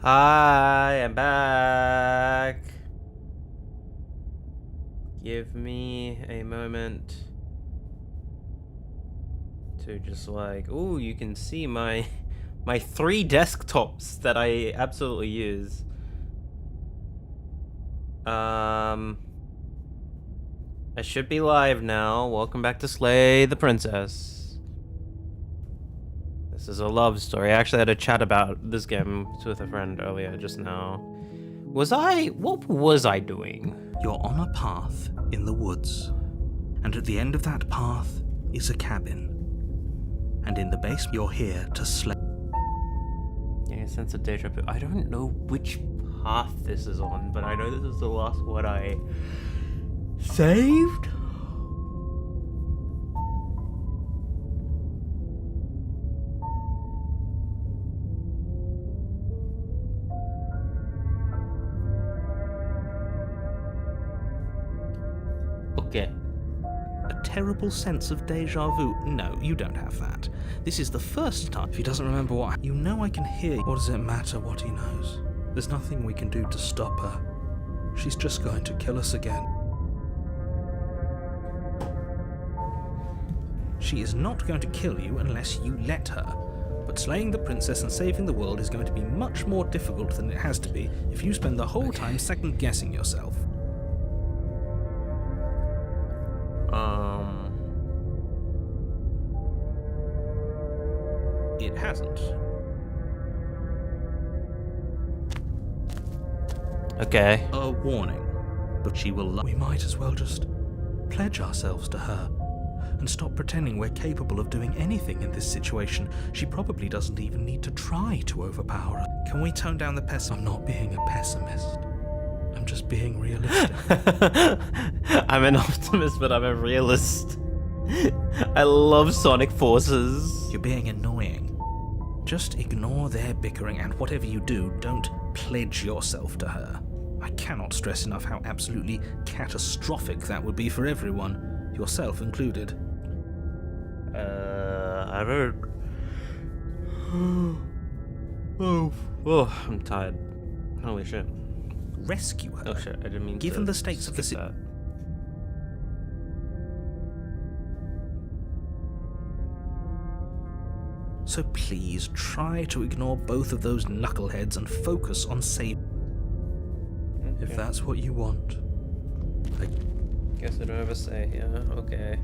Hi, I'm back. Give me a moment to just like, ooh, you can see my 3 desktops that I absolutely use. I should be live now. Welcome back to Slay the Princess. This is a love story. I actually had a chat about this game with a friend earlier just now. What was I doing? You're on a path in the woods, and at the end of that path is a cabin. And in the basement, you're here to slay. Yeah, a sense of deja vu. I don't know which path this is on, but I know this is the last one I saved. Okay. A terrible sense of deja vu. No, you don't have that. This is the first time. If he doesn't remember what... You know I can hear. What does it matter what he knows? There's nothing we can do to stop her. She's just going to kill us again. She is not going to kill you unless you let her. But slaying the princess and saving the world is going to be much more difficult than it has to be if you spend the whole time second-guessing yourself. It hasn't. Okay. A warning. But she will We might as well just pledge ourselves to her and stop pretending we're capable of doing anything in this situation. She probably doesn't even need to try to overpower us. Can we tone down the pessimism? I'm not being a pessimist. I'm just being realistic. I'm an optimist, but I'm a realist. I love Sonic Forces. You're being annoying. Just ignore their bickering, and whatever you do, don't pledge yourself to her. I cannot stress enough how absolutely catastrophic that would be for everyone, yourself included. I don't... Oh, I'm tired. Holy shit. Rescue her. Oh shit, I didn't mean Given to the stakes of the skip that. So please try to ignore both of those knuckleheads and focus on saving. Okay. If that's what you want. Guess I don't ever say, yeah, okay.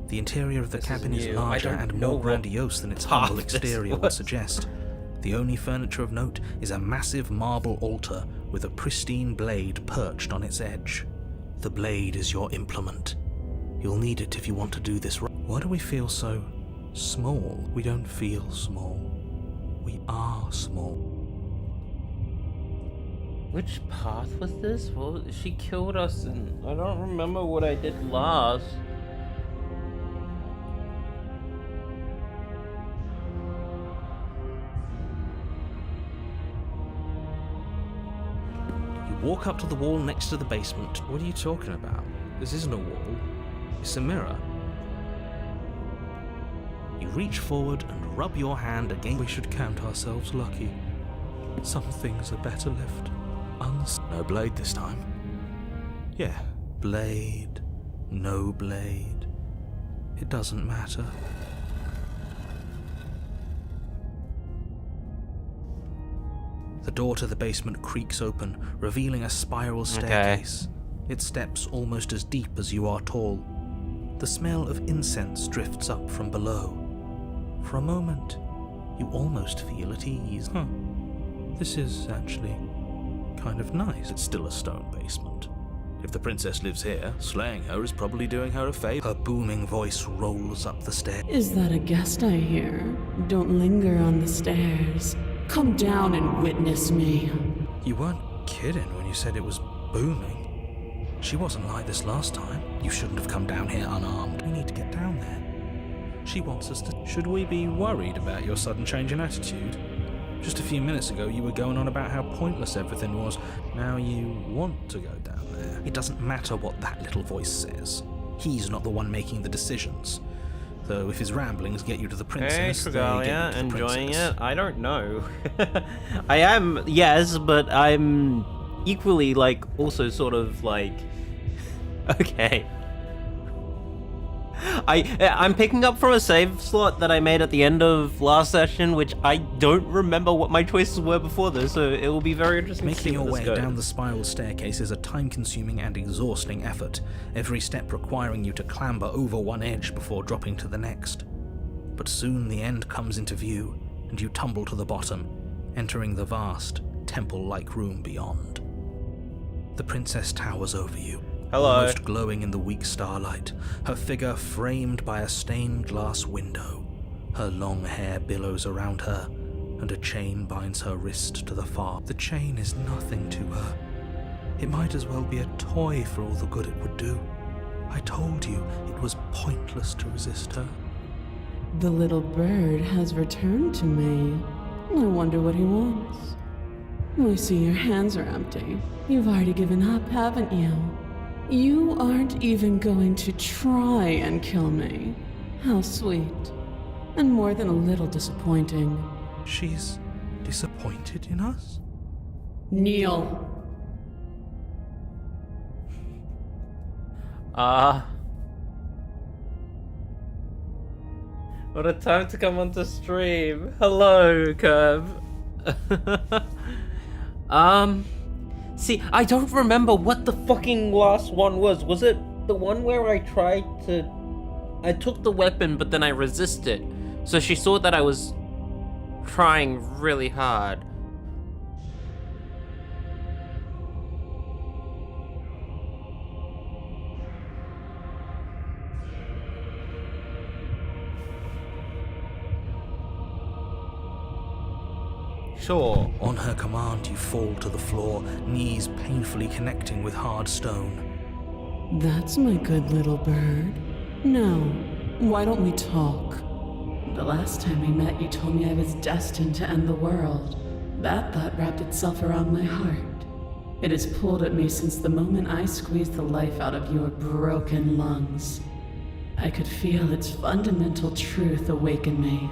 The interior of the cabin is new. larger I don't and know more what grandiose than its path humble this exterior would was. suggest. The only furniture of note is a massive marble altar with a pristine blade perched on its edge. The blade is your implement. You'll need it if you want to do this right. Why do we feel so small? We don't feel small. We are small. Which path was this? Well, she killed us and I don't remember what I did last. Walk up to the wall next to the basement. What are you talking about? This isn't a wall. It's a mirror. You reach forward and rub your hand against... We should count ourselves lucky. Some things are better left no blade this time. Yeah, blade, no blade. It doesn't matter. The door to the basement creaks open, revealing a spiral staircase. Its steps almost as deep as you are tall. The smell of incense drifts up from below. For a moment, you almost feel at ease. This is actually kind of nice. It's still a stone basement. If the princess lives here, slaying her is probably doing her a favor. Her booming voice rolls up the stairs. Is that a guest I hear? Don't linger on the stairs. Come down and witness me. You weren't kidding when you said it was booming. She wasn't like this last time. You shouldn't have come down here unarmed. We need to get down there. She wants us to... Should we be worried about your sudden change in attitude? Just a few minutes ago you were going on about how pointless everything was. Now you want to go down there. It doesn't matter what that little voice says. He's not the one making the decisions. Though if his ramblings get you to the Hey, princess, they get you Tregalia, to the enjoying princess. it? I don't know. I am, yes, but I'm equally, like, also sort of, like... Okay. I'm picking up from a save slot that I made at the end of last session, which I don't remember what my choices were before this, so it will be very interesting to see Making your where way this goes. down the spiral staircase is a time-consuming and exhausting effort, every step requiring you to clamber over one edge before dropping to the next. But soon the end comes into view, and you tumble to the bottom, entering the vast, temple-like room beyond. The princess towers over you, Hello. almost glowing in the weak starlight, her figure framed by a stained glass window. Her long hair billows around her, and a chain binds her wrist to the far. The chain is nothing to her. It might as well be a toy for all the good it would do. I told you it was pointless to resist her. The little bird has returned to me. I wonder what he wants. I see your hands are empty. You've already given up, haven't you? You aren't even going to try and kill me. How sweet. And more than a little disappointing. She's disappointed in us? Kneel. What a time to come onto stream. Hello, Curb. See, I don't remember what the fucking last one was. Was it the one where I took the weapon, but then I resisted? So she saw that I was trying really hard. Sure. On her command, you fall to the floor, knees painfully connecting with hard stone. That's my good little bird. Now, why don't we talk? The last time we met, you told me I was destined to end the world. That thought wrapped itself around my heart. It has pulled at me since the moment I squeezed the life out of your broken lungs. I could feel its fundamental truth awaken me.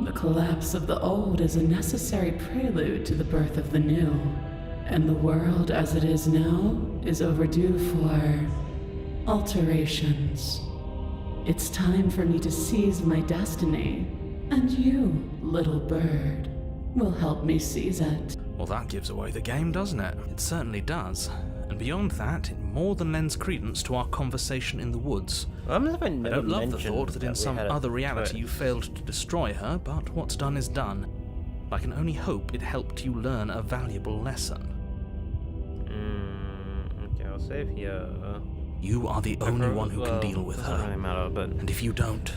The collapse of the old is a necessary prelude to the birth of the new, and the world as it is now is overdue for alterations. It's time for me to seize my destiny, and you, little bird, will help me seize it. Well, that gives away the game, doesn't it? It certainly does. And beyond that, it more than lends credence to our conversation in the woods. I don't love the thought that in some other reality you failed to destroy her, but what's done is done. I can only hope it helped you learn a valuable lesson. Okay, I'll save here. You are the only one who can deal with doesn't her. really matter, but... And if you don't,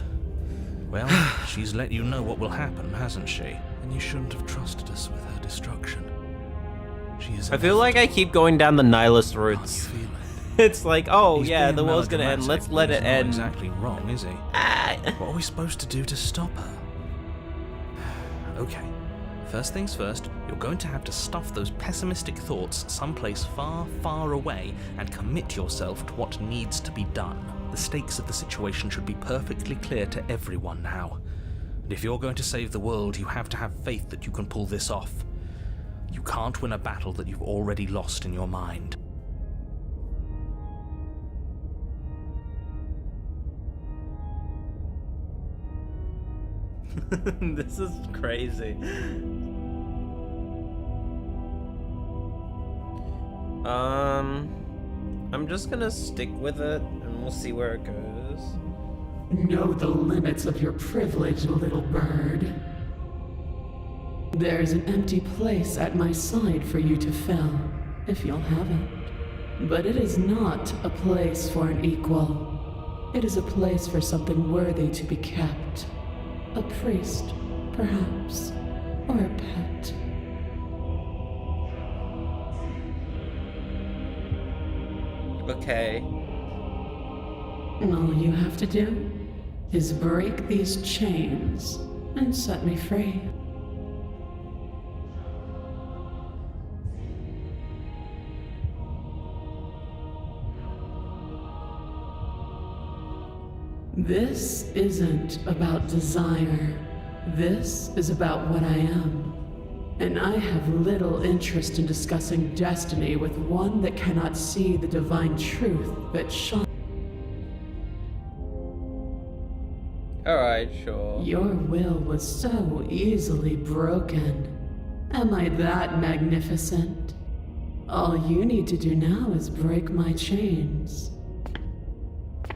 well, she's let you know what will happen, hasn't she? And you shouldn't have trusted us with her destruction. She is I feel like I keep going down the nihilist Can't you routes. feel it? It's like, oh He's yeah, being the world's gonna end, let's let melodramatic, it but end. he's not exactly wrong, is he? What are we supposed to do to stop her? Okay, first things first, you're going to have to stuff those pessimistic thoughts someplace far, far away and commit yourself to what needs to be done. The stakes of the situation should be perfectly clear to everyone now. And if you're going to save the world, you have to have faith that you can pull this off. You can't win a battle that you've already lost in your mind. This is crazy. I'm just gonna stick with it and we'll see where it goes. Know the limits of your privilege, little bird. There's an empty place at my side for you to fill, if you'll have it. But it is not a place for an equal. It is a place for something worthy to be kept. A priest, perhaps, or a pet. Okay. All you have to do is break these chains and set me free. This isn't about desire. This is about what I am. And I have little interest in discussing destiny with one that cannot see the divine truth that shines. Alright, sure. Your will was so easily broken. Am I that magnificent? All you need to do now is break my chains.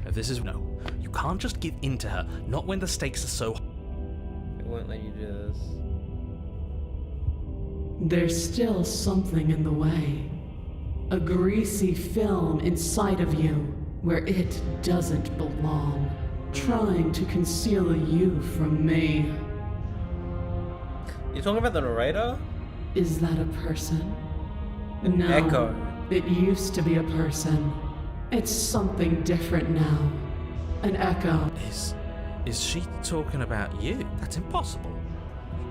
If this is no, you can't just give in to her, not when the stakes are so high. It won't let you do this. There's still something in the way. A greasy film inside of you where it doesn't belong, trying to conceal you from me. You talking about the narrator? Is that a person? No. Echo. It used to be a person. It's something different now. An echo. Is she talking about you? That's impossible.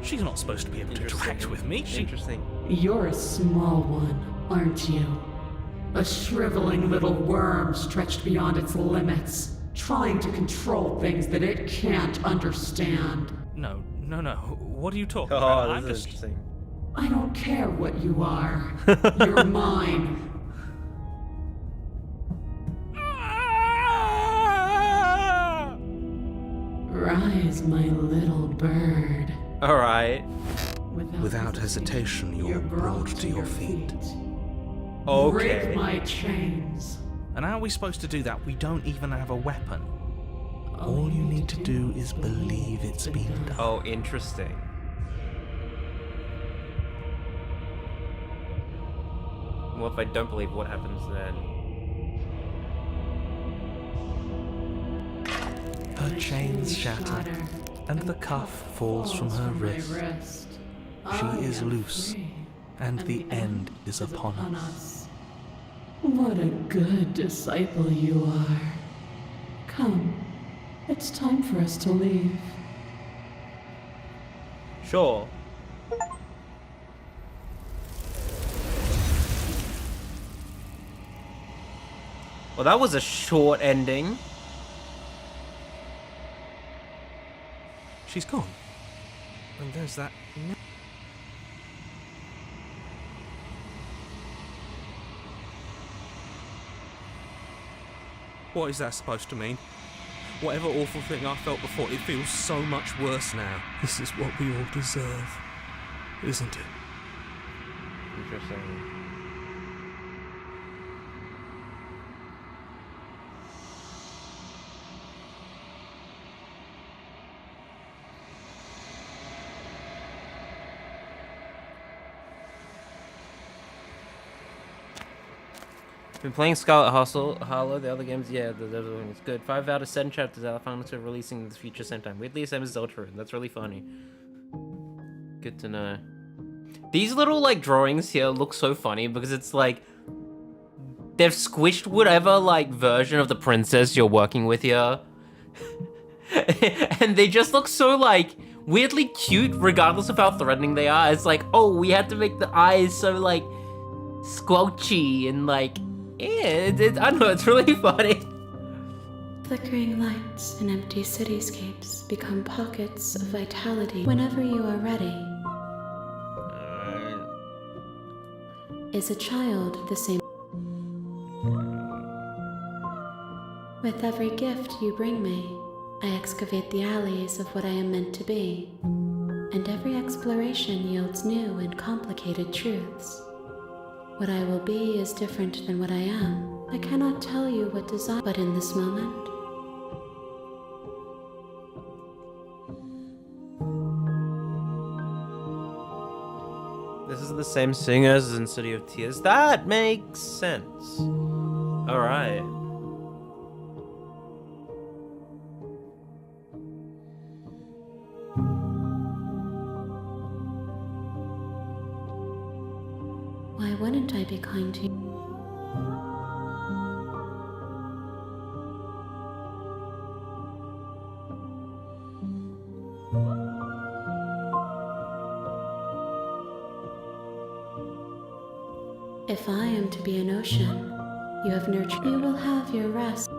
She's not supposed to be able to interact with me. Interesting. You're a small one, aren't you? A shriveling little worm stretched beyond its limits, trying to control things that it can't understand. No. What are you talking Oh, about? this is interesting. I don't care what you are. You're mine. Rise, my little bird. Alright. Without hesitation, you're brought to your feet. Okay. Break my chains. And how are we supposed to do that? We don't even have a weapon. All you need to do is believe it's been done. Oh, interesting. Well, if I don't believe, what happens then? Her chains shatter, and the cuff falls from her wrist. She is loose, and the end is upon us. What a good disciple you are. Come, it's time for us to leave. Sure. Well, that was a short ending. She's gone. And there's that. What is that supposed to mean? Whatever awful thing I felt before, it feels so much worse now. This is what we all deserve, isn't it? Interesting. Been playing Scarlet Harlow, the other games, yeah, the other one is good. 5 out of 7 chapters are found to releasing in the future same time. Weirdly, same as Deltarune. That's really funny. Good to know. These little, like, drawings here look so funny because it's like they've squished whatever, like, version of the princess you're working with here. And they just look so, like, weirdly cute regardless of how threatening they are. It's like, oh, we had to make the eyes so, like, squelchy and, like, yeah, I don't know, it's really funny. Flickering lights and empty cityscapes become pockets of vitality whenever you are ready. Is a child the same? With every gift you bring me, I excavate the alleys of what I am meant to be, and every exploration yields new and complicated truths. What I will be is different than what I am. I cannot tell you what desire, but in this moment, This is the same singers as in City of Tears. That makes sense. Alright. why wouldn't I be kind to you? If I am to be an ocean, you have nurtured, you will have your rest.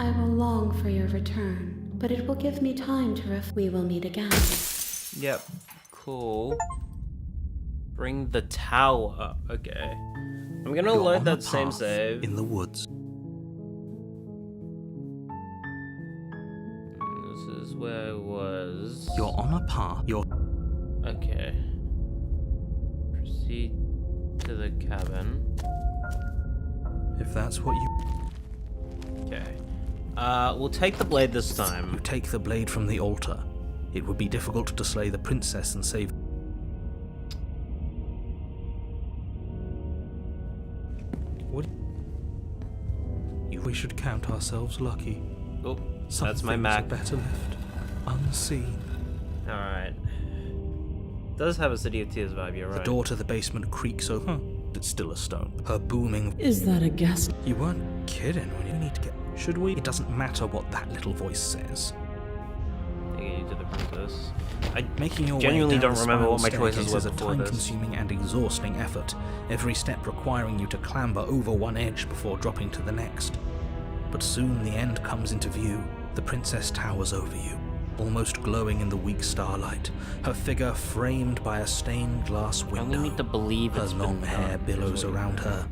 I will long for your return, but it will give me time to we will meet again. Yep. Cool. Bring the tower. Okay. I'm gonna You're load on that a same path save. in the woods. This is where I was. You're on a path. Okay. Proceed to the cabin. If that's what you... Okay. We'll take the blade this You time. take the blade from the altar. It would be difficult to slay the princess and save... What? We should count ourselves lucky. Oh, Some that's my things Mac. are better left unseen. Alright. Does have a City of Tears vibe, you're right. The door to the basement creaks open. It's still a stone. Her booming... Is that a guess? You weren't kidding when you need to get... Should we? It doesn't matter what that little voice says. Taking you to the princess. I Making your genuinely way down don't the remember what my spiral choices were staircase is a before this. time-consuming and exhausting effort, every step requiring you to clamber over one edge before dropping to the next. But soon the end comes into view. The princess towers over you, almost glowing in the weak starlight, her figure framed by a stained glass I window. only need to believe Her it's been long hair done, billows is what you around know. her,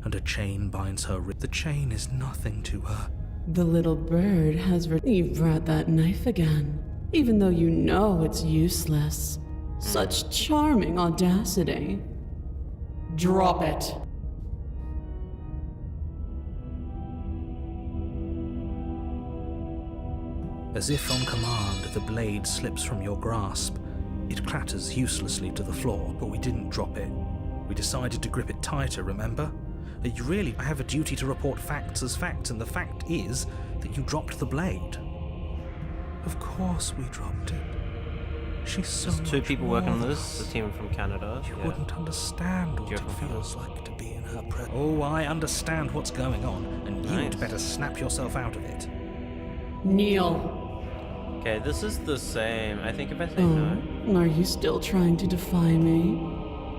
and a chain binds her wrist. The chain is nothing to her. The little bird has You've brought that knife again, even though you know it's useless. Such charming audacity. Drop it. As if on command, the blade slips from your grasp. It clatters uselessly to the floor, but we didn't drop it. We decided to grip it tighter, remember? You really have a duty to report facts as facts, and the fact is that you dropped the blade. Of course we dropped it. She's so There's two much people more working on than this, the us. team from Canada. You Yeah. wouldn't understand what You're it from feels like to be in her presence. Oh, I understand what's going on, and Nice. you'd better snap yourself out of it. Kneel. Okay, this is the same. I think if I say no. Oh, are you still trying to defy me?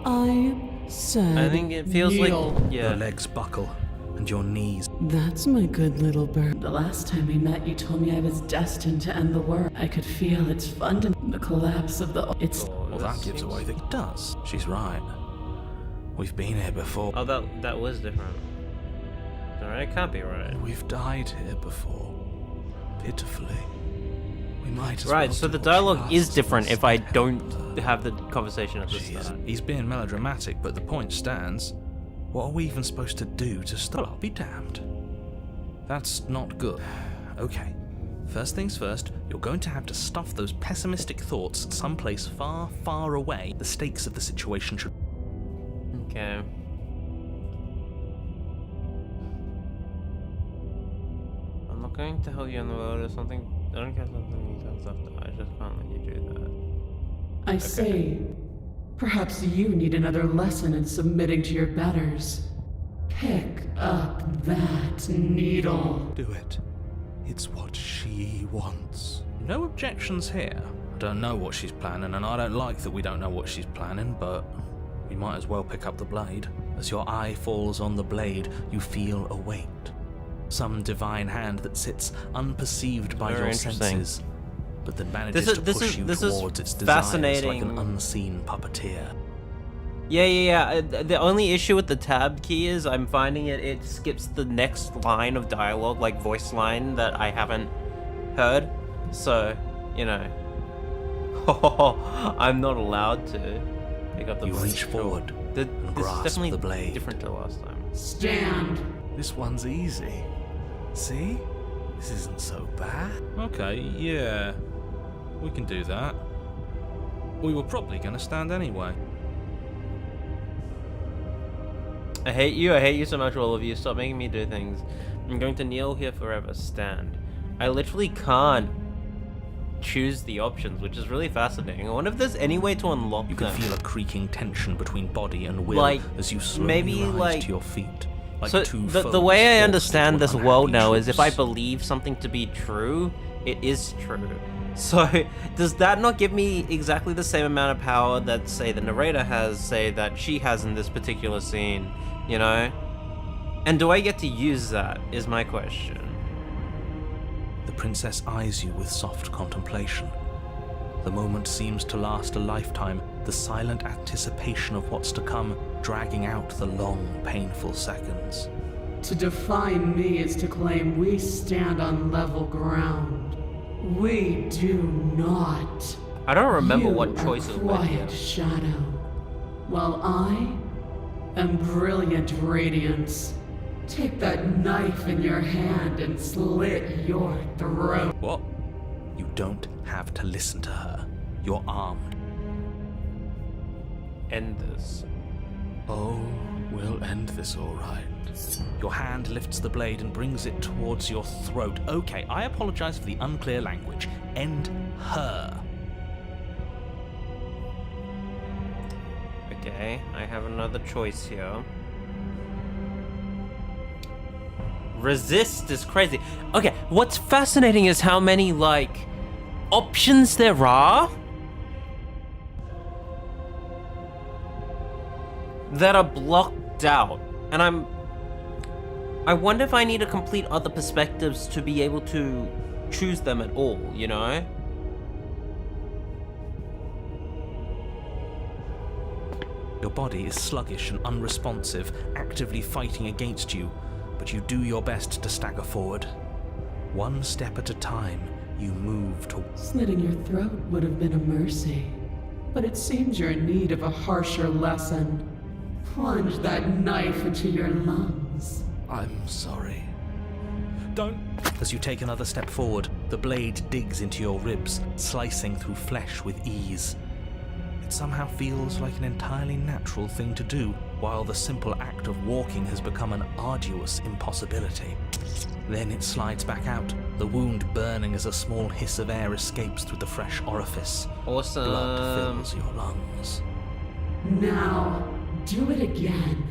I said I think it feels kneel. like, yeah. Your legs buckle, and your knees. That's my good little bird. The last time we met, you told me I was destined to end the world. I could feel its the collapse of the... It's... Oh, Well, that this gives seems- away the... It does. She's right. We've been here before. Oh, that was different. Alright, it can't be right. We've died here before. Pitifully. We might as Right, well so do the what she dialogue asks is of different us if I and help don't her. have the conversation at the Jeez, start. he's being melodramatic, but the point stands. What are we even supposed to do to stop? Well, I'll be damned. That's not good. Okay. First things first, you're going to have to stuff those pessimistic thoughts someplace far, far away. The stakes of the situation should... Okay. I'm not going to tell you on the road or something. I don't care if something comes after. I just can't let you do that. I say, perhaps you need another lesson in submitting to your betters. Pick up that needle. do it. It's what she wants. No objections here. I don't know what she's planning, and I don't like that we don't know what she's planning, but we might as well pick up the blade. As your eye falls on the blade, you feel a weight. Some divine hand that sits unperceived by Very your interesting. senses, but that manages This is- to this push is- you this is towards its desires like fascinating. an unseen puppeteer. Yeah. The only issue with the tab key is I'm finding it skips the next line of dialogue, like voice line that I haven't heard. So, you know. I'm not allowed to pick up the You blade. reach forward This and is grasp definitely the blade. different to last time. Stand. This one's easy. See? This isn't so bad. Okay, yeah. We can do that. We were probably going to stand anyway. I hate you so much, all of you. Stop making me do things. I'm going to kneel here forever. Stand. I literally can't choose the options, which is really fascinating. I wonder if there's any way to unlock You can them. feel a creaking tension between body and will Like, as you slowly maybe, rise like- to your feet. Like So two the foes way I forced understand into this an world unhappy now is if I truce. believe something to be true, it is true. So does that not give me exactly the same amount of power that, say, the narrator has, say, that she has in this particular scene, you know? And do I get to use that, is my question. The princess eyes you with soft contemplation. The moment seems to last a lifetime, the silent anticipation of what's to come dragging out the long, painful seconds. To define me is to claim we stand on level ground. We do not. I don't remember You what are choices were quiet here. shadow, while I am brilliant radiance. Take that knife in your hand and slit your throat. What? You don't have to listen to her. You're armed. End this. Oh, we'll end this all right. Your hand lifts the blade and brings it towards your throat. Okay, I apologize for the unclear language. End her. Okay, I have another choice here. Resist is crazy. Okay, what's fascinating is how many, like, options there are that are blocked out. And I wonder if I need to complete other perspectives to be able to choose them at all, you know? Your body is sluggish and unresponsive, actively fighting against you, but you do your best to stagger forward. One step at a time, you move to... Slitting your throat would have been a mercy, but it seems you're in need of a harsher lesson. Plunge that knife into your lungs. I'm sorry. Don't... As you take another step forward, the blade digs into your ribs, slicing through flesh with ease. It somehow feels like an entirely natural thing to do, while the simple act of walking has become an arduous impossibility. Then it slides back out, the wound burning as a small hiss of air escapes through the fresh orifice. Awesome. Blood fills your lungs. Now, do it again.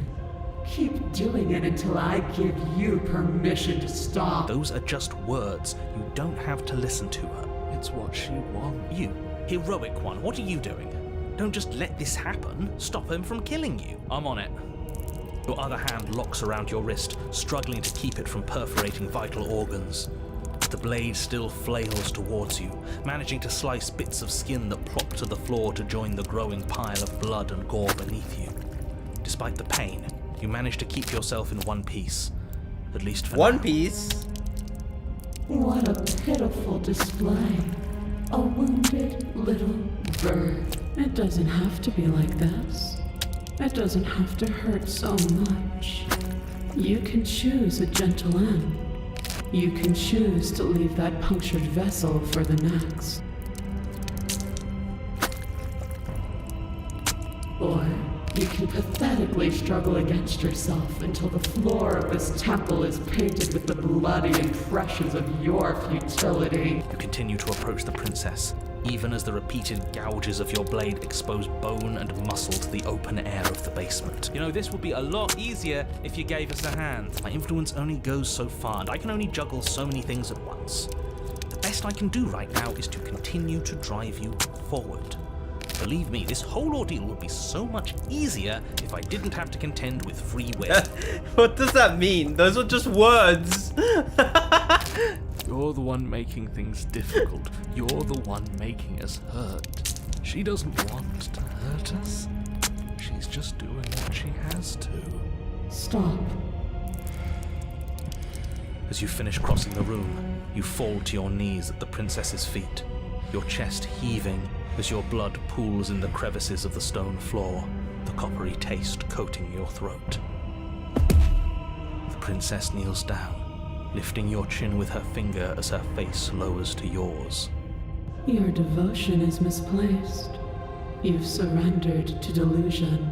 Keep doing it until I give you permission to stop. Those are just words. You don't have to listen to her. It's what she wants. You, heroic one, what are you doing? Don't just let this happen. Stop him from killing you. I'm on it. Your other hand locks around your wrist, struggling to keep it from perforating vital organs. The blade still flails towards you, managing to slice bits of skin that plop to the floor to join the growing pile of blood and gore beneath you. Despite the pain, you manage to keep yourself in one piece. At least for One now. Piece? What a pitiful display. A wounded little bird. It doesn't have to be like this. It doesn't have to hurt so much. You can choose a gentle end. You can choose to leave that punctured vessel for the next. Or you can pathetically struggle against yourself until the floor of this temple is painted with the bloody impressions of your futility. You continue to approach the princess, even as the repeated gouges of your blade expose bone and muscle to the open air of the basement. You know, this would be a lot easier if you gave us a hand. My influence only goes so far, and I can only juggle so many things at once. The best I can do right now is to continue to drive you forward. Believe me, this whole ordeal would be so much easier if I didn't have to contend with free will. What does that mean? Those are just words. You're the one making things difficult. You're the one making us hurt. She doesn't want to hurt us. She's just doing what she has to. Stop. As you finish crossing the room, you fall to your knees at the princess's feet, your chest heaving as your blood pools in the crevices of the stone floor, the coppery taste coating your throat. The princess kneels down, lifting your chin with her finger as her face lowers to yours. Your devotion is misplaced. You've surrendered to delusion.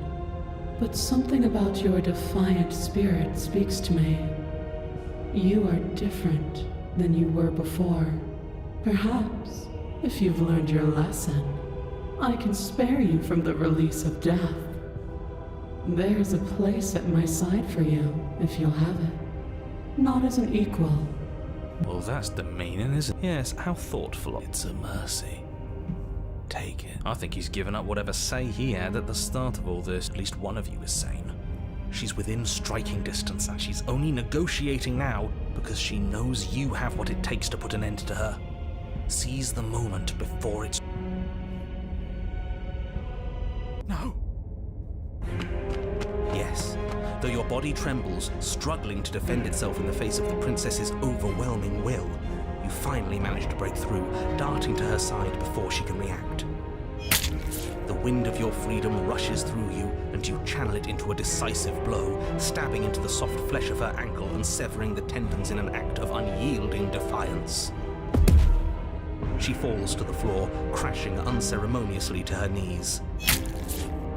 But something about your defiant spirit speaks to me. You are different than you were before. Perhaps, if you've learned your lesson, I can spare you from the release of death. There's a place at my side for you, if you'll have it. Not as an equal. Well, that's the meaning, isn't it? Yes, how thoughtful. It's a mercy. Take it. I think he's given up whatever say he had at the start of all this. At least one of you is sane. She's within striking distance, and she's only negotiating now because she knows you have what it takes to put an end to her. Seize the moment before it's... No. Yes, though your body trembles, struggling to defend itself in the face of the princess's overwhelming will, you finally manage to break through, darting to her side before she can react. The wind of your freedom rushes through you, and you channel it into a decisive blow, stabbing into the soft flesh of her ankle and severing the tendons in an act of unyielding defiance. She falls to the floor, crashing unceremoniously to her knees.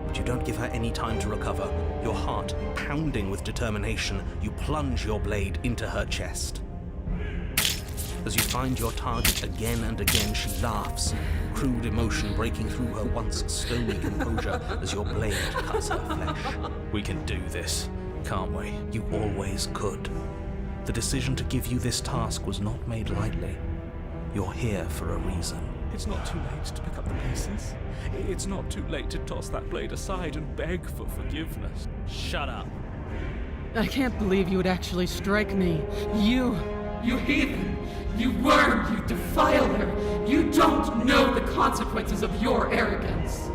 But you don't give her any time to recover. Your heart pounding with determination, you plunge your blade into her chest. As you find your target again and again, she laughs, crude emotion breaking through her once stony composure as your blade cuts her flesh. We can do this, can't we? You always could. The decision to give you this task was not made lightly. You're here for a reason. It's not too late to pick up the pieces. It's not too late to toss that blade aside and beg for forgiveness. Shut up. I can't believe you would actually strike me. You heathen! You worm! You defiler! You don't know the consequences of your arrogance!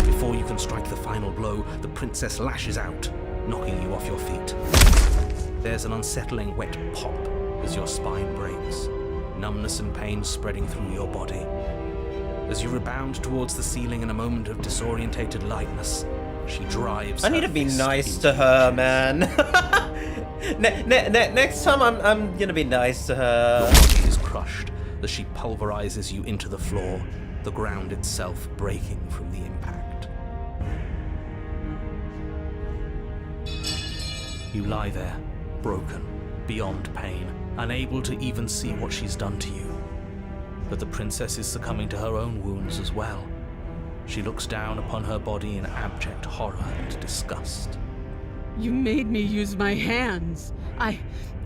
Before you can strike the final blow, the princess lashes out, knocking you off your feet. There's an unsettling wet pop as your spine breaks, numbness and pain spreading through your body. As you rebound towards the ceiling in a moment of disorientated lightness, she drives I need her to be fist nice into to her, your man. Next time I'm gonna be nice to her. Your body is crushed as she pulverizes you into the floor, the ground itself breaking from the impact. You lie there, broken, beyond pain, unable to even see what she's done to you. But the princess is succumbing to her own wounds as well. She looks down upon her body in abject horror and disgust. You made me use my hands. I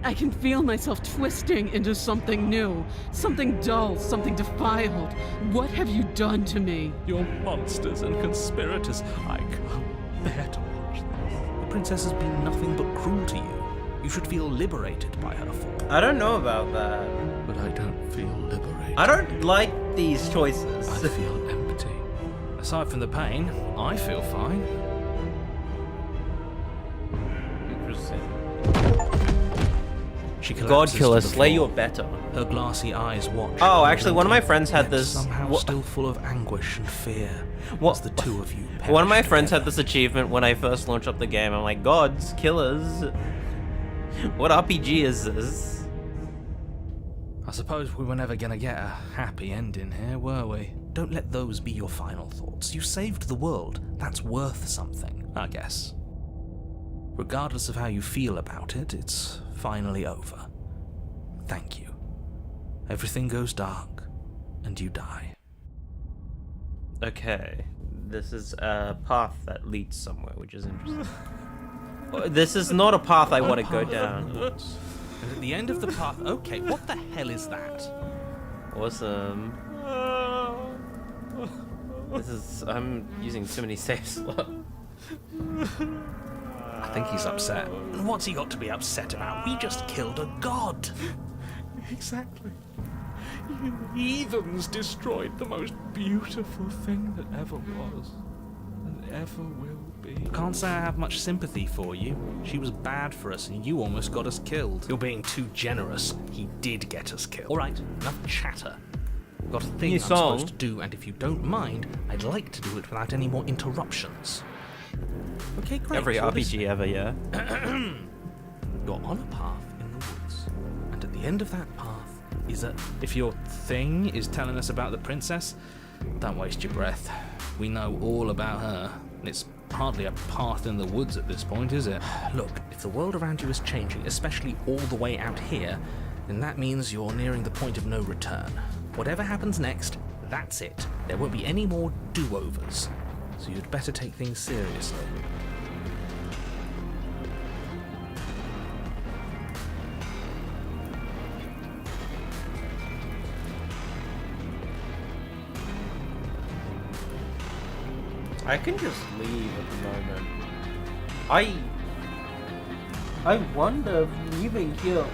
can feel myself twisting into something new, something dull, something defiled. What have you done to me? You're monsters and conspirators. I can't bear to watch this. The princess has been nothing but cruel to you. You should feel liberated by her fall. I don't know about that. But I don't feel liberated. I don't like these choices. I feel empty. Aside from the pain, I feel fine. Interesting. She God collapses killer, to the slay floor. your better. Her glassy eyes watch. Oh, actually, one of my friends had yet this. somehow still full of anguish and fear. What- As the two of you. One of my perish friends had together. this achievement when I first launched up the game. I'm like, gods, killers. What RPG is this? I suppose we were never gonna get a happy ending here, were we? Don't let those be your final thoughts. You saved the world. That's worth something. I guess. Regardless of how you feel about it, it's finally over. Thank you. Everything goes dark, and you die. Okay, this is a path that leads somewhere, which is interesting. This is not a path I want to go down. And at the end of the path... Okay, what the hell is that? Awesome. This is... I'm using too many save slots. I think he's upset. And what's he got to be upset about? We just killed a god. Exactly. You heathens destroyed the most beautiful thing that ever was, and ever will be. Can't say I have much sympathy for you. She was bad for us, and you almost got us killed. You're being too generous. He did get us killed. All right, enough chatter. I've got a thing New I'm song. supposed to do, and if you don't mind, I'd like to do it without any more interruptions. Okay, great. Every you're RPG listening. ever, yeah. You're on a path in the woods, and at the end of that path is a... If your thing is telling us about the princess, don't waste your breath. We know all about her. It's hardly a path in the woods at this point, is it? Look, if the world around you is changing, especially all the way out here, then that means you're nearing the point of no return. Whatever happens next, that's it. There won't be any more do-overs. So you'd better take things seriously. I can just leave at the moment. I wonder if leaving here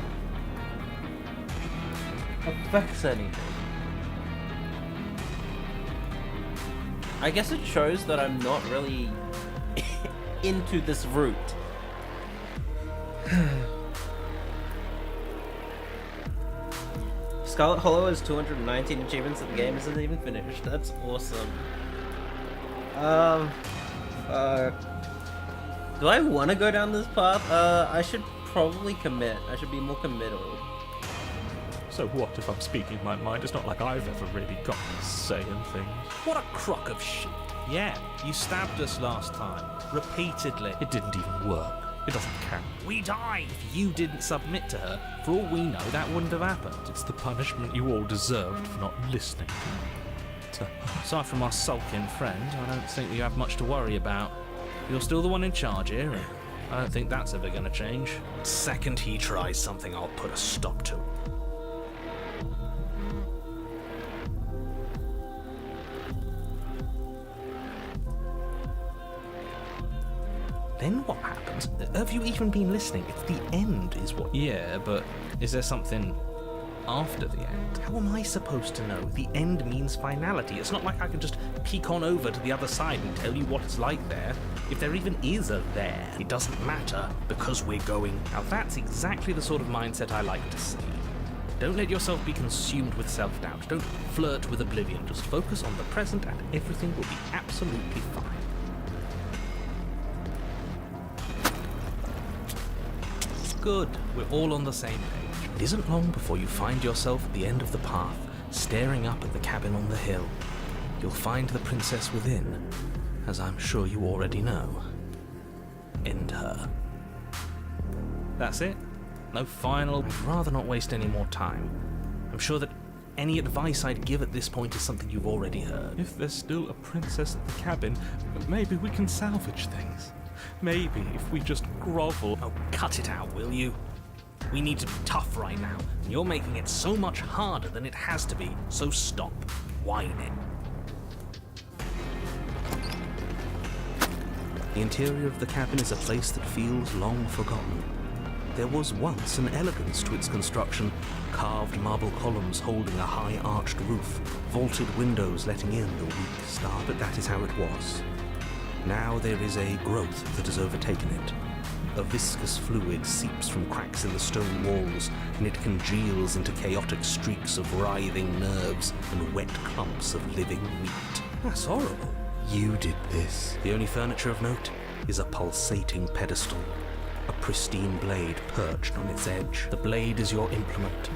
affects anything. I guess it shows that I'm not really into this route. Scarlet Hollow has 219 achievements and the game isn't even finished. That's awesome. Do I want to go down this path? I should probably commit. I should be more committal. So what if I'm speaking my mind? It's not like I've ever really got saying things. What a crock of shit. Yeah, you stabbed us last time. Repeatedly. It didn't even work. It doesn't count. We died! If you didn't submit to her, for all we know, that wouldn't have happened. It's the punishment you all deserved for not listening to her. Aside from our sulking friend, I don't think we have much to worry about. You're still the one in charge here, and I don't think that's ever going to change. Second he tries something, I'll put a stop to. Then what happens? Have you even been listening? It's the end is what... Yeah, but is there something after the end? How am I supposed to know? The end means finality. It's not like I can just peek on over to the other side and tell you what it's like there. If there even is a there, it doesn't matter because we're going... Now that's exactly the sort of mindset I like to see. Don't let yourself be consumed with self-doubt. Don't flirt with oblivion. Just focus on the present and everything will be absolutely fine. Good. We're all on the same page. It isn't long before you find yourself at the end of the path, staring up at the cabin on the hill. You'll find the princess within, as I'm sure you already know. End her. That's it? No final... I'd rather not waste any more time. I'm sure that any advice I'd give at this point is something you've already heard. If there's still a princess at the cabin, maybe we can salvage things. Maybe if we just grovel... Oh, cut it out, will you? We need to be tough right now, and you're making it so much harder than it has to be, so stop whining. The interior of the cabin is a place that feels long forgotten. There was once an elegance to its construction, carved marble columns holding a high arched roof, vaulted windows letting in the weak star, but that is how it was. Now there is a growth that has overtaken it. A viscous fluid seeps from cracks in the stone walls, and it congeals into chaotic streaks of writhing nerves and wet clumps of living meat. That's horrible. You did this. The only furniture of note is a pulsating pedestal, a pristine blade perched on its edge. The blade is your implement.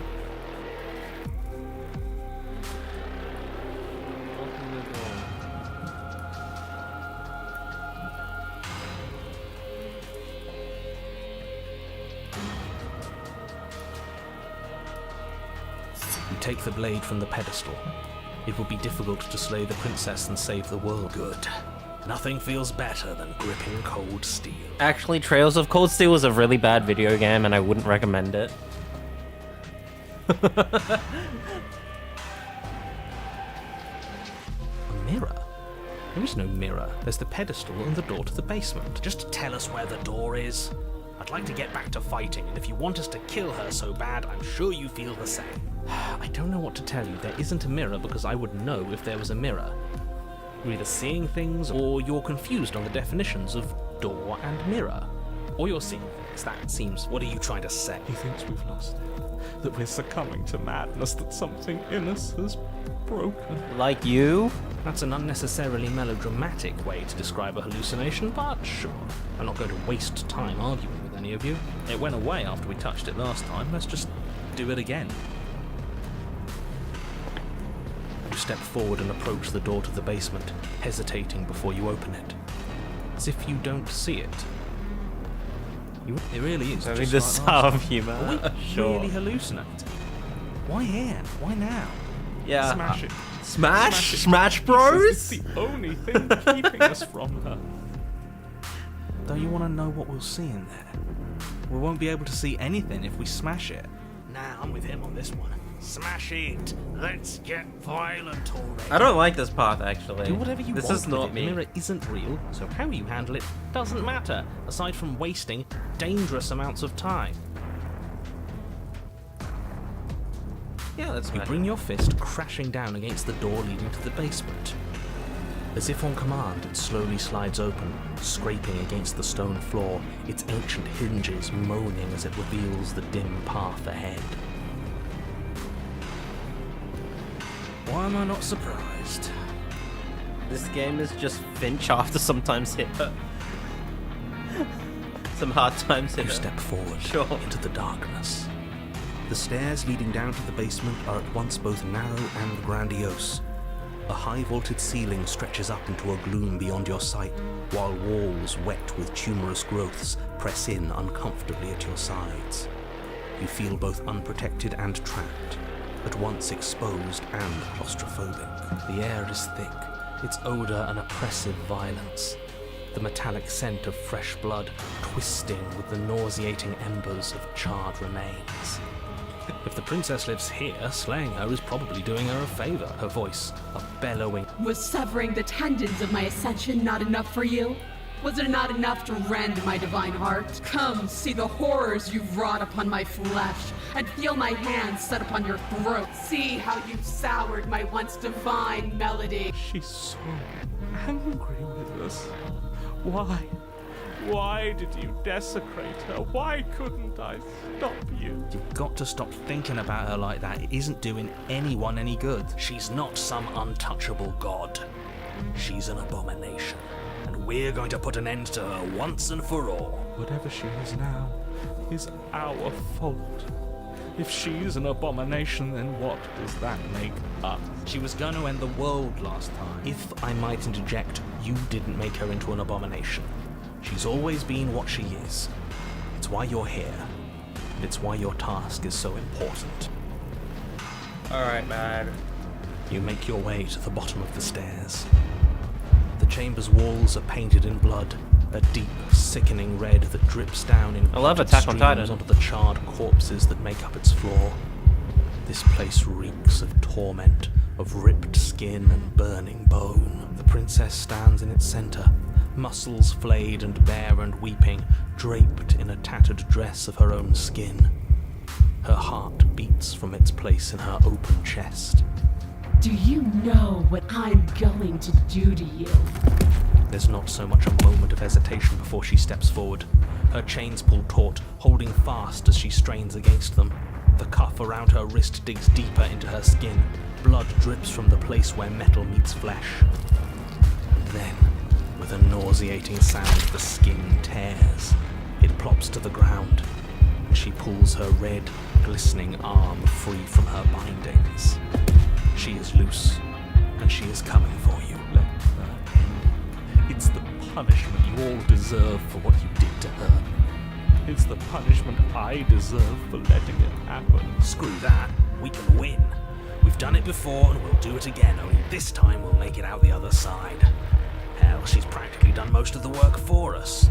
Take the blade from the pedestal. It would be difficult to slay the princess and save the world. Good. Nothing feels better than gripping cold steel. Actually, Trails of Cold Steel is a really bad video game and I wouldn't recommend it. A mirror? There is no mirror. There's the pedestal and the door to the basement. Just tell us where the door is. I'd like to get back to fighting, and if you want us to kill her so bad, I'm sure you feel the same. I don't know what to tell you. There isn't a mirror because I would know if there was a mirror. You're either seeing things or you're confused on the definitions of door and mirror. Or you're seeing things. That seems... What are you trying to say? He thinks we've lost it. That we're succumbing to madness, that something in us has broken. Like you? That's an unnecessarily melodramatic way to describe a hallucination, but sure. I'm not going to waste time arguing with any of you. It went away after we touched it last time. Let's just do it again. You step forward and approach the door to the basement, hesitating before you open it. As if you don't see it. It really is. I mean, just the like style last of time. humor. Are we Sure. really hallucinating? Why here? Why now? Yeah. Smash it. Smash? it. Smash Bros? It's the only thing keeping us from her. Don't you want to know what we'll see in there? We won't be able to see anything if we smash it. Nah, I'm with him on this one. Smash it! Let's get violent already. I don't like this path, actually. Do whatever you this want is with not it. me. The mirror isn't real, so how you handle it doesn't matter, aside from wasting dangerous amounts of time. Yeah, that's You magic. bring your fist crashing down against the door leading to the basement. As if on command, it slowly slides open, scraping against the stone floor, its ancient hinges moaning as it reveals the dim path ahead. Why am I not surprised? This game is just Finch after sometimes hit her. Some hard times hit You her. step forward Sure. into the darkness. The stairs leading down to the basement are at once both narrow and grandiose. A high-vaulted ceiling stretches up into a gloom beyond your sight, while walls wet with tumorous growths press in uncomfortably at your sides. You feel both unprotected and trapped, at once exposed and claustrophobic. The air is thick, its odor an oppressive violence. The metallic scent of fresh blood twisting with the nauseating embers of charred remains. If the princess lives here, slaying her is probably doing her a favor. Her voice, a bellowing. Was severing the tendons of my ascension not enough for you? Was it not enough to rend my divine heart? Come, see the horrors you've wrought upon my flesh, and feel my hands set upon your throat. See how you've soured my once divine melody. She's so angry with us. Why? Why did you desecrate her? Why couldn't I stop you? You've got to stop thinking about her like that. It isn't doing anyone any good. She's not some untouchable god. She's an abomination. And we're going to put an end to her once and for all. Whatever she is now is our fault. If she's an abomination, then what does that make us? She was going to end the world last time. If I might interject, you didn't make her into an abomination. She's always been what she is. It's why you're here. And it's why your task is so important. Alright, man. You make your way to the bottom of the stairs. The chamber's walls are painted in blood, a deep, sickening red that drips down in I love potted Attack on streams Titan. onto the charred corpses that make up its floor. This place reeks of torment, of ripped skin and burning bone. The princess stands in its center, muscles flayed and bare and weeping, draped in a tattered dress of her own skin. Her heart beats from its place in her open chest. Do you know what I'm going to do to you? There's not so much a moment of hesitation before she steps forward. Her chains pull taut, holding fast as she strains against them. The cuff around her wrist digs deeper into her skin. Blood drips from the place where metal meets flesh. And then, with a nauseating sound, the skin tears. It plops to the ground, and she pulls her red, glistening arm free from her bindings. She is loose, and she is coming for you. Let her end. It's the punishment you all deserve for what you did to her. It's the punishment I deserve for letting it happen. Screw that. We can win. We've done it before, and we'll do it again, only this time we'll make it out the other side. Hell, she's practically done most of the work for us.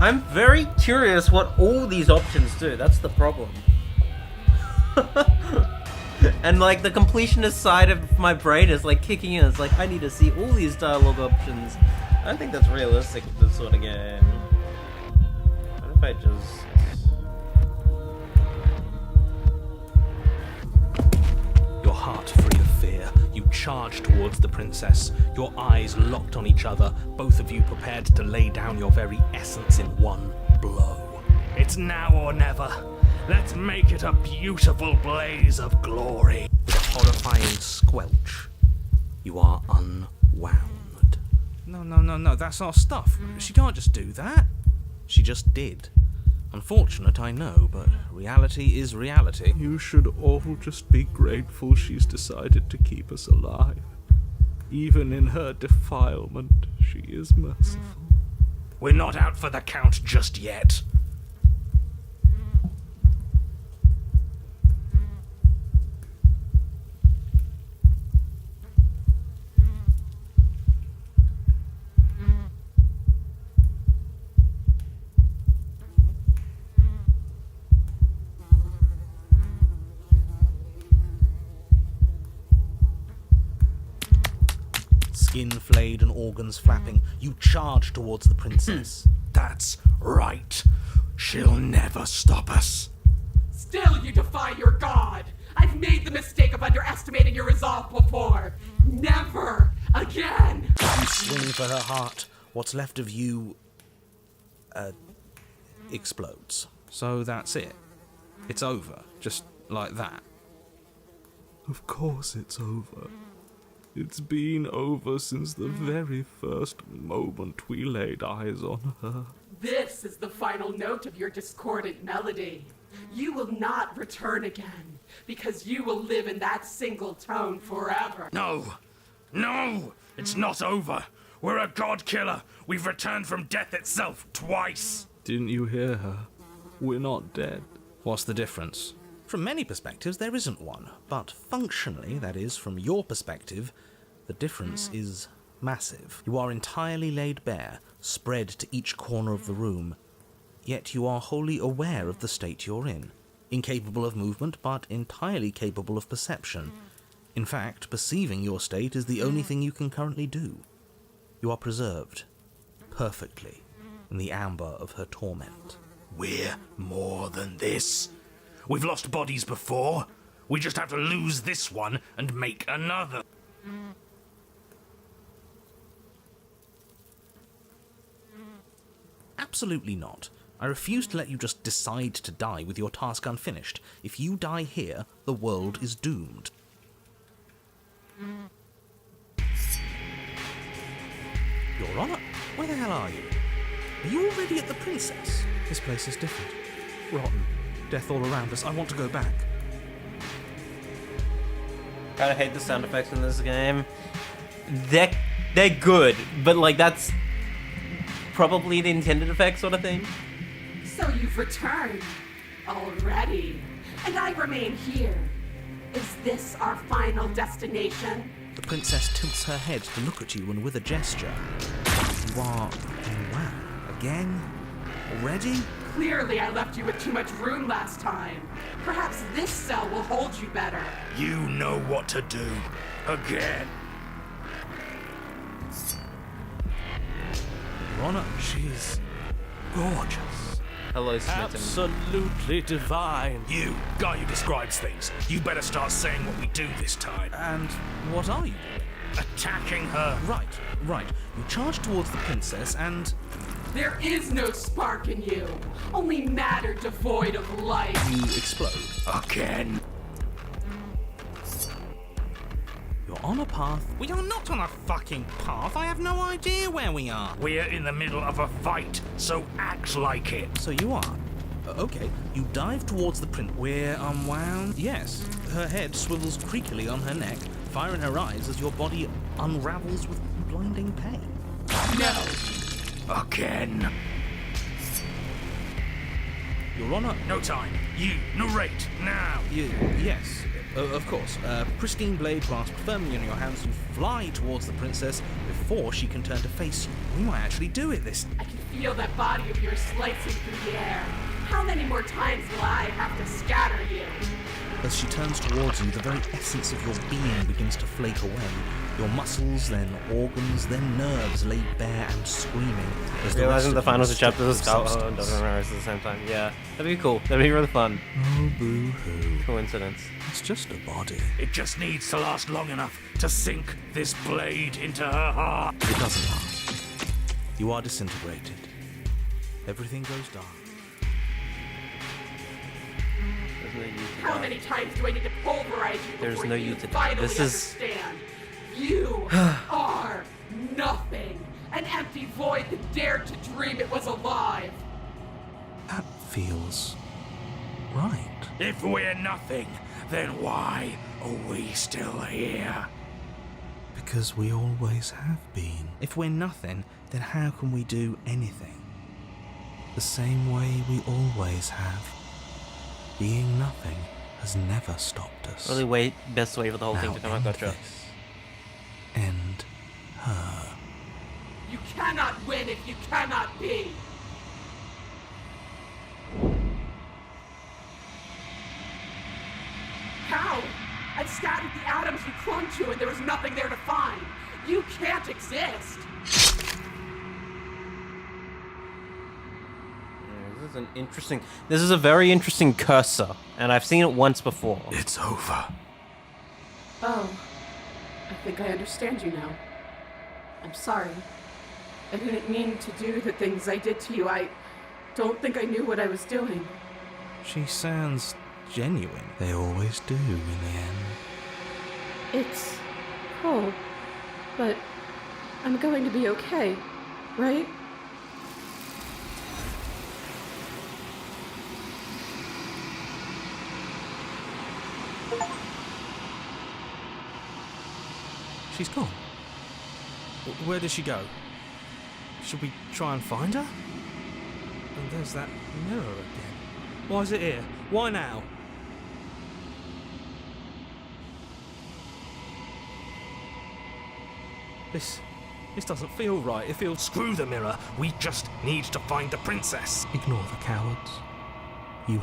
I'm very curious what all these options do. That's the problem. And like the completionist side of my brain is like kicking in. It's like I need to see all these dialogue options. I don't think that's realistic with this sort of game. What if I just... Your heart free of fear, you charge towards the princess, your eyes locked on each other, both of you prepared to lay down your very essence in one blow. It's now or never. Let's make it a beautiful blaze of glory. With a horrifying squelch, you are unwound. No, that's our stuff. She can't just do that. She just did. Unfortunate, I know, but reality is reality. You should all just be grateful she's decided to keep us alive. Even in her defilement, she is merciful. We're not out for the count just yet. Skin flayed and organs flapping, you charge towards the princess. That's right. She'll never stop us. Still you defy your god! I've made the mistake of underestimating your resolve before! Never again! You swing for her heart. What's left of you... explodes. So that's it. It's over. Just like that. Of course it's over. It's been over since the very first moment we laid eyes on her. This is the final note of your discordant melody. You will not return again, because you will live in that single tone forever. No! No! It's not over! We're a god killer! We've returned from death itself twice! Didn't you hear her? We're not dead. What's the difference? From many perspectives, there isn't one. But functionally, that is, from your perspective, the difference is massive. You are entirely laid bare, spread to each corner of the room. Yet you are wholly aware of the state you're in. Incapable of movement, but entirely capable of perception. In fact, perceiving your state is the only thing you can currently do. You are preserved, perfectly, in the amber of her torment. We're more than this. We've lost bodies before. We just have to lose this one and make another. Absolutely not. I refuse to let you just decide to die with your task unfinished. If you die here, the world is doomed. Your Honor, where the hell are you? Are you already at the Princess? This place is different. Rotten. Death all around us. I want to go back. Kinda hate the sound effects in this game. They're good, but like that's probably the intended effect sort of thing. So you've returned already, and I remain here. Is this our final destination? The Princess tilts her head to look at you, and with a gesture, you are unwound. Again? Already? Clearly I left you with too much room last time. Perhaps this cell will hold you better. You know what to do. Again. Your Honor, she's gorgeous. Hello, Smitten. Absolutely divine. You, guy who describes things, you better start saying what we do this time. And what are you doing? Attacking her. Right. You charge towards the Princess and... There is no spark in you, only matter devoid of life. you explode. Again. You're on a path. We are not on a fucking path. I have no idea where we are. We're in the middle of a fight, so act like it. So you are. Okay. You dive towards the Prince. We're unwound? Yes. Her head swivels creakily on her neck, fire in her eyes as your body unravels with blinding pain. No. Again. Your Honor, No time. You, narrate, now. yes, of course. Pristine blade clasped firmly in your hands, you fly towards the Princess before she can turn to face you. We might actually do it this... I can feel that body of yours slicing through the air. How many more times will I have to scatter you? As she turns towards you, the very essence of your being begins to flake away. Your muscles, then organs, then nerves laid bare and screaming. As Realizing the rest of final you two chapters of strip Scout substance. doesn't memorize at the same time. Yeah, that'd be cool. That'd be really fun. Oh, boo-hoo. Coincidence. It's just a body. It just needs to last long enough to sink this blade into her heart. It doesn't last. You are disintegrated. Everything goes dark. There's no use to How die. many times do I need to pulverize you There's before no you use to die. finally This is- understand? You are nothing. An empty void that dared to dream it was alive. That feels... right. If we're nothing, then why are we still here? Because we always have been. If we're nothing, then how can we do anything? The same way we always have. Being nothing has never stopped us. Really best way for the whole thing Now to come out. end Gotcha. this. End her. You cannot win if you cannot be. How? I've scattered the atoms you clung to and there was nothing there to find. You can't not exist. This is a very interesting cursor, and I've seen it once before. It's over. Oh, I think I understand you now. I'm sorry. I didn't mean to do the things I did to you. I don't think I knew what I was doing. She sounds genuine. They always do in the end. It's cold, but I'm going to be okay, right? She's gone. Where did she go? Should we try and find her? And there's that mirror again. Why is it here? Why now? This doesn't feel right. It feels... Screw the mirror. We just need to find the princess. Ignore the cowards. You...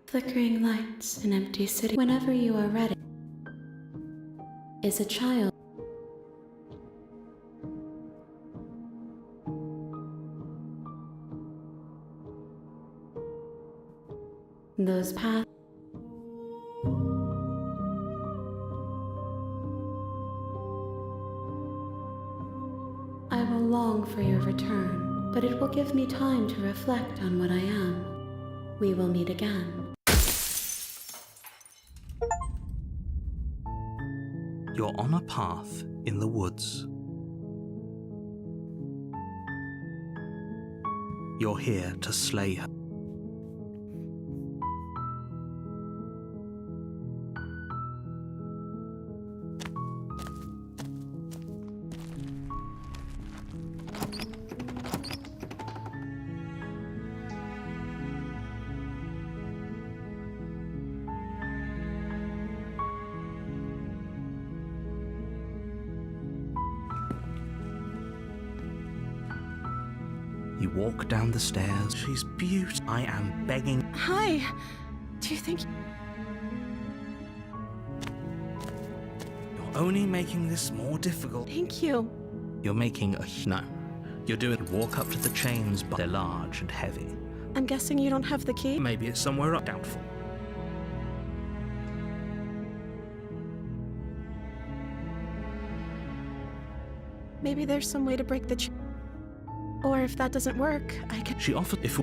Flickering lights, an empty city. Whenever you are ready, is a child. Those paths. I will long for your return, but it will give me time to reflect on what I am. We will meet again. You're on a path in the woods. You're here to slay her. You walk down the stairs. She's beautiful. I am begging. Hi. Do you think... You're only making this more difficult. Thank you. You're making a... No. You're doing... Walk up to the chains, but they're large and heavy. I'm guessing you don't have the key? Maybe it's somewhere up. Doubtful. Maybe there's some way to break the Or if that doesn't work, I can... She offered... If...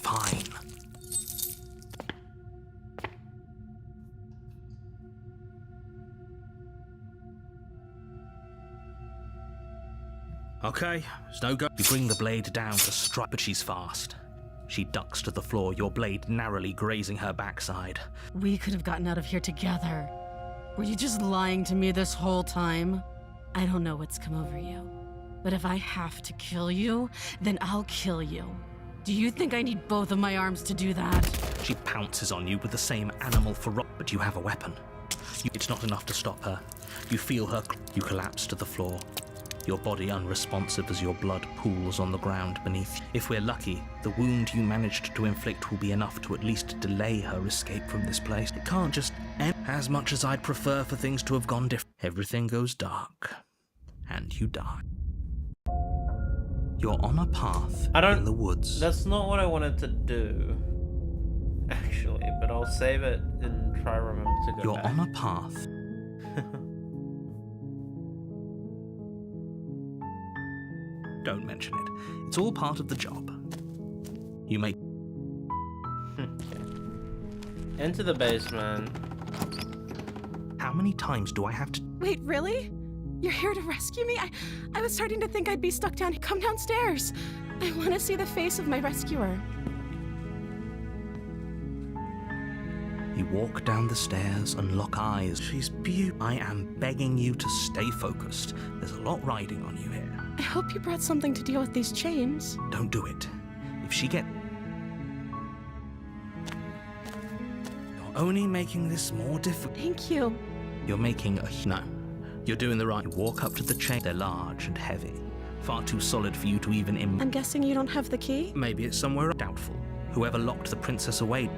Fine. Okay, there's no go. You bring the blade down to strike, but she's fast. She ducks to the floor, your blade narrowly grazing her backside. We could have gotten out of here together. Were you just lying to me this whole time? I don't know what's come over you, but if I have to kill you, then I'll kill you. Do you think I need both of my arms to do that? She pounces on you with the same animal ferocity, but you have a weapon. It's not enough to stop her. You feel her. You collapse to the floor. Your body unresponsive as your blood pools on the ground beneath you. If we're lucky, the wound you managed to inflict will be enough to at least delay her escape from this place. It can't just end. As much as I'd prefer for things to have gone different. Everything goes dark, and you die. You're on a path in the woods. That's not what I wanted to do, actually, but I'll save it and try to remember to go You're back. on a path. Don't mention it. It's all part of the job. You make... Okay. Into the basement. How many times do I have to... Wait, really? You're here to rescue me? I was starting to think I'd be stuck down. Come downstairs. I want to see the face of my rescuer. You walk down the stairs and lock eyes. She's beautiful. I am begging you to stay focused. There's a lot riding on you here. I hope you brought something to deal with these chains. Don't do it. If she get... You're only making this more difficult. Thank you. You're making a... No. You're doing the right. You walk up to the chain. They're large and heavy. Far too solid for you to even... I'm guessing you don't have the key? Maybe it's somewhere doubtful. Whoever locked the princess away...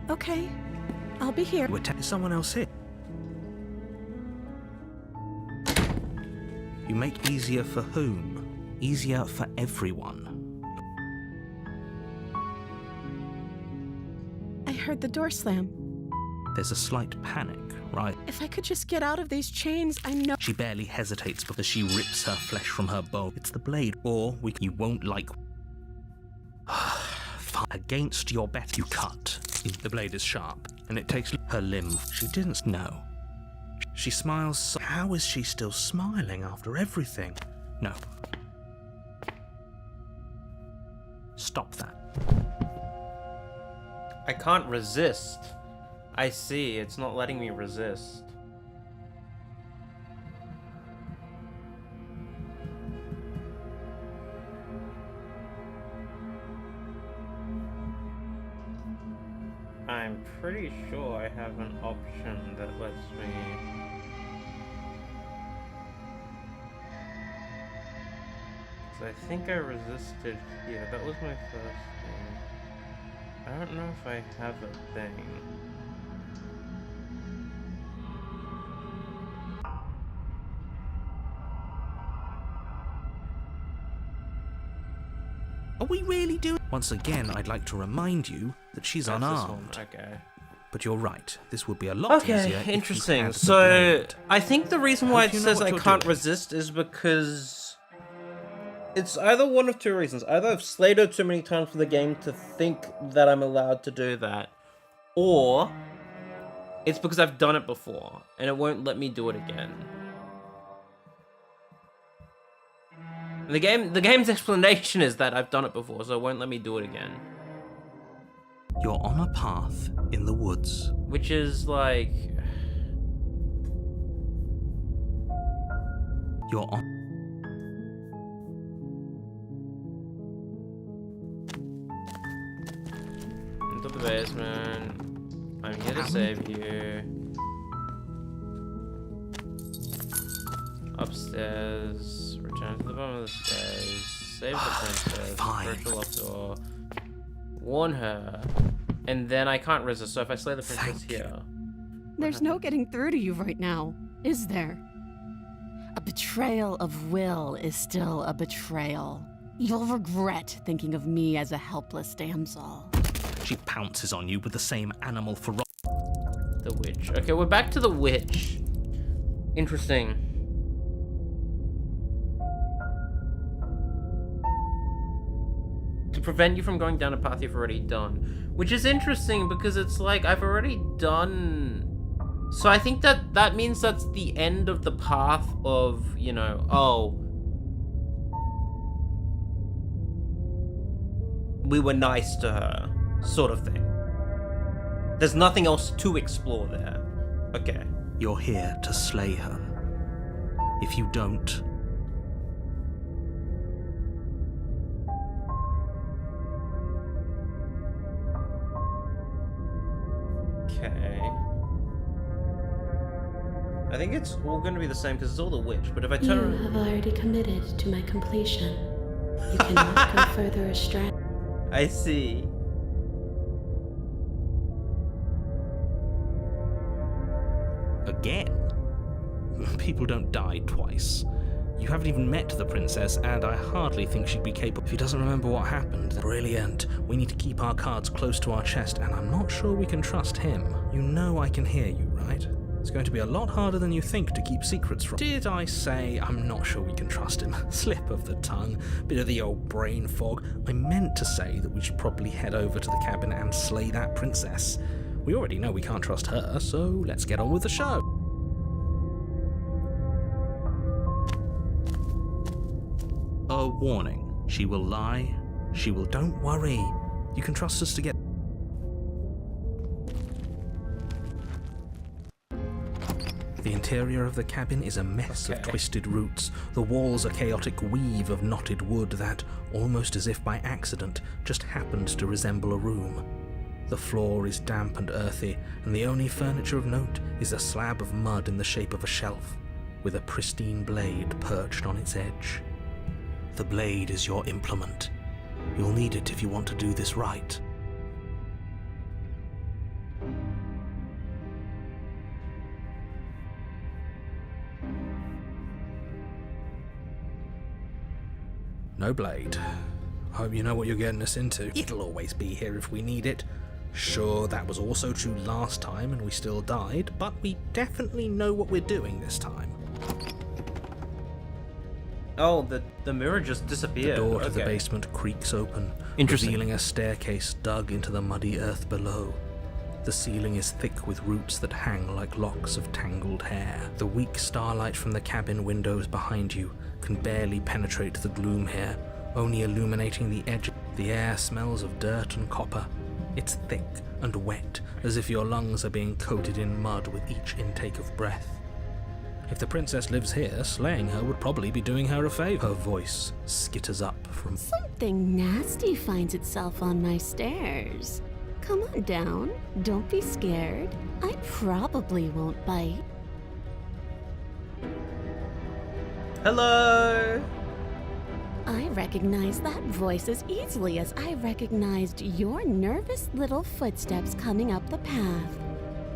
Okay. I'll be here. Is someone else here? You make easier for whom? Easier for everyone. I heard the door slam. There's a slight panic, right? If I could just get out of these chains, I know... She barely hesitates because she rips her flesh from her bone. It's the blade, or you won't like... Against your bet, you cut. The blade is sharp, and it takes her limb. She didn't know. She smiles. How is she still smiling after everything? No. Stop that. I can't resist. I see, it's not letting me resist. I'm pretty sure I have an option that lets me... So I think I resisted here. That was my first thing. I don't know if I have a thing. Are we really doing... Once again, I'd like to remind you that she's That's this unarmed. one, okay. But you're right. This would be a lot easier. Okay, if you interesting. had the So, blade. I think the reason why it you know says what I you're can't doing. resist is because it's either one of two reasons. Either I've slayed her too many times for the game to think that I'm allowed to do that, or it's because I've done it before and it won't let me do it again. The game's explanation is that I've done it before, so it won't let me do it again. You're on a path in the woods. Which is like... You're on... Into the basement. I'm here to save you. Upstairs. Return to the bottom of the stairs. Save the princess. Fine. Approach the locked door. Warn her. And then I can't resist, so if I slay the princess here... There's no getting through to you right now, is there? A betrayal of will is still a betrayal. You'll regret thinking of me as a helpless damsel. She pounces on you with the same animal ferocity. The witch. Okay, we're back to the witch. Interesting. To prevent you from going down a path you've already done. Which is interesting because it's like, I've already done... So I think that means that's the end of the path of, you know, oh... we were nice to her, sort of thing. There's nothing else to explore there. Okay. You're here to slay her. If you don't... Okay. I think it's all going to be the same because it's all the witch, but if I You turn... have already committed to my completion. You cannot go further astray. I see. Again? People don't die twice. You haven't even met the princess, and I hardly think she'd be capable. If he doesn't remember what happened, then brilliant. We need to keep our cards close to our chest, and I'm not sure we can trust him. You know I can hear you, right? It's going to be a lot harder than you think to keep secrets from. Did I say I'm not sure we can trust him? Slip of the tongue, bit of the old brain fog. I meant to say that we should probably head over to the cabin and slay that princess. We already know we can't trust her, so let's get on with the show. A warning. She will lie. She will... Don't worry. You can trust us to get... The interior of the cabin is a mess of twisted roots. The walls a chaotic weave of knotted wood that, almost as if by accident, just happened to resemble a room. The floor is damp and earthy, and the only furniture of note is a slab of mud in the shape of a shelf, with a pristine blade perched on its edge. The blade is your implement. You'll need it if you want to do this right. No blade. Hope you know what you're getting us into. It'll always be here if we need it. Sure, that was also true last time and we still died, but we definitely know what we're doing this time. Oh, the mirror just disappeared. The door to the basement creaks open, revealing a staircase dug into the muddy earth below. The ceiling is thick with roots that hang like locks of tangled hair. The weak starlight from the cabin windows behind you can barely penetrate the gloom here, only illuminating the edge. The air smells of dirt and copper. It's thick and wet, as if your lungs are being coated in mud with each intake of breath. If the princess lives here, slaying her would probably be doing her a favor. Her voice skitters up from... Something nasty finds itself on my stairs. Come on down. Don't be scared. I probably won't bite. Hello! I recognize that voice as easily as I recognized your nervous little footsteps coming up the path.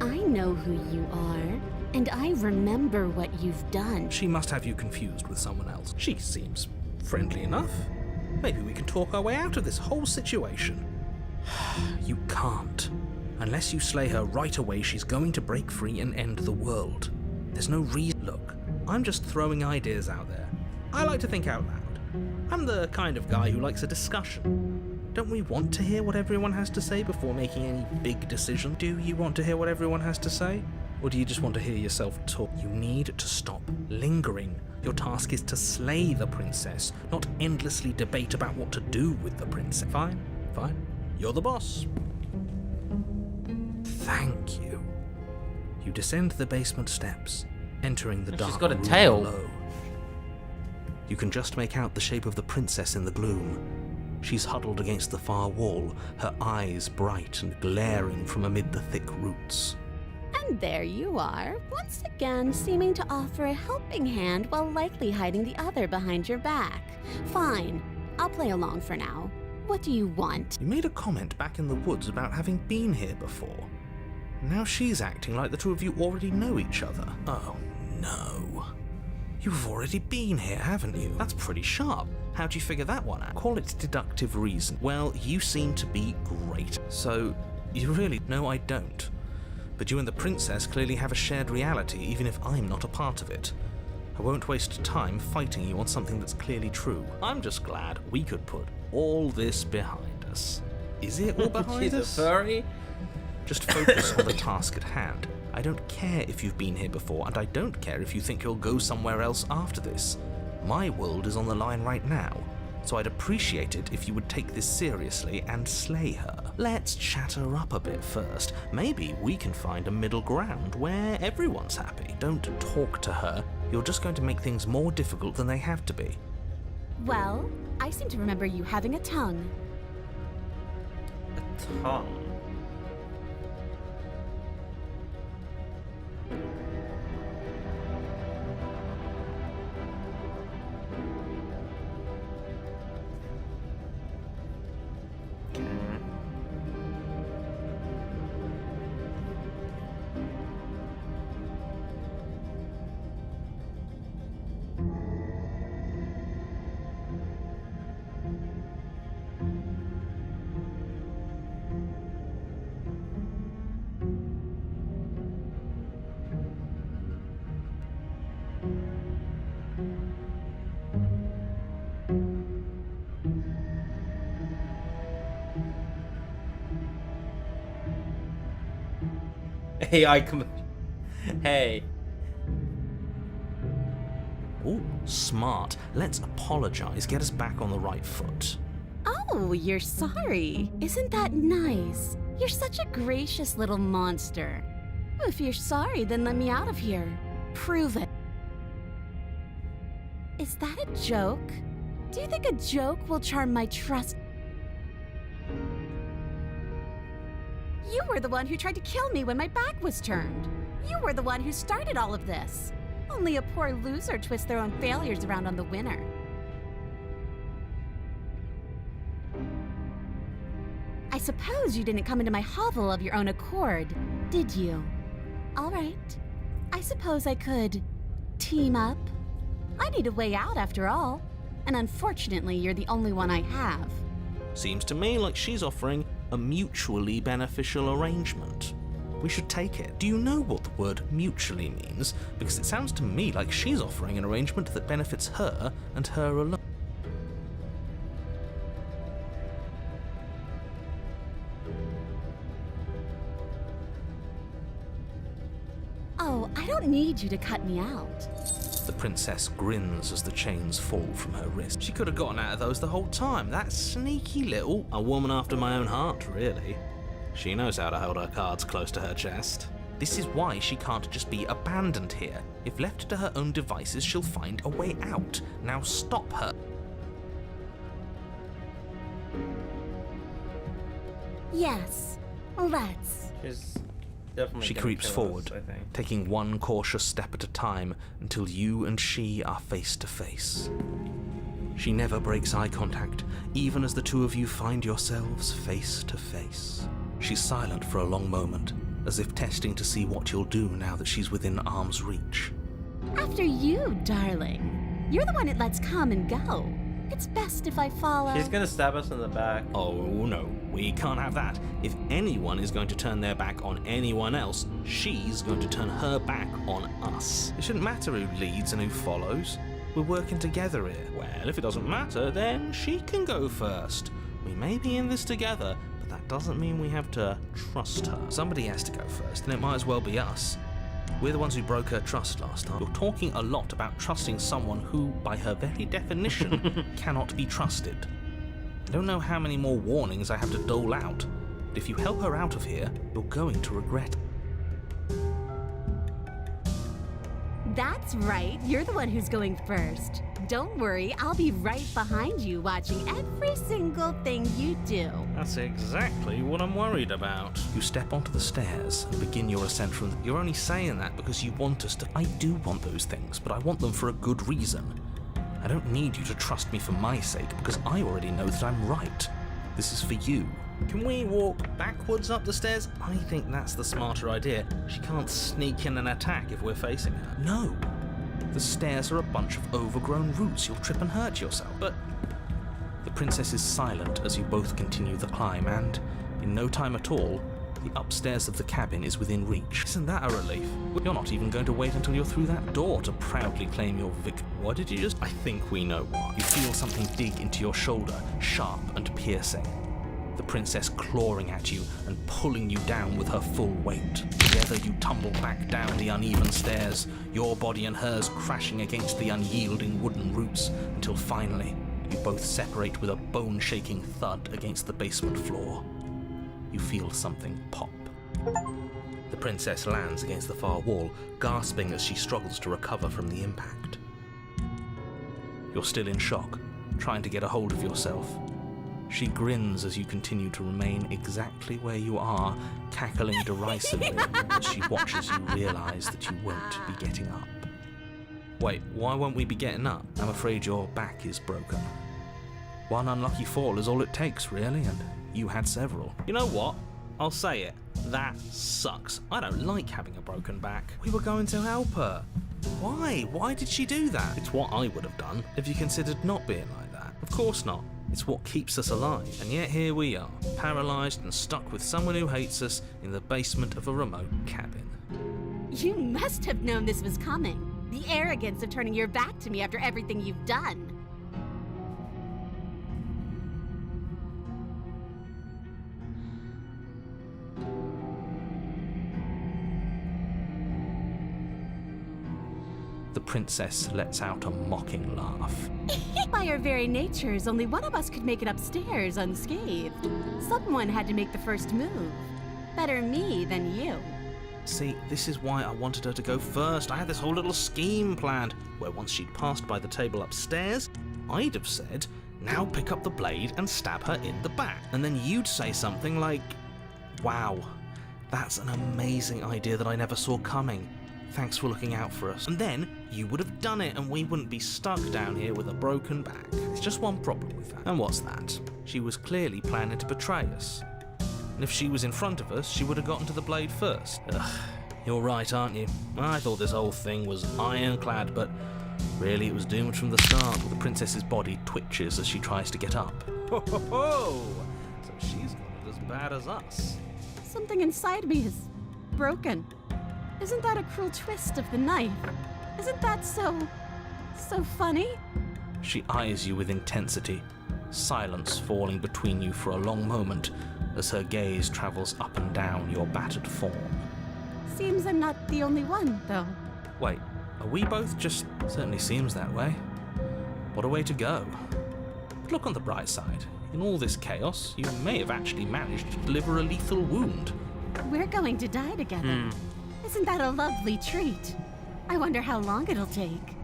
I know who you are, and I remember what you've done. She must have you confused with someone else. She seems friendly enough. Maybe we can talk our way out of this whole situation. You can't. Unless you slay her right away, she's going to break free and end the world. There's no reason. Look, I'm just throwing ideas out there. I like to think out loud. I'm the kind of guy who likes a discussion. Don't we want to hear what everyone has to say before making any big decision? Do you want to hear what everyone has to say? Or do you just want to hear yourself talk? You need to stop lingering. Your task is to slay the princess, not endlessly debate about what to do with the princess. Fine, fine. You're the boss. Thank you. You descend the basement steps, entering the dark room She's got a tail. below. You can just make out the shape of the princess in the gloom. She's huddled against the far wall, her eyes bright and glaring from amid the thick roots. And there you are, once again seeming to offer a helping hand while likely hiding the other behind your back. Fine, I'll play along for now. What do you want? You made a comment back in the woods about having been here before. Now she's acting like the two of you already know each other. Oh, no. You've already been here, haven't you? That's pretty sharp. How'd you figure that one out? Call it deductive reason. Well, you seem to be great. So, you really... No, I don't. But you and the princess clearly have a shared reality, even if I'm not a part of it. I won't waste time fighting you on something that's clearly true. I'm just glad we could put all this behind us. Is it all behind She's us? a furry? Just focus on the task at hand. I don't care if you've been here before, and I don't care if you think you'll go somewhere else after this. My world is on the line right now, so I'd appreciate it if you would take this seriously and slay her. Let's chat her up a bit first. Maybe we can find a middle ground where everyone's happy. Don't talk to her. You're just going to make things more difficult than they have to be. Well, I seem to remember you having a tongue. A tongue. Hey. Ooh, smart. Let's apologize, get us back on the right foot. Oh Oh, you're sorry. Isn't that nice? You're such a gracious little monster. If you're sorry, then let me out of here. Prove it. Is that a joke? Do you think a joke will charm my trust? You were the one who tried to kill me when my back was turned. You were the one who started all of this. Only a poor loser twists their own failures around on the winner. I suppose you didn't come into my hovel of your own accord, did you? All right. I suppose I could team up. I need a way out after all. And unfortunately, you're the only one I have. Seems to me like she's offering a mutually beneficial arrangement. We should take it. Do you know what the word mutually means? Because it sounds to me like she's offering an arrangement that benefits her and her alone. Oh, I don't need you to cut me out. The princess grins as the chains fall from her wrist. She could have gotten out of those the whole time. That sneaky little... A woman after my own heart, really. She knows how to hold her cards close to her chest. This is why she can't just be abandoned here. If left to her own devices, she'll find a way out. Now stop her. Yes, let's. She's definitely She gonna creeps kill us, forward, I think. taking one cautious step at a time until you and she are face to face. She never breaks eye contact, even as the two of you find yourselves face to face. She's silent for a long moment, as if testing to see what you'll do now that she's within arm's reach. After you, darling. You're the one it lets come and go. It's best if I follow. She's gonna stab us in the back. Oh no, we can't have that. If anyone is going to turn their back on anyone else, she's going to turn her back on us. It shouldn't matter who leads and who follows. We're working together here. Well, if it doesn't matter, then she can go first. We may be in this together, but that doesn't mean we have to trust her. Somebody has to go first, and it might as well be us. We're the ones who broke her trust last time. You're talking a lot about trusting someone who, by her very definition, cannot be trusted. I don't know how many more warnings I have to dole out, but if you help her out of here, you're going to regret it. That's right, you're the one who's going first. Don't worry, I'll be right behind you watching every single thing you do. That's exactly what I'm worried about. You step onto the stairs and begin your ascent from the... You're only saying that because you want us to... I do want those things, but I want them for a good reason. I don't need you to trust me for my sake, because I already know that I'm right. This is for you. Can we walk backwards up the stairs? I think that's the smarter idea. She can't sneak in and attack if we're facing her. No. The stairs are a bunch of overgrown roots. You'll trip and hurt yourself. But the princess is silent as you both continue the climb, and in no time at all, the upstairs of the cabin is within reach. Isn't that a relief? You're not even going to wait until you're through that door to proudly claim your victory. What did you just... I think we know why. You feel something dig into your shoulder, sharp and piercing. The princess clawing at you and pulling you down with her full weight. Together you tumble back down the uneven stairs, your body and hers crashing against the unyielding wooden roots, until finally you both separate with a bone-shaking thud against the basement floor. You feel something pop. The princess lands against the far wall, gasping as she struggles to recover from the impact. You're still in shock, trying to get a hold of yourself. She grins as you continue to remain exactly where you are, cackling derisively as she watches you realize that you won't be getting up. Wait, why won't we be getting up? I'm afraid your back is broken. One unlucky fall is all it takes, really, and you had several. You know what? I'll say it. That sucks. I don't like having a broken back. We were going to help her. Why? Why did she do that? It's what I would have done if you considered not being like that. Of course not. It's what keeps us alive. And yet here we are, paralysed and stuck with someone who hates us in the basement of a remote cabin. You must have known this was coming. The arrogance of turning your back to me after everything you've done. The princess lets out a mocking laugh. By our very natures, only one of us could make it upstairs unscathed. Someone had to make the first move. Better me than you. See, this is why I wanted her to go first. I had this whole little scheme planned, where once she'd passed by the table upstairs, I'd have said, now pick up the blade and stab her in the back. And then you'd say something like, wow, that's an amazing idea that I never saw coming. Thanks for looking out for us. And then you would have done it and we wouldn't be stuck down here with a broken back. There's just one problem with that. And what's that? She was clearly planning to betray us. And if she was in front of us, she would have gotten to the blade first. Ugh, you're right, aren't you? I thought this whole thing was ironclad, but really it was doomed from the start. The princess's body twitches as she tries to get up. Ho ho ho! So she's got it as bad as us. Something inside me is broken. Isn't that a cruel twist of the knife? Isn't that so funny? She eyes you with intensity, silence falling between you for a long moment as her gaze travels up and down your battered form. Seems I'm not the only one, though. Wait, are we both just... Certainly seems that way. What a way to go. But look on the bright side. In all this chaos, you may have actually managed to deliver a lethal wound. We're going to die together. Isn't that a lovely treat? I wonder how long it'll take.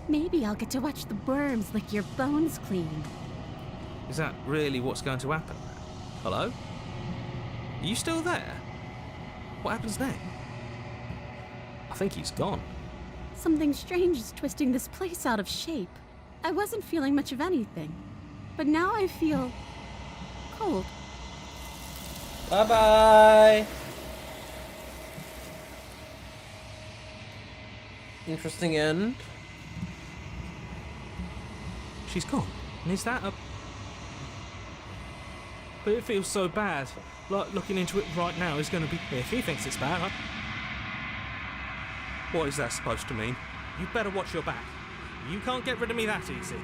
Maybe I'll get to watch the worms lick your bones clean. Is that really what's going to happen? Hello? Are you still there? What happens then? I think he's gone. Something strange is twisting this place out of shape. I wasn't feeling much of anything, but now I feel cold. Bye-bye. Interesting end. She's gone. And is that a... But it feels so bad. Like, looking into it right now is going to be... If he thinks it's bad, What is that supposed to mean? You better watch your back. You can't get rid of me that easy.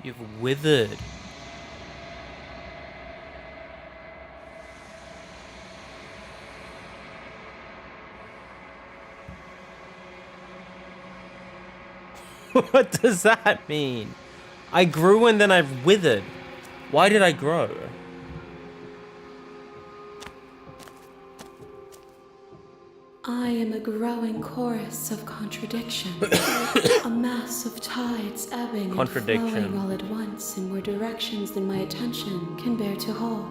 You've withered. What does that mean? I grew and then I've withered. Why did I grow? I am a growing chorus of contradiction, a mass of tides ebbing and flowing all at once in more directions than my attention can bear to hold.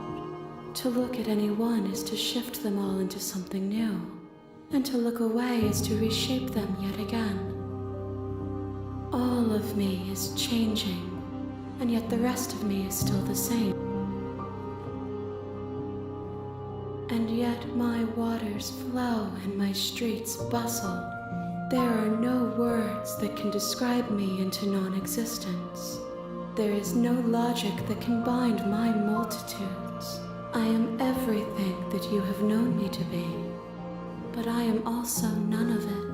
To look at any one is to shift them all into something new, and to look away is to reshape them yet again. All of me is changing, and yet the rest of me is still the same. And yet my waters flow and my streets bustle. There are no words that can describe me into non-existence. There is no logic that can bind my multitudes. I am everything that you have known me to be, but I am also none of it.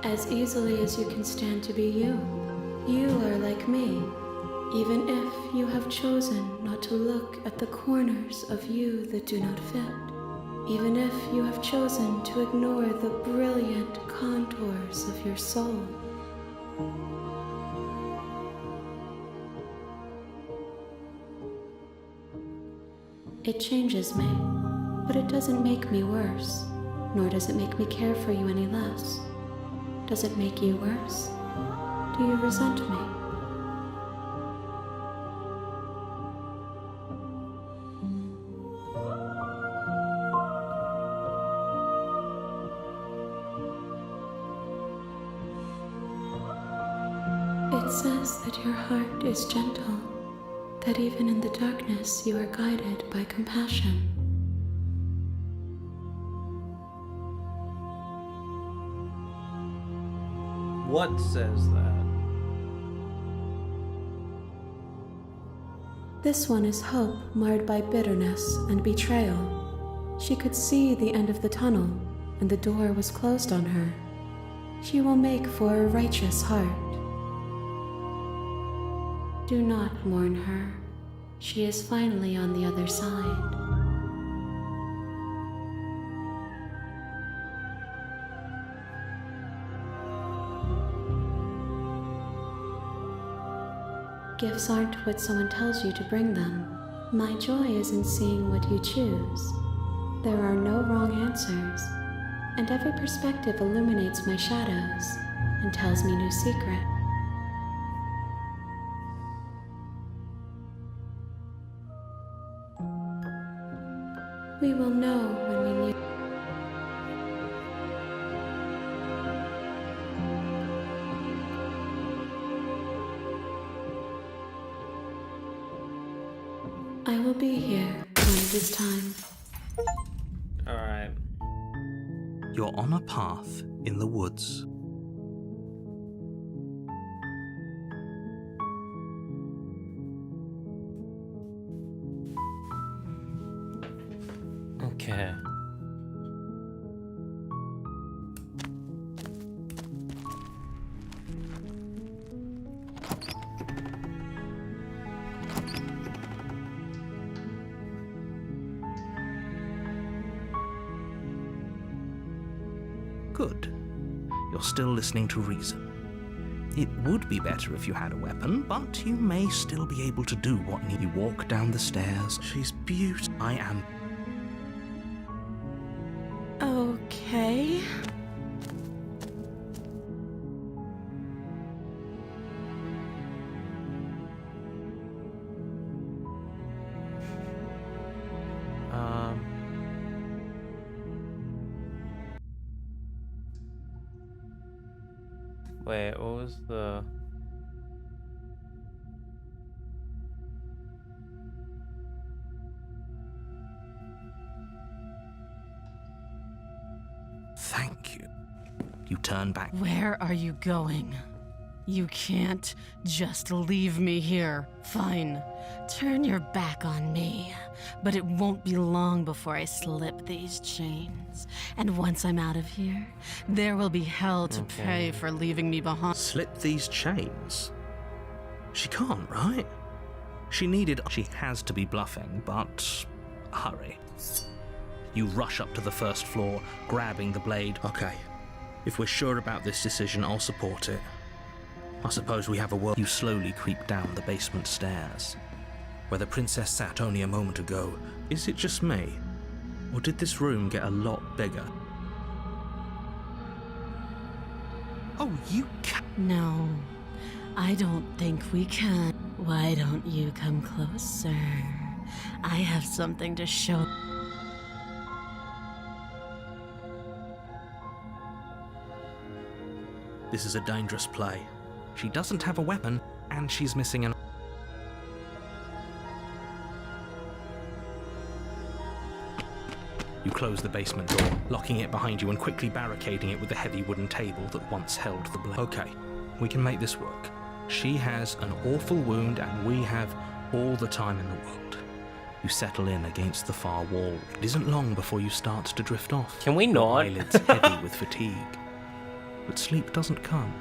As easily as you can stand to be you, you are like me. Even if you have chosen not to look at the corners of you that do not fit, even if you have chosen to ignore the brilliant contours of your soul. It changes me, but it doesn't make me worse, nor does it make me care for you any less. Does it make you worse? Do you resent me? It says that your heart is gentle, that even in the darkness you are guided by compassion. What says that? This one is hope marred by bitterness and betrayal. She could see the end of the tunnel, and the door was closed on her. She will make for a righteous heart. Do not mourn her. She is finally on the other side. Gifts aren't what someone tells you to bring them. My joy is in seeing what you choose. There are no wrong answers, and every perspective illuminates my shadows and tells me new secrets. We will know when we meet. I will be here when it is time. Alright. You're on a path in the woods. Okay. Good. You're still listening to reason. It would be better if you had a weapon, but you may still be able to do what you walk down the stairs. She's beautiful. I am. Okay. Wait, what was the... Thank you. You turn back. Where are you going? You can't just leave me here. Fine. Turn your back on me. But it won't be long before I slip these chains. And once I'm out of here, there will be hell to pay for leaving me behind. Slip these chains? She can't, right? She needed... She has to be bluffing, but... hurry. You rush up to the first floor, grabbing the blade. Okay. If we're sure about this decision, I'll support it. I suppose we have a word. You slowly creep down the basement stairs, where the princess sat only a moment ago. Is it just me? Or did this room get a lot bigger? Oh, you can't. No, I don't think we can. Why don't you come closer? I have something to show. This is a dangerous play. She doesn't have a weapon, and she's missing an... You close the basement door, locking it behind you and quickly barricading it with the heavy wooden table that once held the blade. Okay, we can make this work. She has an awful wound, and we have all the time in the world. You settle in against the far wall. It isn't long before you start to drift off. Can we not? Your eyelids heavy with fatigue. But sleep doesn't come.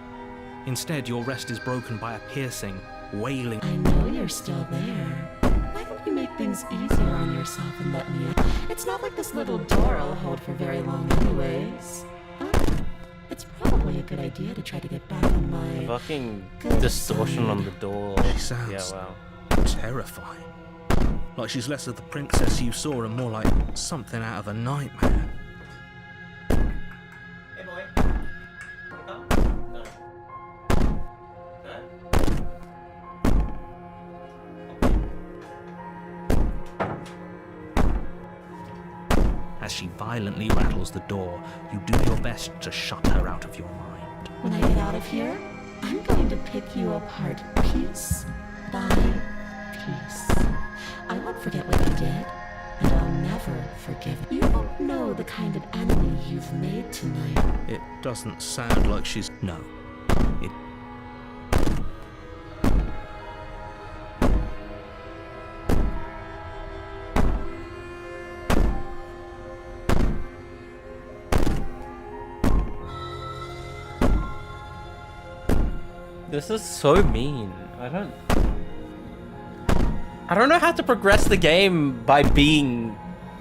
Instead, your rest is broken by a piercing, wailing... I know you're still there. Why don't you make things easier on yourself and let me in? It's not like this little door will hold for very long anyways. It's probably a good idea to try to get back on my... Fucking distortion on the door. She sounds Yeah, wow. terrifying. Like she's less of the princess you saw and more like something out of a nightmare. Hey boy. No. As she violently rattles the door, you do your best to shut her out of your mind. When I get out of here, I'm going to pick you apart piece by piece. I won't forget what you did, and I'll never forgive you. You won't know the kind of enemy you've made tonight. It doesn't sound like she's... No. It... This is so mean. I don't... I don't know how to progress the game by being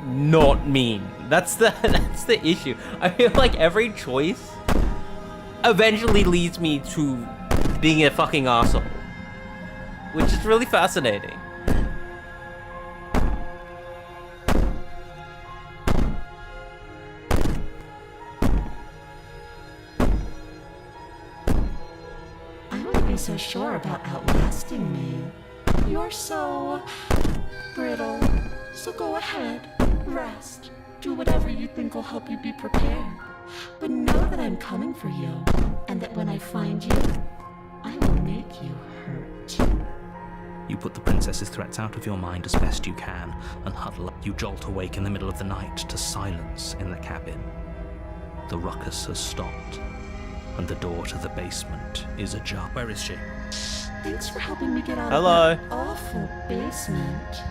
not mean. That's the issue. I feel like every choice eventually leads me to being a fucking asshole, which is really fascinating. I wouldn't be so sure about outlasting me. You're so brittle. So go ahead, rest. Do whatever you think will help you be prepared. But know that I'm coming for you, and that when I find you, I will make you hurt. You put the princess's threats out of your mind as best you can and huddle up. You jolt awake in the middle of the night to silence in the cabin. The ruckus has stopped, and the door to the basement is ajar. Where is she? Thanks for helping me get out Hello. of that awful basement.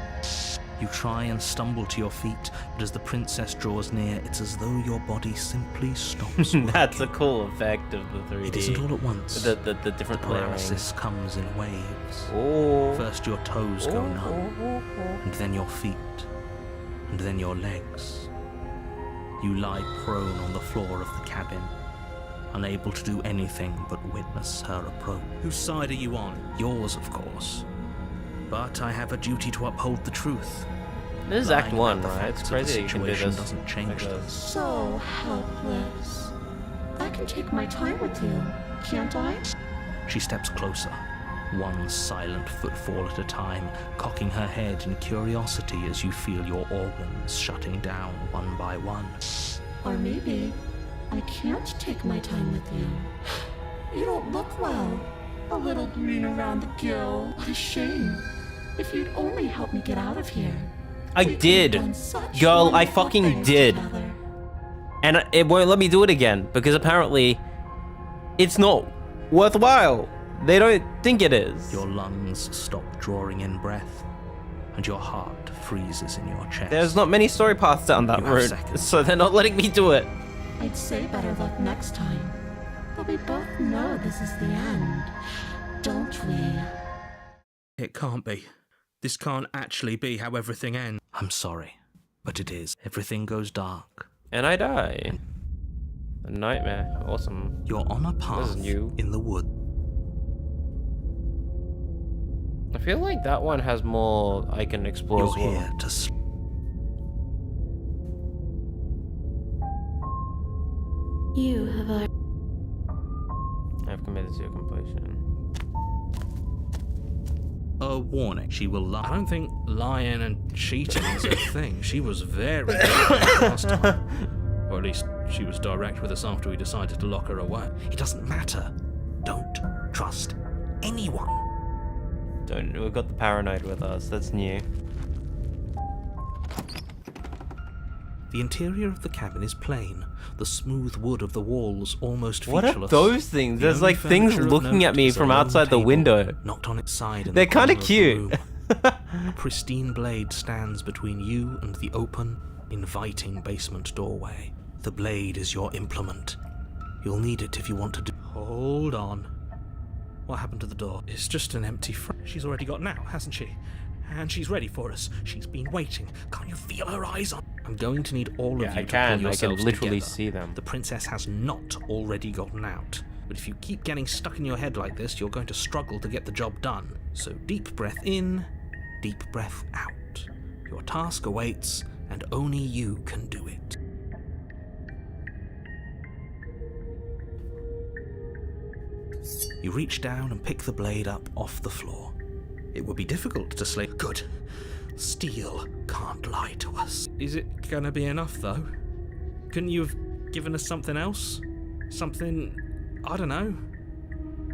You try and stumble to your feet, but as the princess draws near, it's as though your body simply stops working. That's a cool effect of the 3D. It isn't all at once. The different Paralysis comes in waves. Oh. First your toes go numb, and then your feet, and then your legs. You lie prone on the floor of the cabin, unable to do anything but witness her approach. Whose side are you on? Yours, of course. But I have a duty to uphold the truth. This is Lying Act 1, about the right? facts It's of the crazy that you can do situation this. doesn't change like them. this. So helpless. I can take my time with you, can't I? She steps closer, one silent footfall at a time, cocking her head in curiosity as you feel your organs shutting down one by one. Or maybe I can't take my time with you. You don't look well. A little green around the gill. What a shame. If you'd only help me get out of here. I We could did. have done such Girl, I wonderful fucking things did. together. And it won't let me do it again, because apparently it's not worthwhile. They don't think it is. Your lungs stop drawing in breath, and your heart freezes in your chest. There's not many story paths down that You have route, seconds. so they're not letting me do it. I'd say better luck next time. But we both know this is the end, don't we? It can't be. This can't actually be how everything ends. I'm sorry, but it is. Everything goes dark. And I die. A nightmare. Awesome. You're on a This path is new. in the wood. I feel like that one has more I can explore You're as well. here to You have already. I've committed to completion. a warning. She will lie. I don't think lying and cheating is a thing. She was very direct last time. Or at least she was direct with us after we decided to lock her away. It doesn't matter. Don't trust anyone. We've got the paranoid with us. That's new. The interior of the cabin is plain. The smooth wood of the walls almost What featureless. are those things? The There's only like things furniture of looking note at me is a from lone outside the table window. knocked on its side in They're the kind of corner cute. of the room. A pristine blade stands between you and the open, inviting basement doorway. The blade is your implement. You'll need it if you want to do... Hold on. What happened to the door? It's just an empty frame. She's already got now, hasn't she? And she's ready for us. She's been waiting. Can't you feel her eyes on? I'm going to need all of Yeah, you I to can. pull I can yourselves literally together. see them. The princess has not already gotten out. But if you keep getting stuck in your head like this, you're going to struggle to get the job done. So deep breath in, deep breath out. Your task awaits, and only you can do it. You reach down and pick the blade up off the floor. It would be difficult to slay. Good. Steel can't lie to us. Is it gonna be enough, though? Couldn't you have given us something else? Something, I don't know,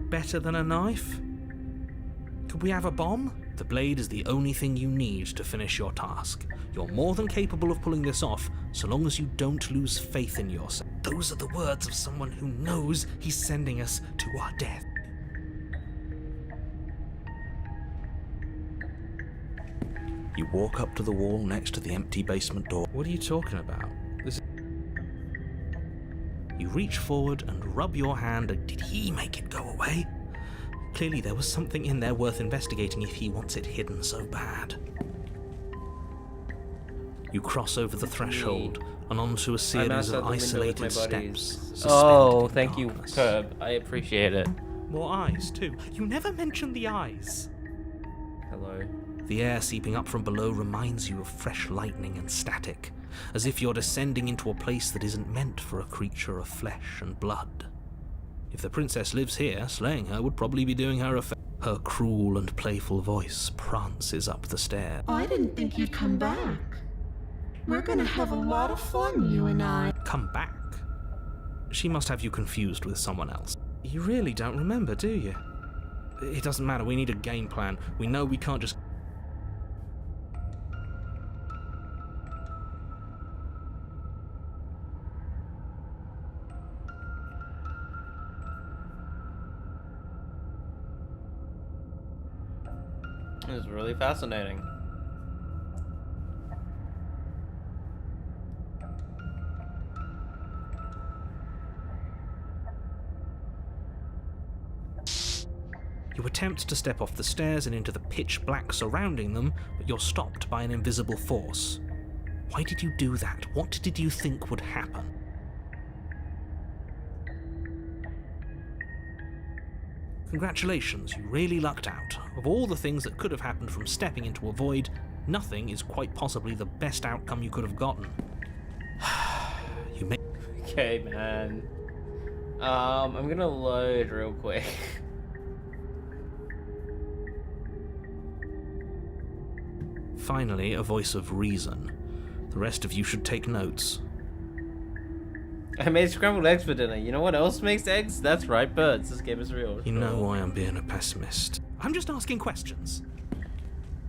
better than a knife? Could we have a bomb? The blade is the only thing you need to finish your task. You're more than capable of pulling this off, so long as you don't lose faith in yourself. Those are the words of someone who knows he's sending us to our death. You walk up to the wall next to the empty basement door. What are you talking about? You reach forward and rub your hand. Did he make it go away? Clearly there was something in there worth investigating if he wants it hidden so bad. You cross over the threshold and onto a series of isolated steps. Oh, suspended in thank you, darkness. Curb. I appreciate it. More eyes, too. You never mentioned the eyes. Hello. The air seeping up from below reminds you of fresh lightning and static, as if you're descending into a place that isn't meant for a creature of flesh and blood. If the princess lives here, slaying her would probably be doing her a favor. Her cruel and playful voice prances up the stairs. I didn't think you'd come back. We're gonna have a lot of fun, you and I. Come back? She must have you confused with someone else. You really don't remember, do you? It doesn't matter, we need a game plan. We know we can't just... It was really fascinating. You attempt to step off the stairs and into the pitch black surrounding them, but you're stopped by an invisible force. Why did you do that? What did you think would happen? Congratulations, you really lucked out. Of all the things that could have happened from stepping into a void, nothing is quite possibly the best outcome you could have gotten. You may... Okay, man. I'm gonna load real quick. Finally, a voice of reason. The rest of you should take notes. I made scrambled eggs for dinner. You know what else makes eggs? That's right, birds. This game is real. You know why I'm being a pessimist. I'm just asking questions.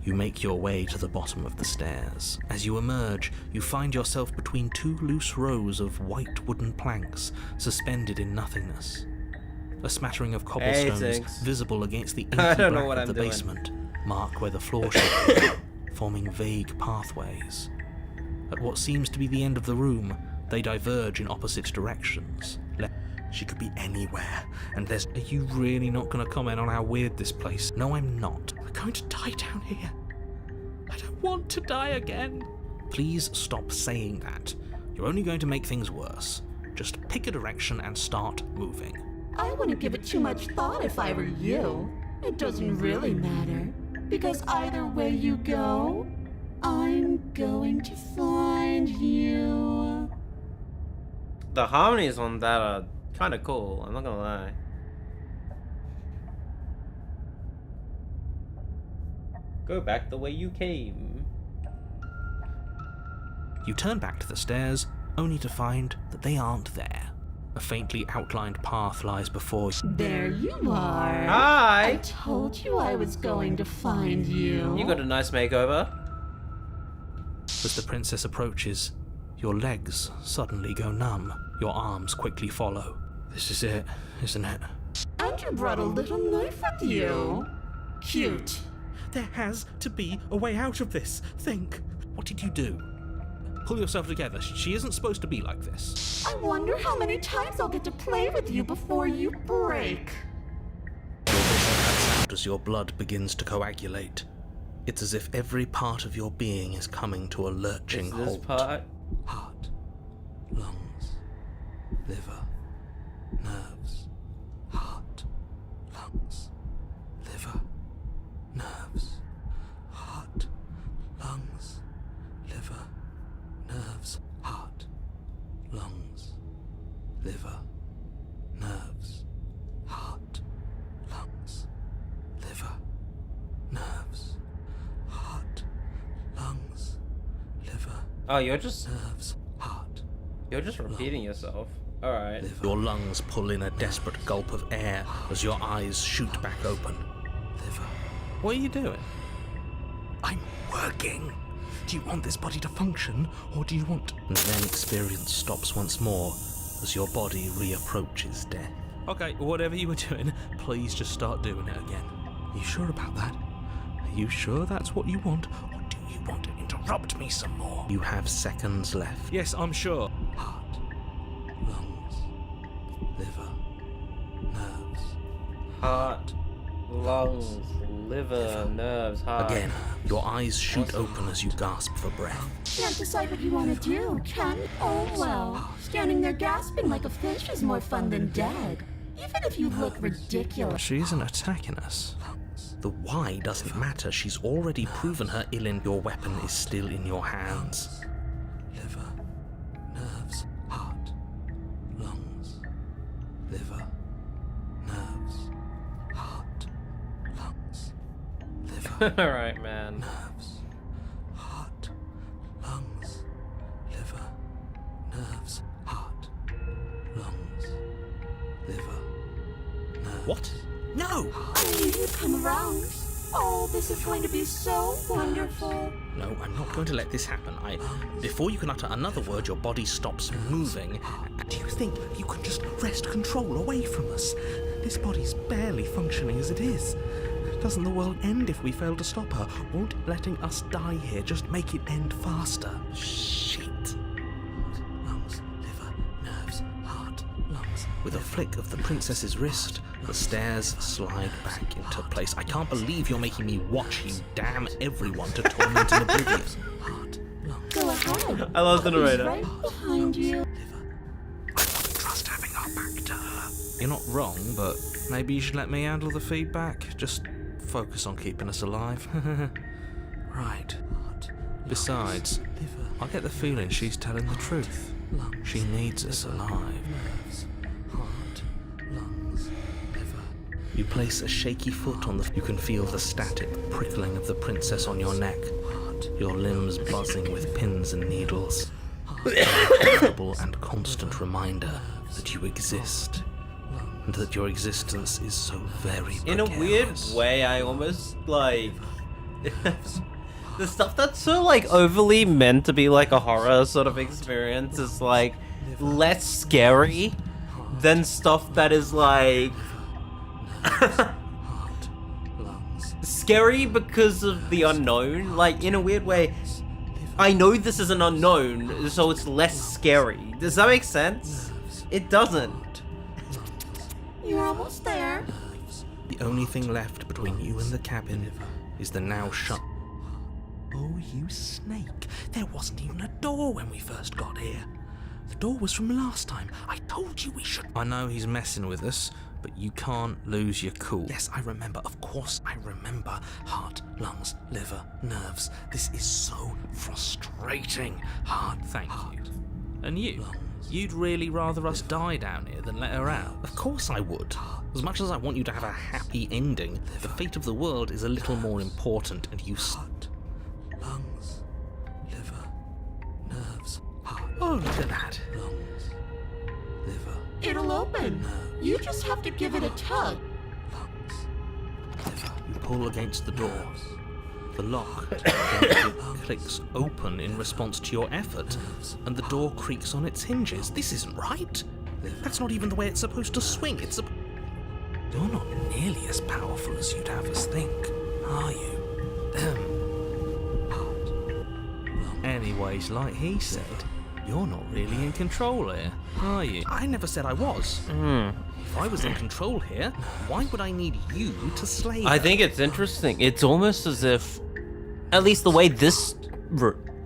You make your way to the bottom of the stairs. As you emerge, you find yourself between two loose rows of white wooden planks suspended in nothingness. A smattering of cobblestones visible against the inky black of the basement mark where the floor should be, forming vague pathways. At what seems to be the end of the room, they diverge in opposite directions. She could be anywhere, and there's... Are you really not going to comment on how weird this place? No, I'm not. We're going to die down here. I don't want to die again. Please stop saying that. You're only going to make things worse. Just pick a direction and start moving. I wouldn't give it too much thought if I were you. It doesn't really matter, because either way you go, I'm going to find you. The harmonies on that are kind of cool, I'm not gonna lie. Go back the way you came. You turn back to the stairs, only to find that they aren't there. A faintly outlined path lies before you. There you are. Hi! I told you I was going to find you. You got a nice makeover. As the princess approaches, your legs suddenly go numb. Your arms quickly follow. This is it, isn't it? And you brought a little knife with you. Cute. There has to be a way out of this. Think. What did you do? Pull yourself together. She isn't supposed to be like this. I wonder how many times I'll get to play with you before you break. Your vision cuts out as your blood begins to coagulate. It's as if every part of your being is coming to a lurching halt. This part? Heart, lungs, liver, nerves. Heart, lungs, liver, nerves. Heart, lungs, liver, nerves. Heart, lungs, liver, nerves. Heart, lungs, liver, nerves. Heart, lungs, liver. Oh, you're just nerves, heart. You're just repeating yourself. Alright. Your lungs pull in a desperate gulp of air as your eyes shoot back open. Liver. What are you doing? I'm working. Do you want this body to function, or do you want... And then experience stops once more as your body reapproaches death. Okay, whatever you were doing, please just start doing it again. You sure about that? Are you sure that's what you want, or do you want to interrupt me some more? You have seconds left. Yes, I'm sure. Heart, lungs, liver, nerves. Heart, lungs, liver, nerves, heart. Again, your eyes shoot open as you gasp for breath. Can't decide what you want to do, can you? Oh well. Standing there gasping like a fish is more fun than dead. Even if you look ridiculous. She isn't attacking us. The why doesn't matter. She's already proven her illin. Your weapon is still in your hands. Liver, nerves, heart, lungs. Liver, nerves, heart, lungs. Liver. Alright, man. Nerves, heart, lungs. Liver, nerves, heart, lungs. Liver, nerves. What? No! I knew you'd come around. Oh, this is going to be so wonderful. No, I'm not going to let this happen. Before you can utter another word, your body stops moving. Do you think you can just wrest control away from us? This body's barely functioning as it is. Doesn't the world end if we fail to stop her? Won't letting us die here just make it end faster? Shit. Lungs, liver, nerves, heart, lungs. With a flick of the princess's wrist, the stairs slide back into place. I can't believe you're making me watch you damn everyone to torment in oblivion. Heart, lungs. Go ahead. I love the He's narrator. right behind you. I don't trust having our back to her. You're not wrong, but maybe you should let me handle the feedback. Just focus on keeping us alive. Right. Besides, I get the feeling she's telling the truth. She needs us alive. You place a shaky foot on the... You can feel the static prickling of the princess on your neck. Your limbs buzzing with pins and needles. An incredible and constant reminder that you exist. And that your existence is so very precarious. In a weird way, I almost, like... the stuff that's so, like, overly meant to be, like, a horror sort of experience is, like, less scary than stuff that is, like... scary because of the unknown. Like, in a weird way, I know this is an unknown, so it's less scary. Does that make sense? It doesn't. You're almost there. The only thing left between you and the cabin is the now shut... Oh, you snake. There wasn't even a door when we first got here. The door was from last time. I told you we should... I know he's messing with us, but you can't lose your cool. Yes, I remember. Of course I remember. Heart, lungs, liver, nerves. This is so frustrating. Heart, thank you. And you? You'd really rather us die down here than let her out? Of course I would. As much as I want you to have a happy ending, the fate of the world is a little more important, and you... Heart, lungs, liver, nerves, heart. Oh, look at that. Lungs, liver... It'll open. You just have to give it a tug. You pull against the door. The lock clicks open in response to your effort, and the door creaks on its hinges. This isn't right. That's not even the way it's supposed to swing. You're not nearly as powerful as you'd have us think, are you? Anyways, like he said, you're not really in control here, are you? I never said I was. If I was in control here, why would I need you to slay her? I think it's interesting. It's almost as if, at least the way this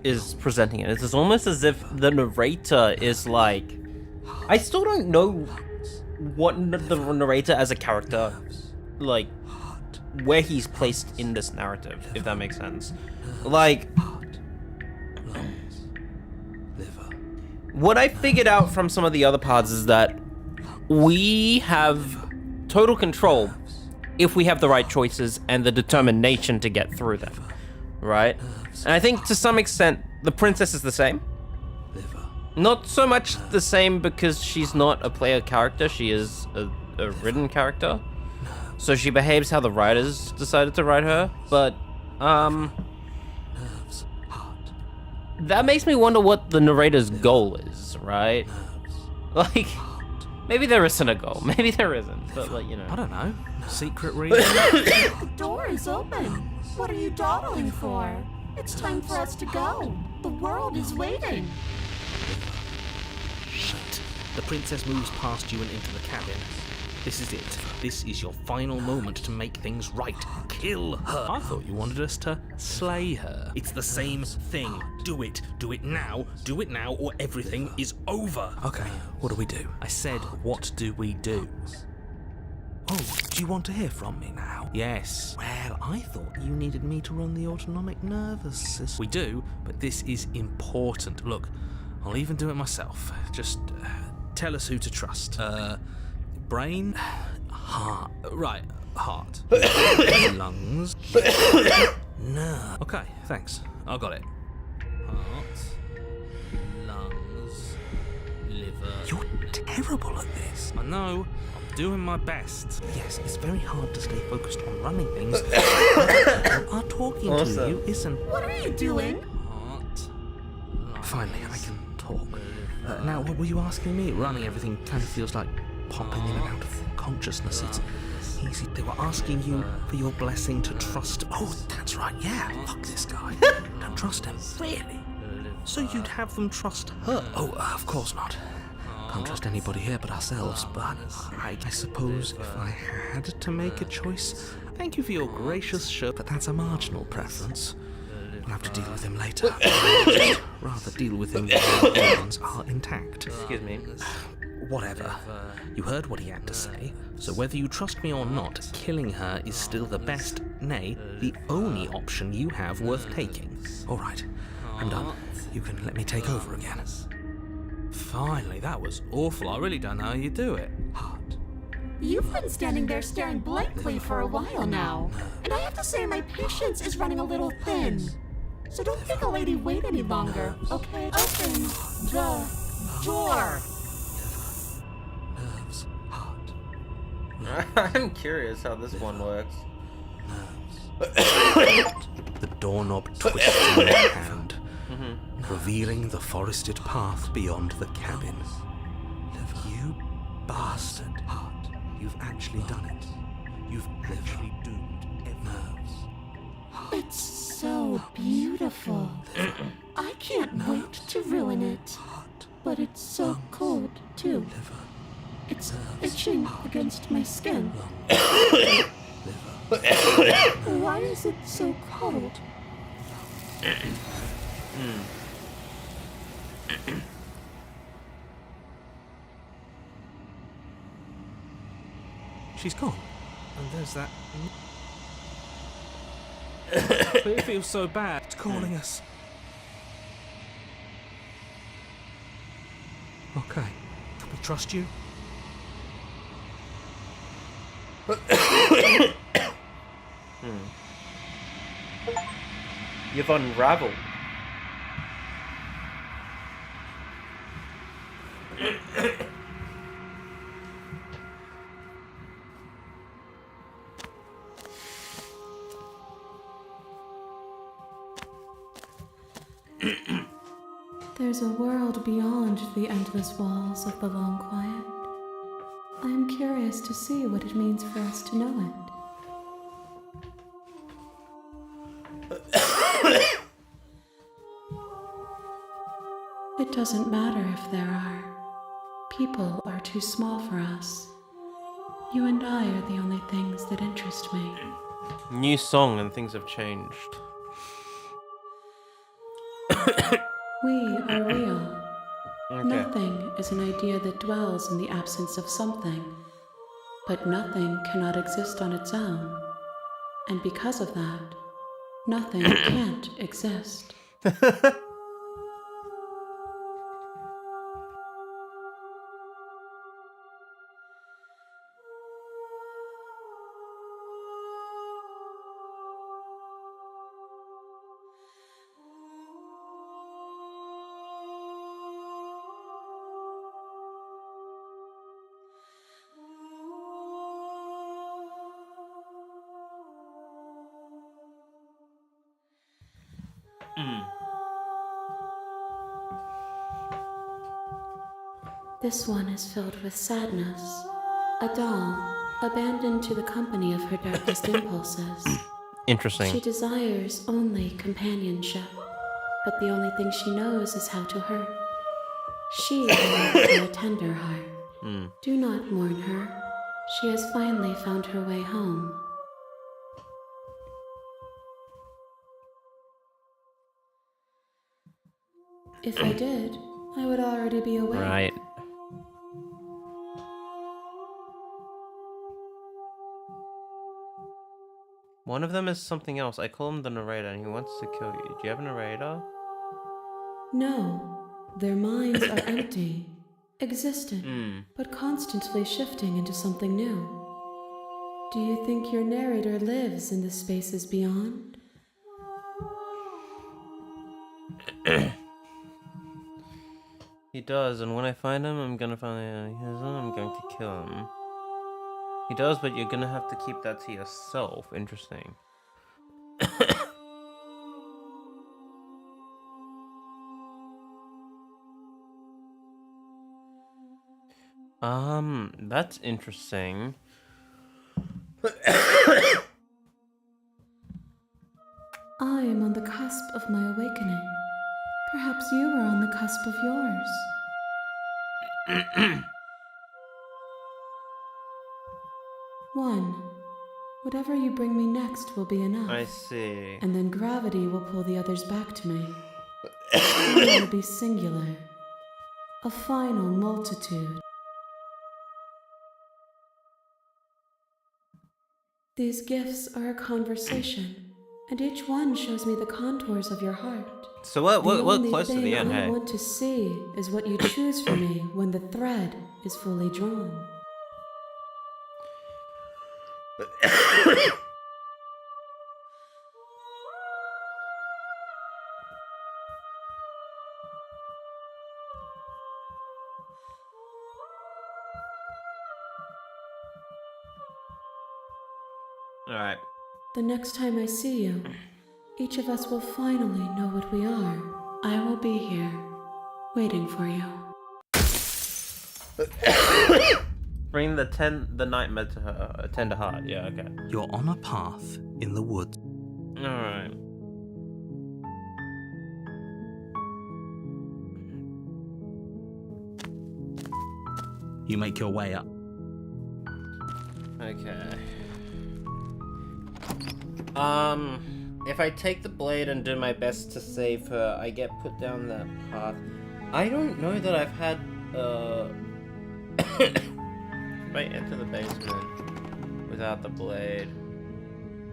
is presenting it, it's almost as if the narrator is like... I still don't know what the narrator as a character, like, where he's placed in this narrative, if that makes sense. Like... What I figured out from some of the other parts is that we have total control if we have the right choices and the determination to get through them, right? And I think to some extent, the princess is the same. Not so much the same because she's not a player character, she is a written character. So she behaves how the writers decided to write her, but, that makes me wonder what the narrator's goal is, right? Like, maybe there isn't a goal, maybe there isn't, but like, you know. I don't know. Secret reason? The door is open. What are you dawdling for? It's time for us to go. The world is waiting. Shit. The princess moves past you and into the cabin. This is it. This is your final moment to make things right. Kill her. I thought you wanted us to slay her. It's the same thing. Do it. Do it now. Do it now, or everything is over. Okay, what do we do? I said, what do we do? Oh, do you want to hear from me now? Yes. Well, I thought you needed me to run the autonomic nervous system. We do, but this is important. Look, I'll even do it myself. Just tell us who to trust. Brain? Heart. Right, heart. Lungs. Nerve. Okay, thanks. I got it. Heart, lungs, liver. You're terrible at this. I know. I'm doing my best. Yes, it's very hard to stay focused on running things. Our talking to you isn't. What are you doing? Heart, lungs, Finally, I can talk. Now, what were you asking me? Running everything kind of feels like popping in and out of consciousness. It's easy. They were asking you for your blessing to trust. Oh, that's right. Yeah. Fuck this guy. Don't trust him. Really? So you'd have them trust her? Oh, of course not. Can't trust anybody here but ourselves. But I suppose if I had to make a choice, Thank you for your gracious show. but that's a marginal preference. We'll have to deal with him later. Just rather deal with him while the organs are intact. Excuse me. Whatever. You heard what he had to say. So whether you trust me or not, killing her is still the best, nay, the only option you have worth taking. All right. I'm done. You can let me take over again. Finally, that was awful. I really don't know how you do it. Heart. You've been standing there staring blankly for a while now. And I have to say my patience is running a little thin. So don't make a lady wait any longer, okay? Open the door. Nerves. Heart. I'm curious how this one works. The doorknob twists in your hand, revealing the forested path beyond the cabin. You bastard. Heart. You've actually done it. You've actually doomed nerves. It's so beautiful. I can't wait to ruin it. But it's so cold, too. It's itching against my skin. Why is it so cold? She's gone. And there's that. But it feels so bad. It's calling us. Okay. Can we trust you? You've unraveled. There's a world beyond the endless walls of the long quiet. I'm curious to see what it means for us to know it. It doesn't matter if there are. People are too small for us. You and I are the only things that interest me. New song and things have changed. We are real. Okay. Nothing is an idea that dwells in the absence of something. But nothing cannot exist on its own. And because of that, nothing can't exist. This one is filled with sadness. A doll, abandoned to the company of her darkest impulses. Interesting. She desires only companionship, but the only thing she knows is how to hurt. She has a tender heart. Do not mourn her. She has finally found her way home. If I did, I would already be awake. Right. One of them is something else. I call him the narrator and he wants to kill you. Do you have a narrator? No, their minds are empty, existent, but constantly shifting into something new. Do you think your narrator lives in the spaces beyond? He does, and when I find him, I'm gonna find him. I'm going to kill him. He does, but you're gonna have to keep that to yourself. Interesting. That's interesting. I am on the cusp of my awakening. Perhaps you are on the cusp of yours. 1. Whatever you bring me next will be enough. I see. And then gravity will pull the others back to me. It will be singular. A final multitude. These gifts are a conversation, and each one shows me the contours of your heart. So we're close to the end, I hey? want to see is what you choose for me when the thread is fully drawn. Alright. The next time I see you, each of us will finally know what we are. I will be here, waiting for you. Bring the nightmare to her, a tender heart. Yeah, okay. You're on a path in the woods. Alright. You make your way up. Okay. If I take the blade and do my best to save her, I get put down that path. I don't know that I've had, if I enter the basement without the blade.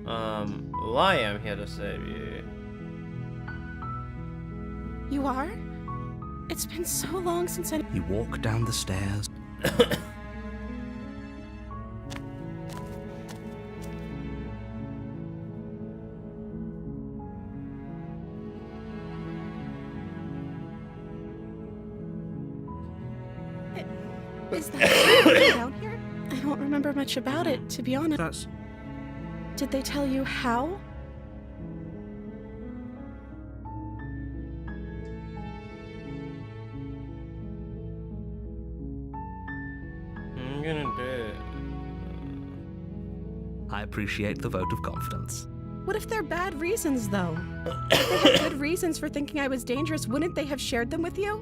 Well, I am here to save you. You are? It's been so long since I... You walk down the stairs. Is that down here? I don't remember much about it, to be honest. That's... Did they tell you how? I'm gonna do it. I appreciate the vote of confidence. What if they're bad reasons, though? If they had good reasons for thinking I was dangerous, wouldn't they have shared them with you?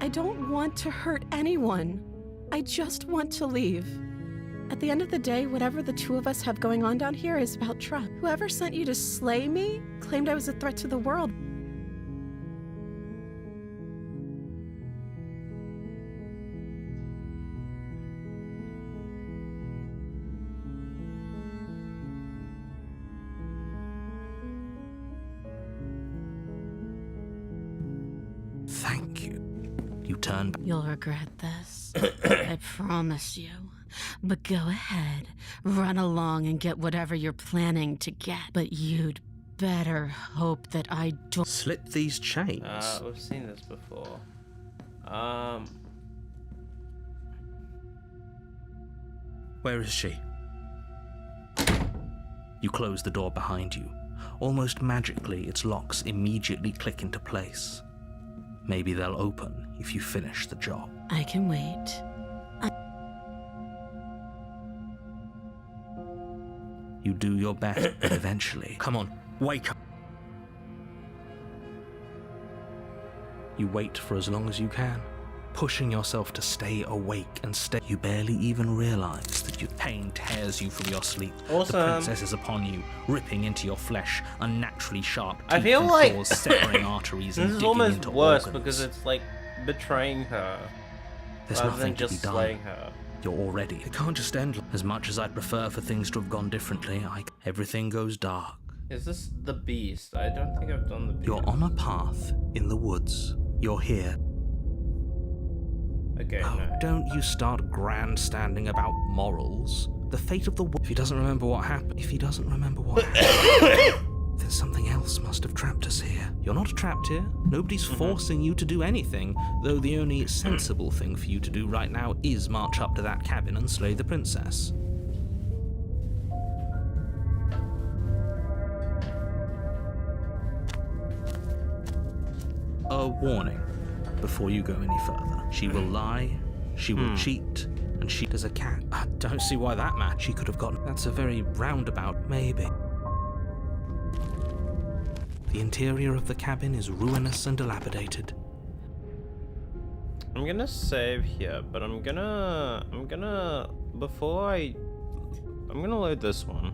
I don't want to hurt anyone. I just want to leave. At the end of the day, whatever the two of us have going on down here is about trust. Whoever sent you to slay me claimed I was a threat to the world. Thank you. You turn... You'll regret this. I promise you. But go ahead, run along and get whatever you're planning to get. But you'd better hope that I don't... Slip these chains. We've seen this before. Where is she? You close the door behind you. Almost magically, its locks immediately click into place. Maybe they'll open if you finish the job. I can wait. You do your best, but eventually... Come on, wake up! You wait for as long as you can. pushing yourself to stay awake and stay. You barely even realize that your pain tears you from your sleep. Awesome. The princess is upon you, ripping into your flesh, unnaturally sharp teeth I feel and like claws severing arteries and this is digging almost into worse organs. because it's like betraying her There's rather nothing than to be just done. slaying her. You're already. It can't just end. As much as I'd prefer for things to have gone differently, everything goes dark. Is this the beast? I don't think I've done the beast. You're on a path in the woods. You're here. Okay, Oh, no. don't you start grandstanding about morals. The fate of the If he doesn't remember what happened, then something else must have trapped us here. You're not trapped here. Nobody's forcing you to do anything, though the only sensible thing for you to do right now is march up to that cabin and slay the princess. A warning before you go any further. She will lie, she will cheat, and she does a cat. I don't see why that match she could have gotten. That's a very roundabout, maybe. The interior of the cabin is ruinous and dilapidated. I'm gonna save here, but I'm gonna load this one.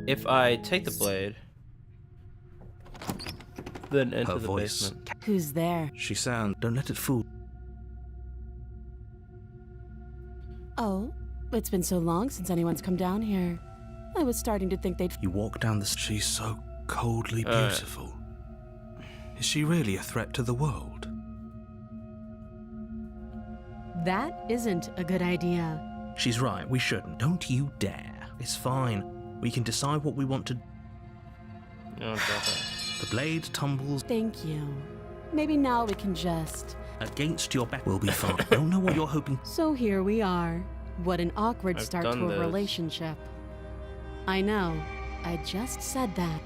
If I take the blade, then enter Her the voice. basement. Who's there? She sounds. Don't let it fool. Oh, it's been so long since anyone's come down here. I was starting to think they'd. You walk down the. She's so coldly beautiful. Is she really a threat to the world? That isn't a good idea. She's right. We shouldn't. Don't you dare. It's fine. We can decide what we want to. Oh, drop it. The blade tumbles Thank you. Maybe now we can just. against your back. We'll be fine. Don't know what you're hoping. So here we are. What an awkward I've start done to a this. relationship. I know. I just said that.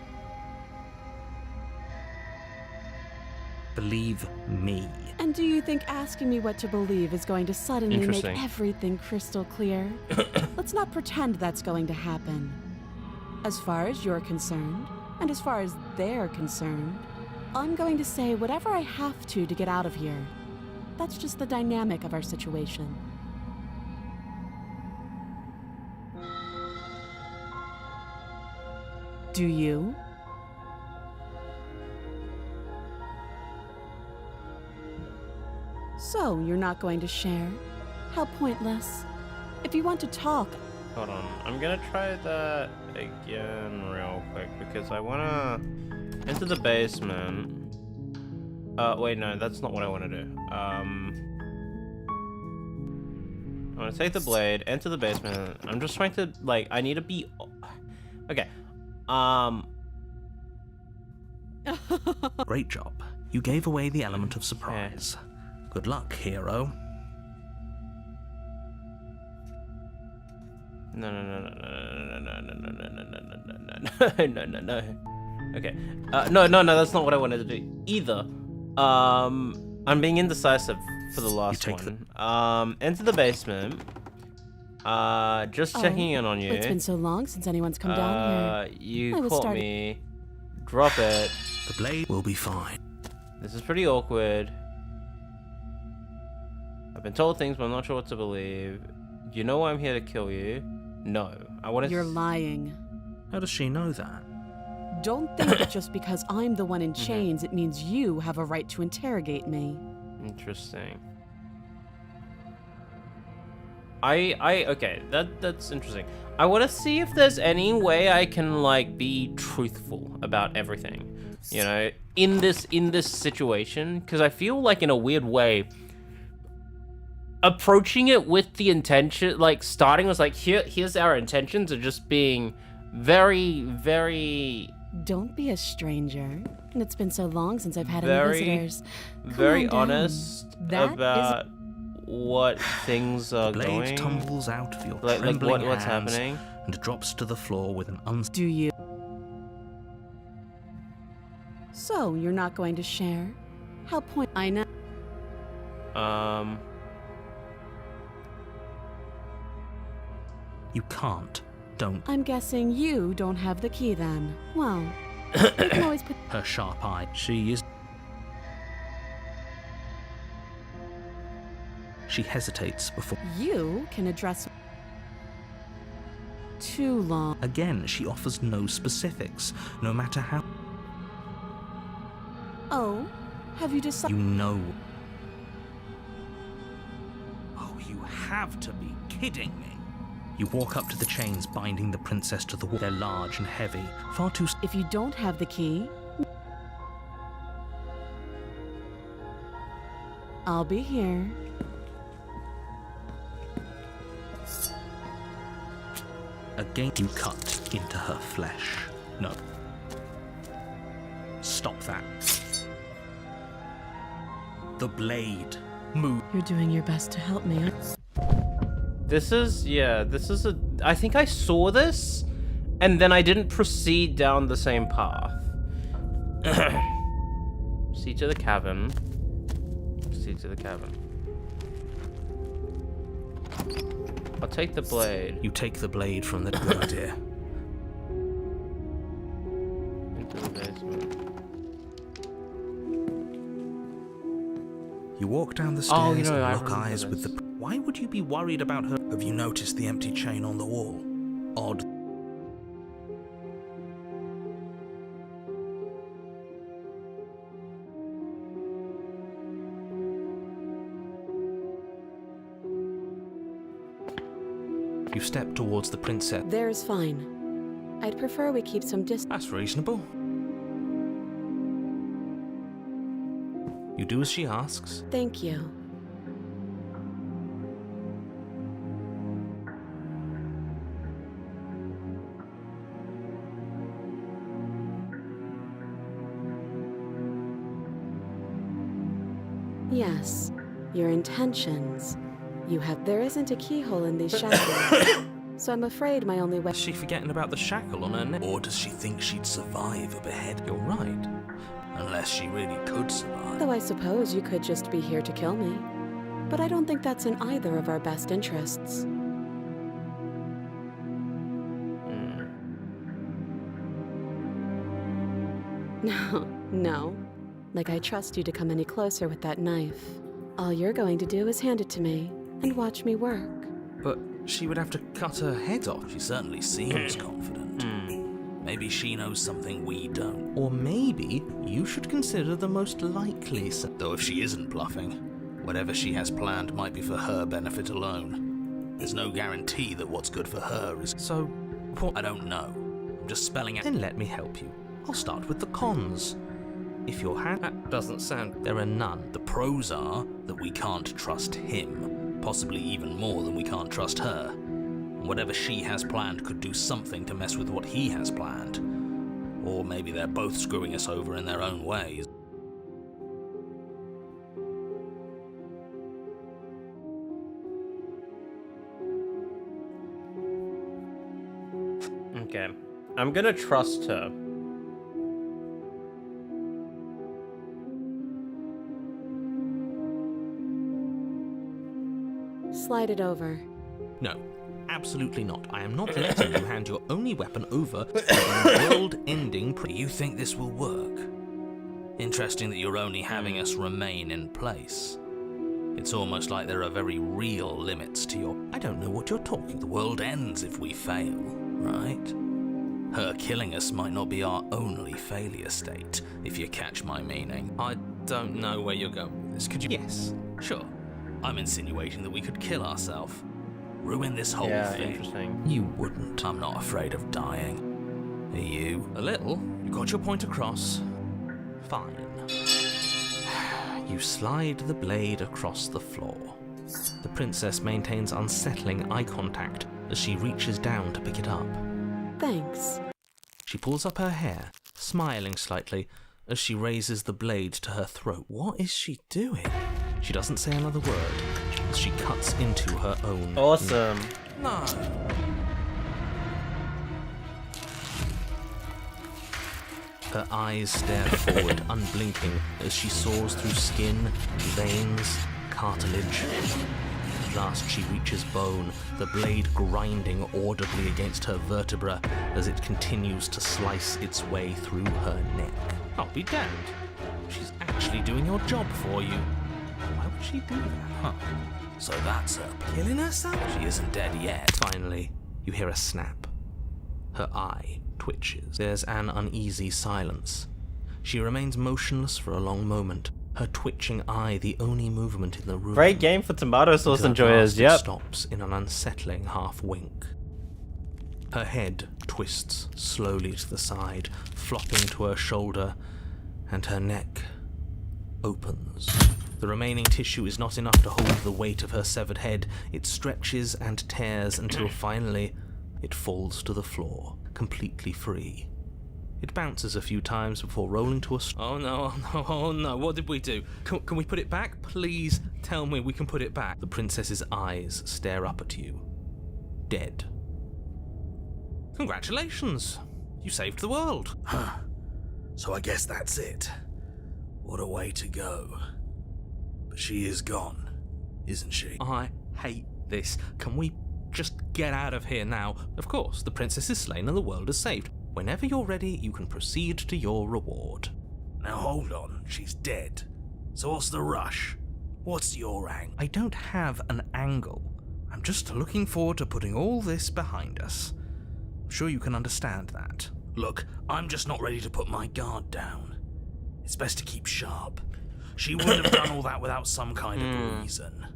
Believe me. And do you think asking me what to believe is going to suddenly make Interesting. everything crystal clear? Let's not pretend that's going to happen. As far as you're concerned, and as far as they're concerned, I'm going to say whatever I have to get out of here. That's just the dynamic of our situation. Do you? So, you're not going to share? How pointless. If you want to talk, Hold on. I'm gonna try that again real quick because I wanna enter the basement. Wait, no, that's not what I wanna do. I wanna take the blade, enter the basement. I'm just trying to, like, I need to be... Okay. Great job. You gave away the element of surprise. Good luck, hero. No. Okay. No, that's not what I wanted to do either. I'm being indecisive for the last take one. Enter the basement. Just checking in on you. It's been so long since anyone's come down here. You I was caught starting- me. Drop it. The blade will be fine. This is pretty awkward. I've been told things, but I'm not sure what to believe. You know I'm here to kill you? No. I want to... You're lying. How does she know that? Don't think that just because I'm the one in chains, it means you have a right to interrogate me. Interesting. Okay, that's interesting. I want to see if there's any way I can, like, be truthful about everything, you know, in this situation, because I feel like in a weird way, approaching it with the intention, like, starting was like, here's our intentions, of just being very, very... Don't be a stranger. And it's been so long since I've had Very, any visitors. Calm very down. honest That about what things are The blade going. tumbles out of your Like trembling what's hands happening? and drops to the floor with an Do you? So, you're not going to share? How point... I know. You can't. Don't. I'm guessing you don't have the key then. Well, you can always put... Her sharp eye. She is. She hesitates before... You can address... Too long. Again, she offers no specifics, no matter how... Oh, have you decided... You know. Oh, you have to be kidding me. You walk up to the chains binding the princess to the wall. They're large and heavy, far too... If you don't have the key... I'll be here. Again, you cut into her flesh. No. Stop that. The blade. Move. You're doing your best to help me. This is a... I think I saw this, and then I didn't proceed down the same path. See to the cavern. See to the cavern. I'll take the blade. You take the blade from the... Oh dear. Into the basement. You walk down the stairs I and lock remember eyes with the... Why would you be worried about her? Have you noticed the empty chain on the wall? Odd. You step towards the princess. There's fine. I'd prefer we keep some distance. That's reasonable. You do as she asks. Thank you. Yes, your intentions. There isn't a keyhole in these shackles, so I'm afraid my only way... Is she forgetting about the shackle on her neck? Or does she think she'd survive a behead? You're right. Unless she really could survive. Though I suppose you could just be here to kill me. But I don't think that's in either of our best interests. No. Like I trust you to come any closer with that knife. All you're going to do is hand it to me and watch me work. But she would have to cut her head off. She certainly seems confident. Maybe she knows something we don't. Or maybe you should consider the most likely... Though if she isn't bluffing, whatever she has planned might be for her benefit alone. There's no guarantee that what's good for her is... So, what? I don't know. I'm just spelling out... Then let me help you. I'll start with the cons. If your hand... That doesn't sound... There are none. The pros are that we can't trust him, possibly even more than we can't trust her. Whatever she has planned could do something to mess with what he has planned. Or maybe they're both screwing us over in their own ways. Okay. I'm gonna trust her. Slide it over. No, absolutely not. I am not letting you hand your only weapon over to a world-ending... You think this will work? Interesting that you're only having us remain in place. It's almost like there are very real limits to your... I don't know what you're talking... The world ends if we fail, right? Her killing us might not be our only failure state, if you catch my meaning. I don't know where you're going with this. Could you... Yes, sure. I'm insinuating that we could kill ourselves. Ruin this whole thing. Interesting. You wouldn't. I'm not afraid of dying. Are you? A little. You got your point across. Fine. You slide the blade across the floor. The princess maintains unsettling eye contact as she reaches down to pick it up. Thanks. She pulls up her hair, smiling slightly, as she raises the blade to her throat. What is she doing? She doesn't say another word as she cuts into her own... Awesome. No. Her eyes stare forward, unblinking, as she saws through skin, veins, cartilage. At last she reaches bone, the blade grinding audibly against her vertebra as it continues to slice its way through her neck. I'll be damned. She's actually doing your job for you. Why would she do that? Huh. So that's her. Killing herself? She isn't dead yet. Finally, you hear a snap. Her eye twitches. There's an uneasy silence. She remains motionless for a long moment, her twitching eye the only movement in the room. Great game for tomato sauce Until at enjoyers, last it yep. stops in an unsettling half-wink. Her head twists slowly to the side, flopping to her shoulder, and her neck opens. The remaining tissue is not enough to hold the weight of her severed head. It stretches and tears until finally it falls to the floor, completely free. It bounces a few times before rolling to a Oh no, oh no, oh no, what did we do? Can we put it back? Please tell me we can put it back. The princess's eyes stare up at you. Dead. Congratulations! You saved the world. Huh. So I guess that's it. What a way to go. But she is gone, isn't she? I hate this. Can we just get out of here now? Of course, the princess is slain and the world is saved. Whenever you're ready, you can proceed to your reward. Now hold on, she's dead. So what's the rush? What's your angle? I don't have an angle. I'm just looking forward to putting all this behind us. I'm sure you can understand that. Look, I'm just not ready to put my guard down. It's best to keep sharp. She wouldn't have done all that without some kind of reason.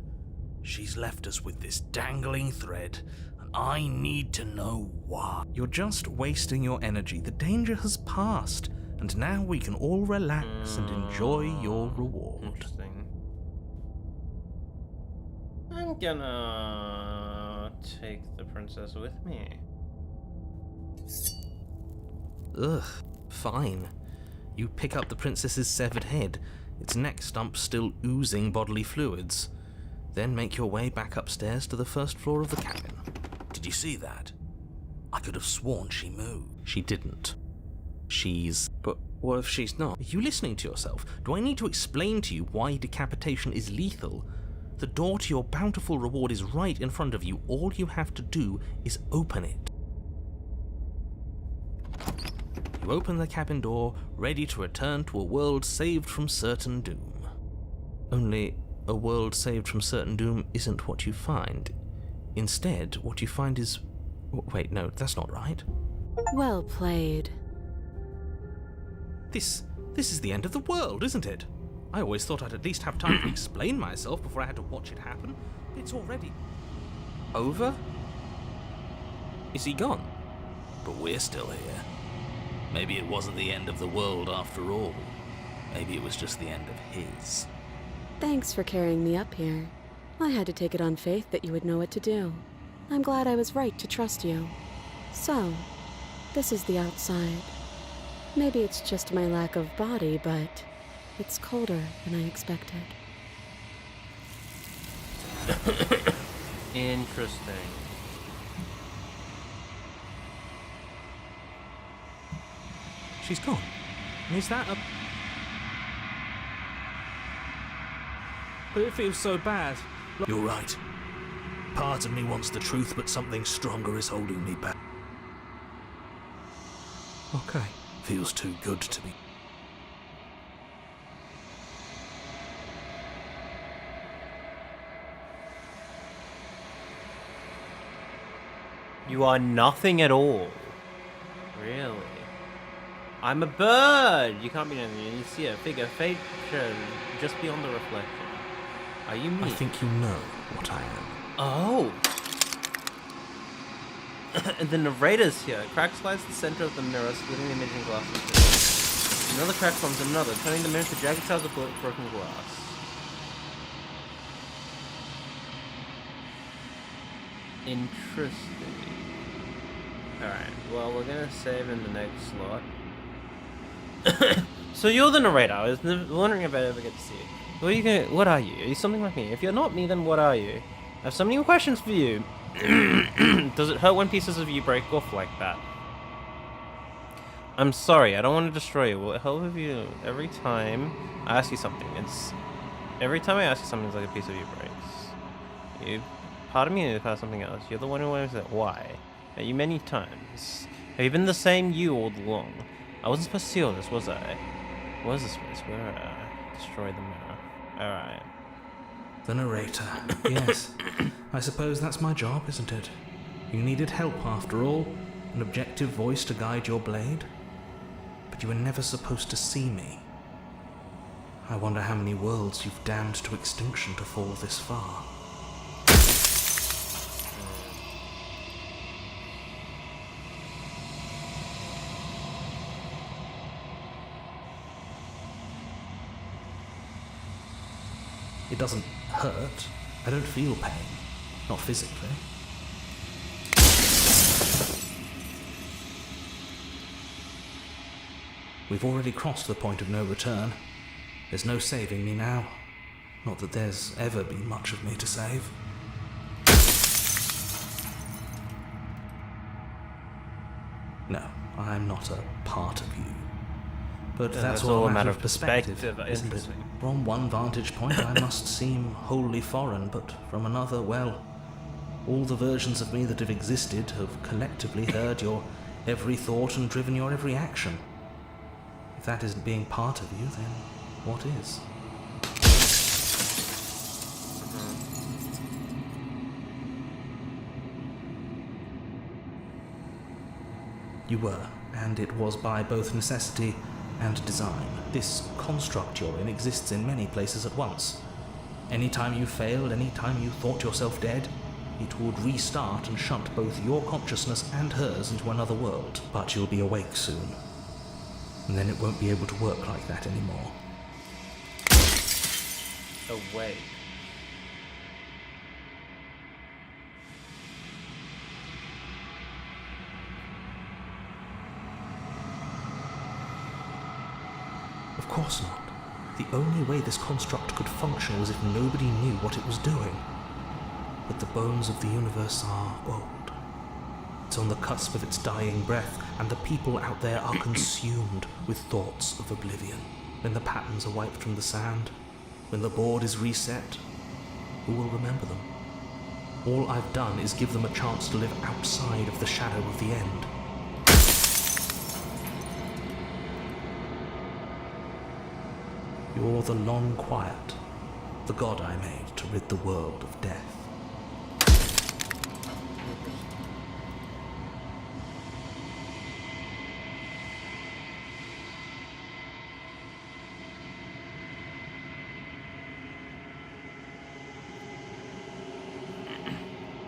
She's left us with this dangling thread, and I need to know why. You're just wasting your energy. The danger has passed, and now we can all relax and enjoy your reward. Interesting. I'm gonna take the princess with me. Ugh, fine. You pick up the princess's severed head, its neck stump still oozing bodily fluids. Then make your way back upstairs to the first floor of the cabin. Did you see that? I could have sworn she moved. She didn't. But what if she's not? Are you listening to yourself? Do I need to explain to you why decapitation is lethal? The door to your bountiful reward is right in front of you. All you have to do is open it. You open the cabin door, ready to return to a world saved from certain doom. Only, a world saved from certain doom isn't what you find. Instead, what you find is... Wait, no, that's not right. Well played. This is the end of the world, isn't it? I always thought I'd at least have time to explain myself before I had to watch it happen. It's already... over? Is he gone? But we're still here. Maybe it wasn't the end of the world after all. Maybe it was just the end of his. Thanks for carrying me up here. I had to take it on faith that you would know what to do. I'm glad I was right to trust you. So, this is the outside. Maybe it's just my lack of body, but it's colder than I expected. Interesting. She's gone. And is that a... But it feels so bad. You're right. Part of me wants the truth, but something stronger is holding me back. Okay. Feels too good to be. You are nothing at all. Really? I'm a bird! You can't be anything. You see a figure, fate just beyond the reflection. Are you me? I think you know what I am. Oh! And the narrator's here. Crack slides the center of the mirror, splitting the imaging glass into two. Another crack forms another, turning the mirror to jagged tiles of broken glass. Interesting. Alright, well, we're gonna save in the next slot. So you're the narrator. I was wondering if I ever get to see you. What are you? Are you something like me? If you're not me, then what are you? I have so many questions for you. Does it hurt when pieces of you break off like that? I'm sorry, I don't want to destroy you. Will it help if you... Every time I ask you something, every time I ask you something, it's like a piece of you breaks. Part of me is part of something else. You're the one who knows that. Why? Are you many times? Have you been the same you all along? I wasn't supposed to see all this, was I? What is this place? Where destroy the mirror. Alright. The narrator. Yes. I suppose that's my job, isn't it? You needed help after all, an objective voice to guide your blade. But you were never supposed to see me. I wonder how many worlds you've damned to extinction to fall this far. It doesn't hurt. I don't feel pain. Not physically. We've already crossed the point of no return. There's no saving me now. Not that there's ever been much of me to save. No, I'm not a part of you. But that's all a matter of perspective, isn't it? From one vantage point I must seem wholly foreign, but from another, well, all the versions of me that have existed have collectively heard your every thought and driven your every action. If that isn't being part of you, then what is? You were, and it was by both necessity and design. This construct you're in exists in many places at once. Any time you failed, any time you thought yourself dead, it would restart and shunt both your consciousness and hers into another world. But you'll be awake soon. And then it won't be able to work like that anymore. Awake. Of course not. The only way this construct could function was if nobody knew what it was doing. But the bones of the universe are old. It's on the cusp of its dying breath, and the people out there are consumed with thoughts of oblivion. When the patterns are wiped from the sand, when the board is reset, who will remember them? All I've done is give them a chance to live outside of the shadow of the end. You're the long quiet, the god I made to rid the world of death.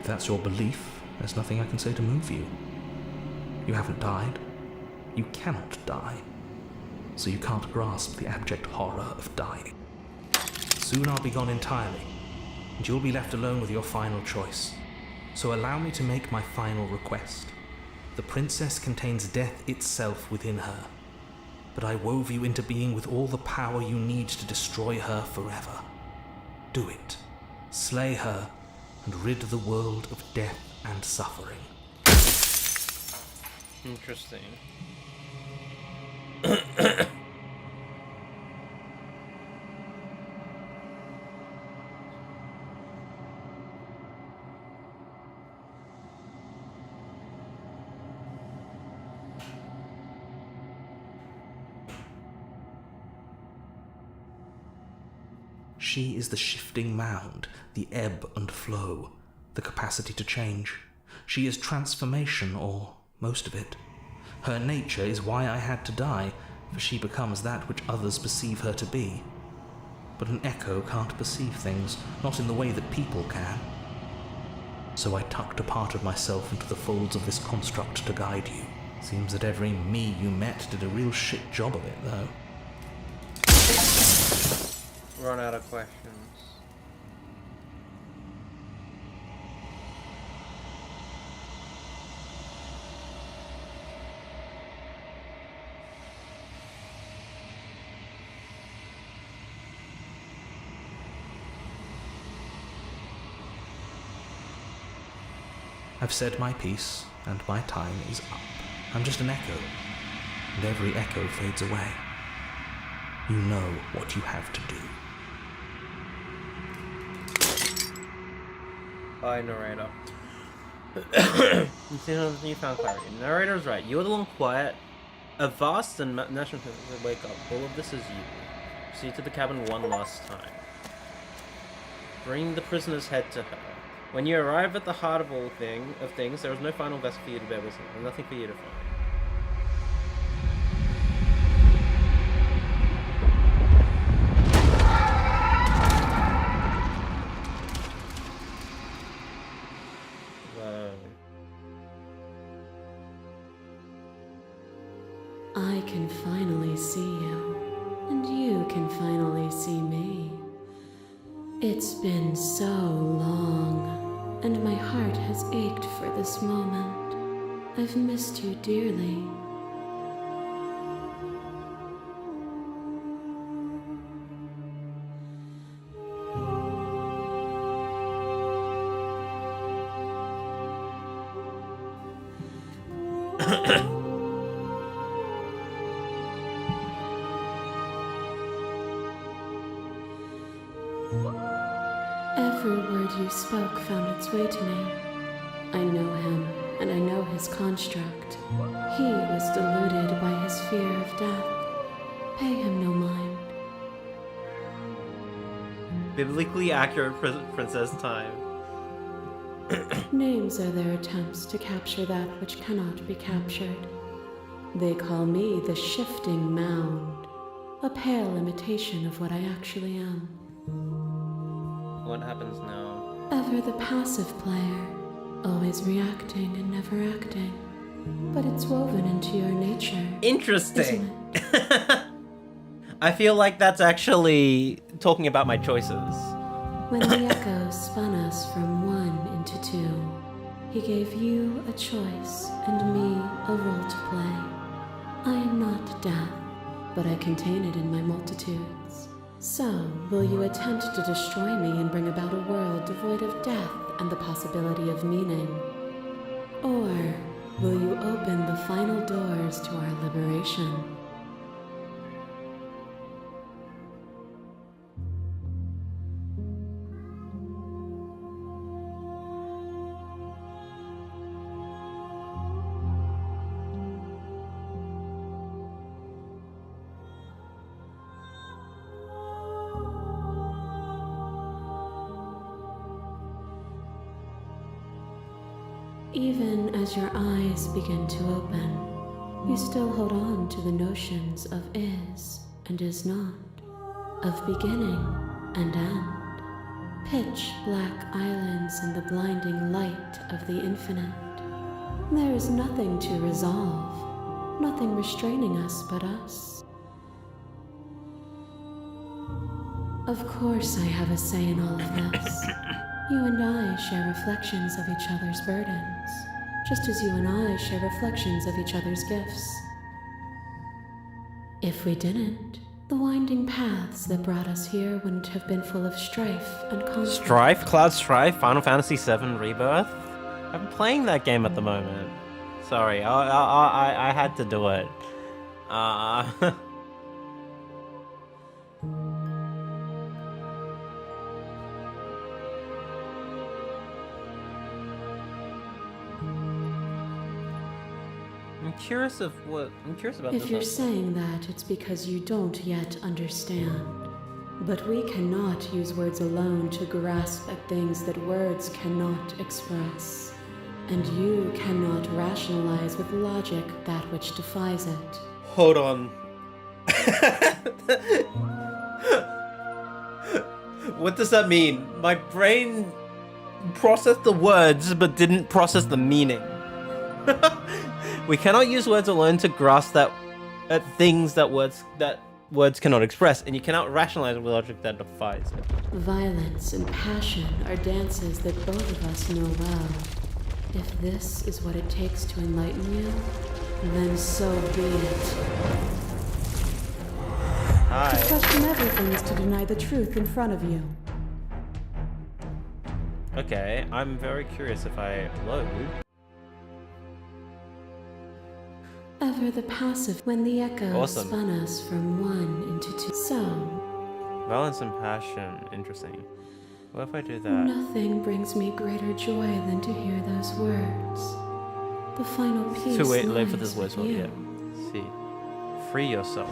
If that's your belief, there's nothing I can say to move you. You haven't died. You cannot die. So you can't grasp the abject horror of dying. Soon I'll be gone entirely, and you'll be left alone with your final choice. So allow me to make my final request. The princess contains death itself within her, but I wove you into being with all the power you need to destroy her forever. Do it. Slay her, and rid the world of death and suffering. Interesting. She is the shifting mound, the ebb and flow, the capacity to change. She is transformation, or most of it. Her nature is why I had to die, for she becomes that which others perceive her to be. But an echo can't perceive things, not in the way that people can. So I tucked a part of myself into the folds of this construct to guide you. Seems that every me you met did a real shit job of it, though. Run out of questions. I've said my piece, and my time is up. I'm just an echo, and every echo fades away. You know what you have to do. Bye, narrator. You found clarity. Narrator's right. You are the long quiet. A vast and national wake up. All of this is you. See to the cabin one last time. Bring the prisoner's head to her. When you arrive at the heart of all things, there is no final vessel for you to bear with. There's nothing for you to find. I can finally see you, and you can finally see me. It's been so long, and my heart has ached for this moment. I've missed you dearly. Every word you spoke found its way to me. I know him, and I know his construct. He was deluded by his fear of death. Pay him no mind. Biblically accurate princess time. Names are their attempts to capture that which cannot be captured. They call me the shifting mound, a pale imitation of what I actually am. What happens now? Ever the passive player, always reacting and never acting. But it's woven into your nature. Interesting. Isn't it? I feel like that's actually talking about my choices. When the echo spun us from one into two, he gave you a choice and me a role to play. I am not death, but I contain it in my multitudes. So, will you attempt to destroy me and bring about a world devoid of death and the possibility of meaning? Or will you open the final doors to our liberation? Even as your eyes begin to open, you still hold on to the notions of is and is not, of beginning and end, pitch black islands in the blinding light of the infinite. There is nothing to resolve, nothing restraining us but us. Of course I have a say in all of this. You and I share reflections of each other's burdens, just as you and I share reflections of each other's gifts. If we didn't, the winding paths that brought us here wouldn't have been full of strife and conflict. Strife? Cloud Strife? Final Fantasy VII Rebirth? I'm playing that game at the moment. Sorry, I had to do it. I'm curious about this. If you're saying that, it's because you don't yet understand. But we cannot use words alone to grasp at things that words cannot express. And you cannot rationalize with logic that which defies it. Hold on. What does that mean? My brain processed the words but didn't process the meaning. We cannot use words alone to grasp at things that words cannot express, and you cannot rationalize with logic that defies it. Violence and passion are dances that both of us know well. If this is what it takes to enlighten you, then so be it. Hi. To question everything is to deny the truth in front of you. Okay, I'm very curious if I load. Ever the passive when the echo Awesome. spun us from one into two. So, Violence and passion. Interesting. What if I do that? nothing brings me greater joy than to hear those words. The final piece Too late for lies this voice. with Well, you. yeah. See. Free yourself.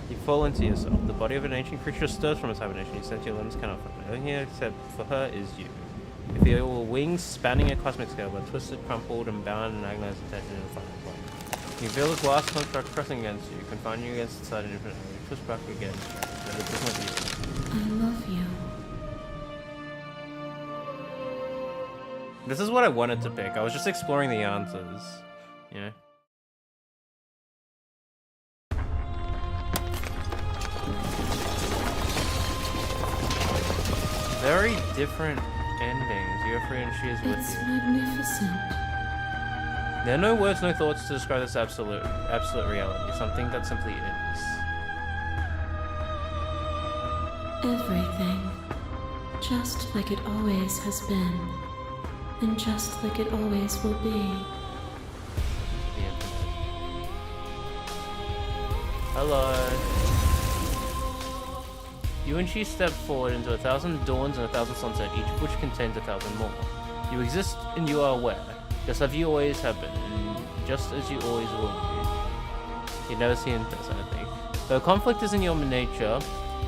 You fall into yourself. The body of an ancient creature stirs from its hibernation. You sense your limbs cannot function. Everything except for her is you. You feel your wings spanning a cosmic scale, but twisted, crumpled, and bound and agonized attention in the final point. You feel the glass construct pressing against you, confining you against its side infinitely. You twist back again, but it does not use it. I love you. This is what I wanted to pick. I was just exploring the answers. You know? Very different endings. You're free and she is with It's you. magnificent. There are no words, no thoughts to describe this absolute reality. Something that simply is. Everything. Just like it always has been. And just like it always will be. The infinite. Hello. You and she step forward into 1,000 dawns and 1,000 sunsets, each of which contains 1,000 more. You exist and you are aware, just as you always have been, and just as you always will be. You've never seen this, I think. Though conflict is in your nature,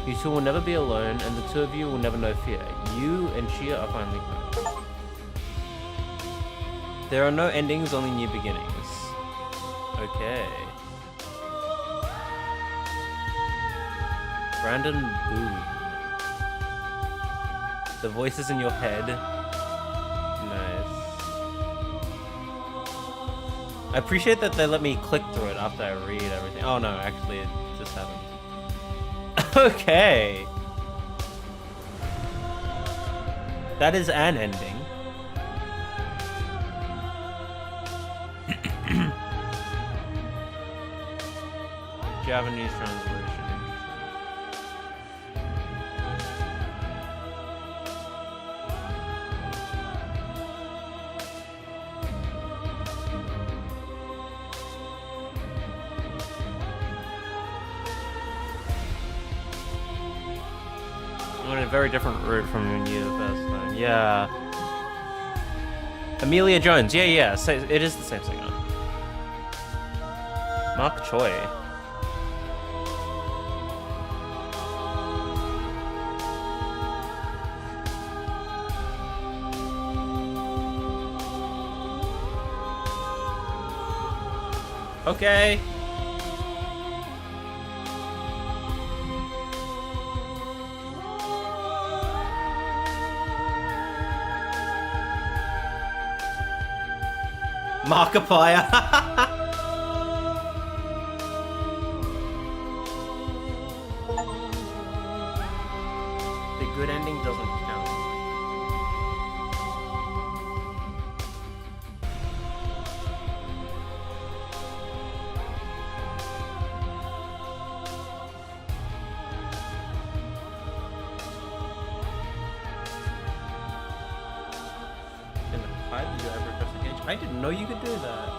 you two will never be alone, and the two of you will never know fear. You and she are finally home. There are no endings, only new beginnings. Okay. Brandon Boone. The voices in your head. Nice. I appreciate that they let me click through it after I read everything. Oh no, actually it just happened. Okay. That is an ending. Japanese translation. I went a very different route from you the first time. Yeah. Amelia Jones. Yeah. It is the same singer. Mark Choi. Okay. Markiplier. The good ending doesn't count. Did you ever press the gauge? I didn't know you could do that.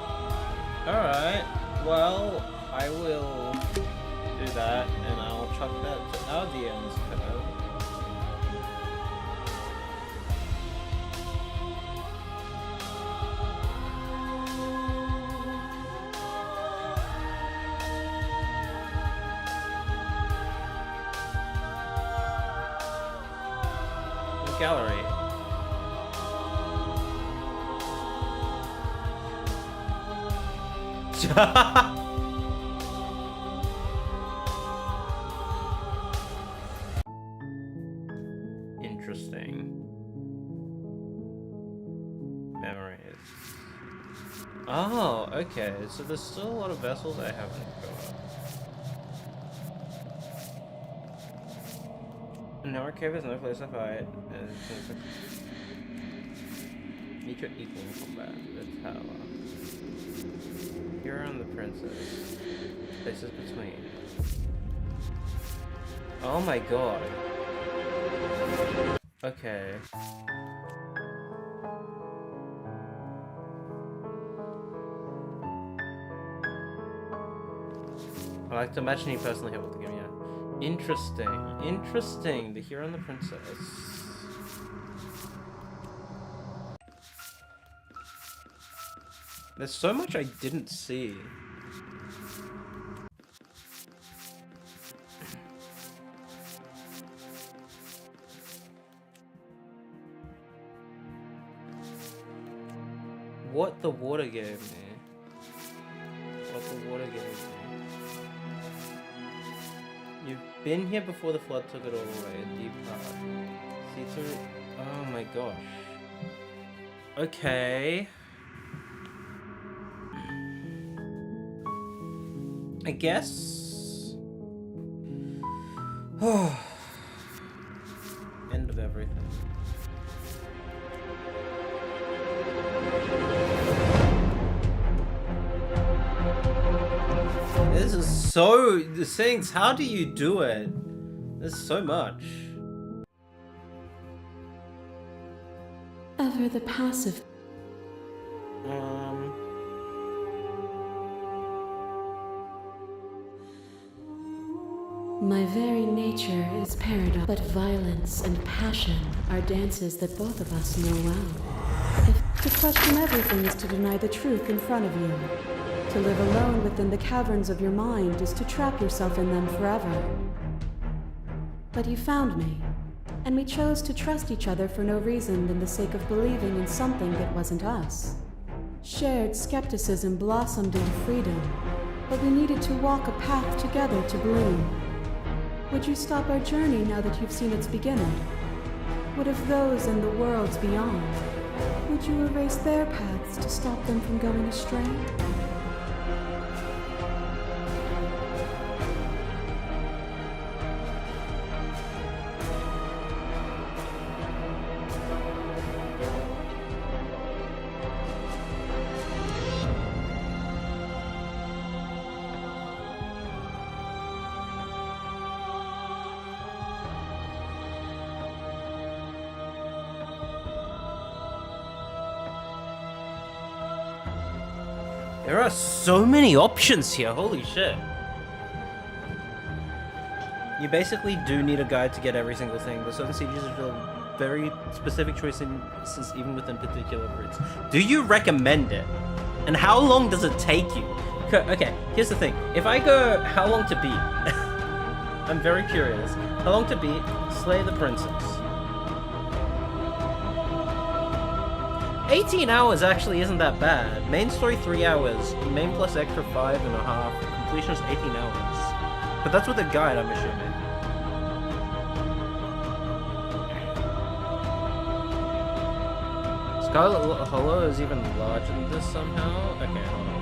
Alright, well, I will do that and I'll chuck that to our DM's code. Gallery. Interesting. Memories. Oh, okay. So there's still a lot of vessels I haven't got. No archive is no place to fight. Each are equal in combat. The tower. Here on the princess. Places between. Oh my god. Okay. I like to imagine you personally helped with the game, yeah. Interesting. Interesting. The hero and the princess. There's so much I didn't see. what the water gave me. What the water gave me. You've been here before the flood took it all away. A deep path. See through. Oh my gosh. Okay. I guess. Oh. End of everything. This is so. The things. How do you do it? There's so much. Ever the passive. My very nature is paradox, but violence and passion are dances that both of us know well. If to question everything is to deny the truth in front of you, to live alone within the caverns of your mind is to trap yourself in them forever. But you found me, and we chose to trust each other for no reason than the sake of believing in something that wasn't us. Shared skepticism blossomed into freedom, but we needed to walk a path together to bloom. Would you stop our journey now that you've seen its beginning? What of those in the worlds beyond? Would you erase their paths to stop them from going astray? There are so many options here, holy shit. You basically do need a guide to get every single thing. There's certain stages that are very specific choices even within particular routes. Do you recommend it? And how long does it take you? Okay, here's the thing. If I go, how long to beat? I'm very curious. How long to beat? Slay the princess. 18 hours actually isn't that bad. Main story 3 hours, main plus extra 5.5, completion is 18 hours. But that's with a guide, I'm assuming. Scarlet Hollow is even larger than this somehow? Okay, hold on.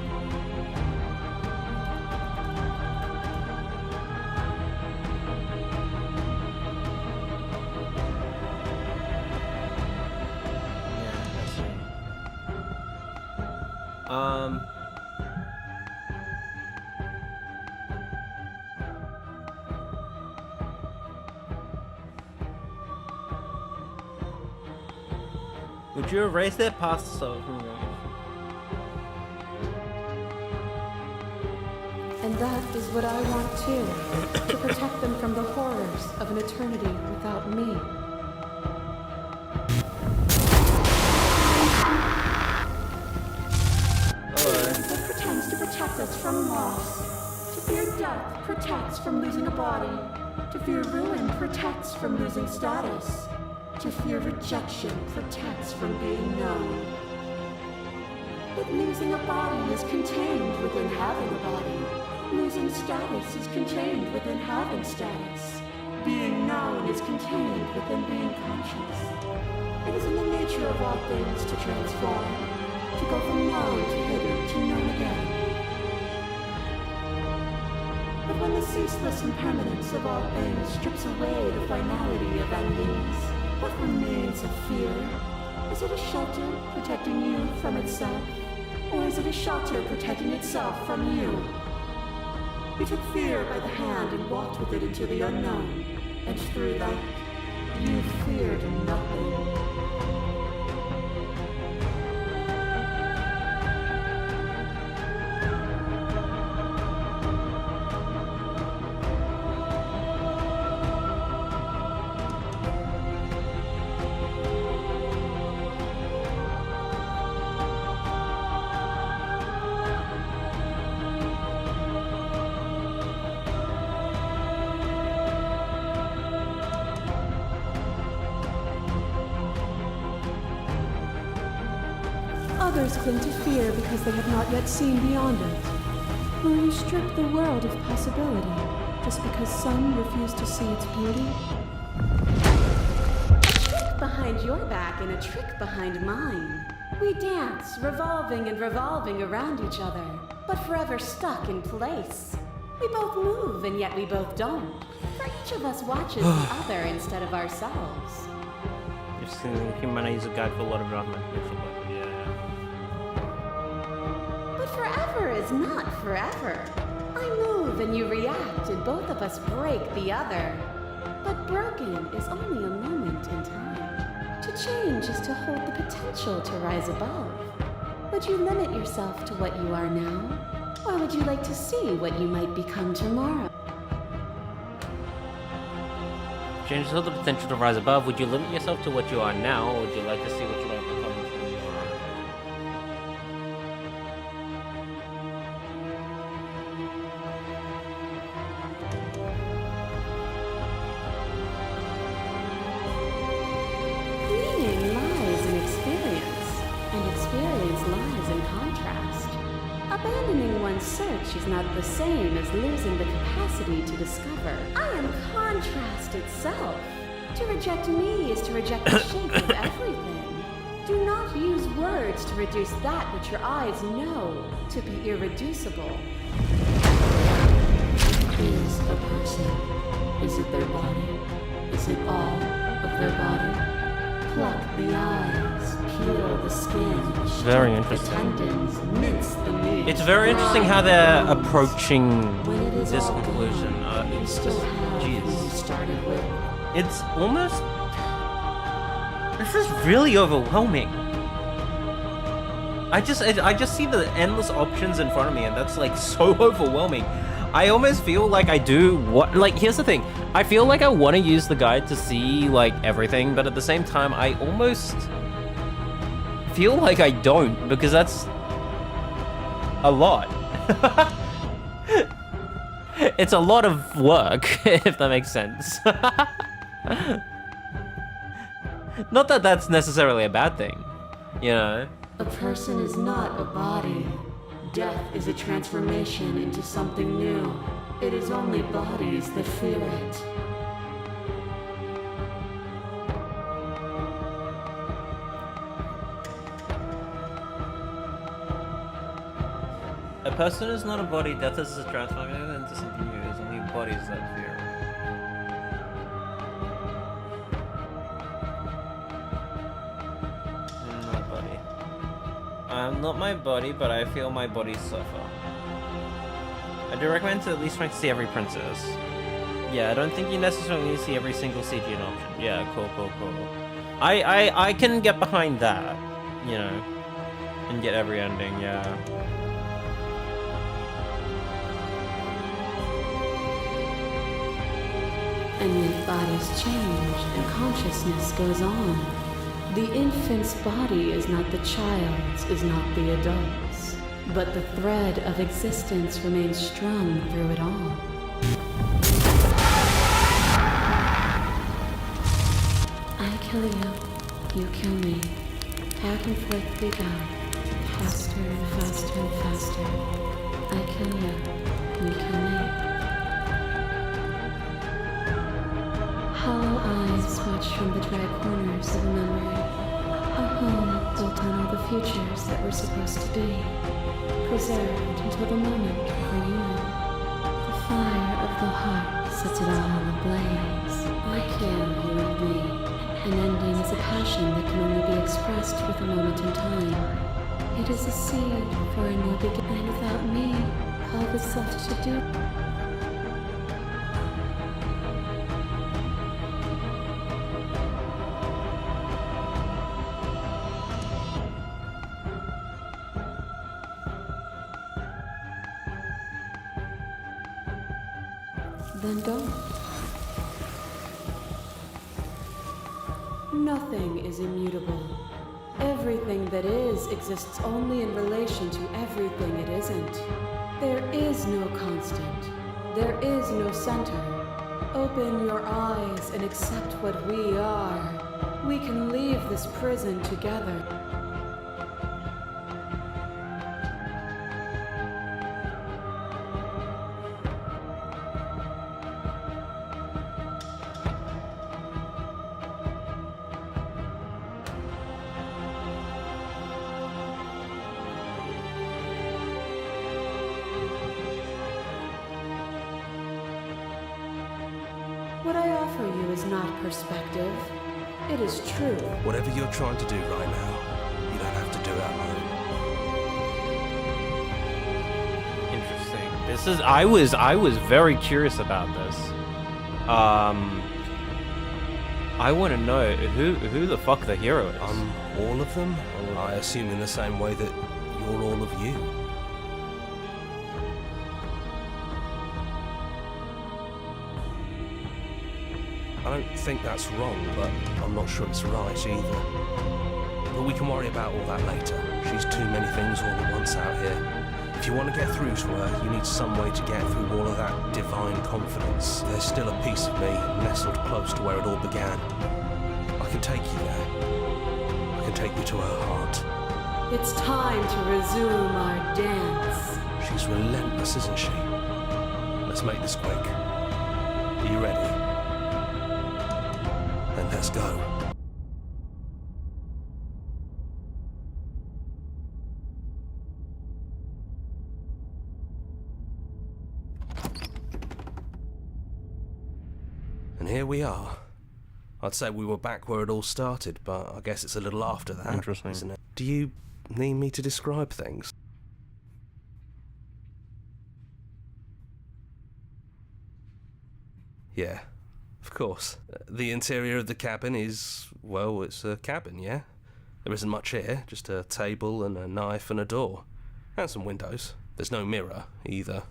Would you erase their past self? And that is what I want too, to protect them from the horrors of an eternity without me. It pretends to protect us from loss. To fear death protects from losing a body. To fear ruin protects from losing status. To fear rejection protects from being known. But losing a body is contained within having a body. Losing status is contained within having status. Being known is contained within being conscious. It is in the nature of all things to transform, to go from known to hidden to known again. But when the ceaseless impermanence of all things strips away the finality of endings, what remains of fear? Is it a shelter protecting you from itself? Or is it a shelter protecting itself from you? You took fear by the hand and walked with it into the unknown. And through that, you feared nothing. Others cling to fear because they have not yet seen beyond it. Will you strip the world of possibility just because some refuse to see its beauty? A trick behind your back and a trick behind mine. We dance, revolving and revolving around each other, but forever stuck in place. We both move and yet we both don't. For each of us watches the other instead of ourselves. You've seen Humanity's a guide for a lot of development. But forever is not forever. I move and you react and both of us break the other. But broken is only a moment in time. To change is to hold the potential to rise above. Would you limit yourself to what you are now? Or would you like to see what you might become tomorrow? Change is the potential to rise above. Would you limit yourself to what you are now, or would you like to see what you might become tomorrow? Meaning lies in experience, and experience lies in contrast. Abandoning one's search is not the same as losing the capacity to discover. I am contrast itself. To reject me is to reject the shape of everything. Do not use words to reduce that which your eyes know to be irreducible. Is a person? Is it their body? Is it all of their body? Pluck the eyes, peel the skin, Very the interesting. tendons, mince the meat. It's very interesting how they're approaching When it is this all conclusion. gone, you It's still just, have who you jeez. started with. It's almost... This is really overwhelming. I just see the endless options in front of me, and that's like so overwhelming. I almost feel like I do what... Like, here's the thing. I feel like I want to use the guide to see, like, everything, but at the same time, I almost feel like I don't, because that's a lot. It's a lot of work, if that makes sense. Not that that's necessarily a bad thing, you know? A person is not a body. Death is a transformation into something new. It is only bodies that feel it. A person is not a body, death is a transformation into something new. It's only bodies that fear. I'm not a body. I'm not my body, but I feel my body suffer. I do recommend to at least try to see every princess. Yeah, I don't think you necessarily need to see every single CG option. Yeah, cool. I can get behind that, you know, and get every ending, yeah. And yet bodies change and consciousness goes on. The infant's body is not the child's, is not the adult's, but the thread of existence remains strung through it all. I kill you, you kill me. Back and forth we go, faster and faster and faster. I kill you, you kill me. Hollow eyes watch from the dry corners of a memory. A home built on all the futures that were supposed to be. Preserved until the moment of reunion. The fire of the heart sets it all ablaze. I kill you and me. An ending is a passion that can only be expressed with a moment in time. It is a seed for a new beginning. And without me, all that's left to do. Then don't. Nothing is immutable. Everything that is exists only in relation to everything it isn't. There is no constant. There is no center. Open your eyes and accept what we are. We can leave this prison together. What I offer you is not perspective. It is true. Whatever you're trying to do right now, you don't have to do it alone. Interesting. This is I was very curious about this. I want to know who the fuck the hero is. All of them? I assume in the same way that you're all of you. I don't think that's wrong, but I'm not sure it's right either. But we can worry about all that later. She's too many things all at once out here. If you want to get through to her, you need some way to get through all of that divine confidence. There's still a piece of me nestled close to where it all began. I can take you there. I can take you to her heart. It's time to resume our dance. She's relentless, isn't she? Let's make this quick. Are you ready? Then let's go. And here we are. I'd say we were back where it all started, but I guess it's a little after that. Interesting. Isn't it? Do you need me to describe things? Yeah, of course. The interior of the cabin is, well, it's a cabin, yeah? There isn't much here, just a table and a knife and a door. And some windows. There's no mirror, either.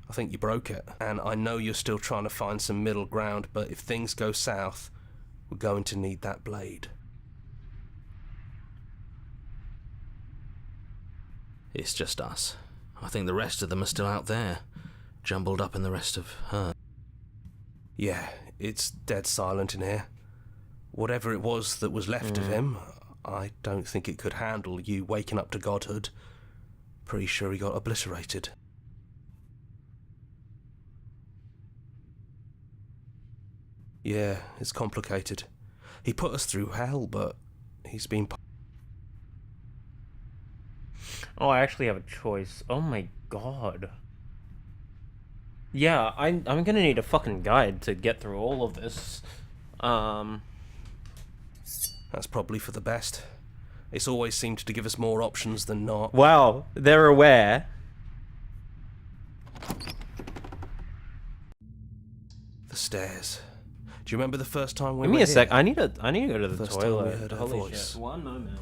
I think you broke it. And I know you're still trying to find some middle ground, but if things go south, we're going to need that blade. It's just us. I think the rest of them are still out there, jumbled up in the rest of her. Yeah, it's dead silent in here. Whatever it was that was left of him, I don't think it could handle you waking up to godhood. Pretty sure he got obliterated. Yeah, it's complicated. He put us through hell, but he's been... Oh, I actually have a choice. Oh my god. Yeah, I'm gonna need a fucking guide to get through all of this. That's probably for the best. It's always seemed to give us more options than not. Wow, they're aware. The stairs. Do you remember the first time we Give were me a here? sec. I need to go to the First time we toilet. heard her Holy voice. shit. One moment.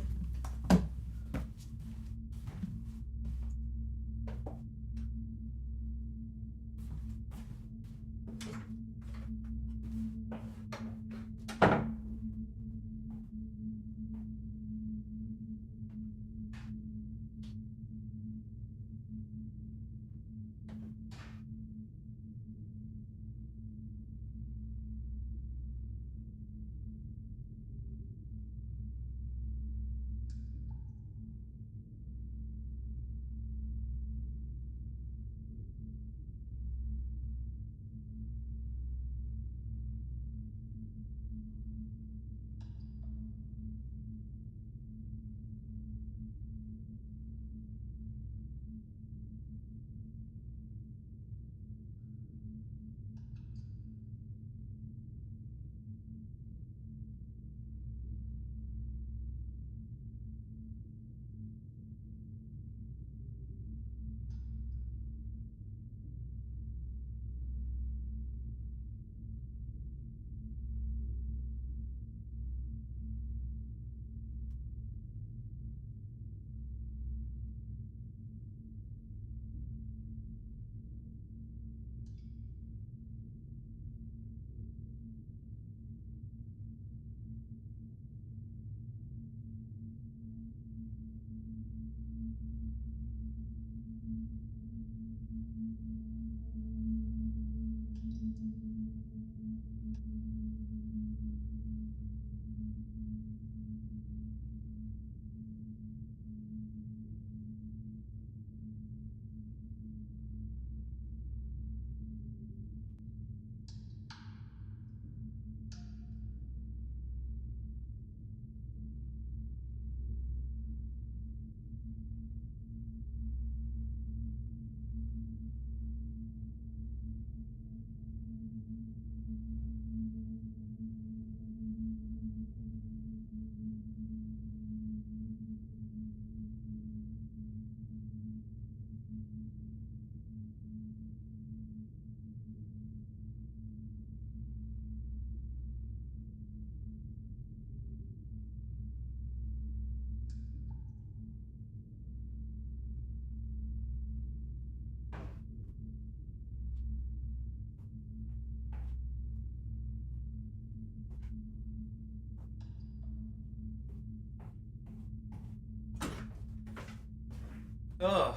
Oh.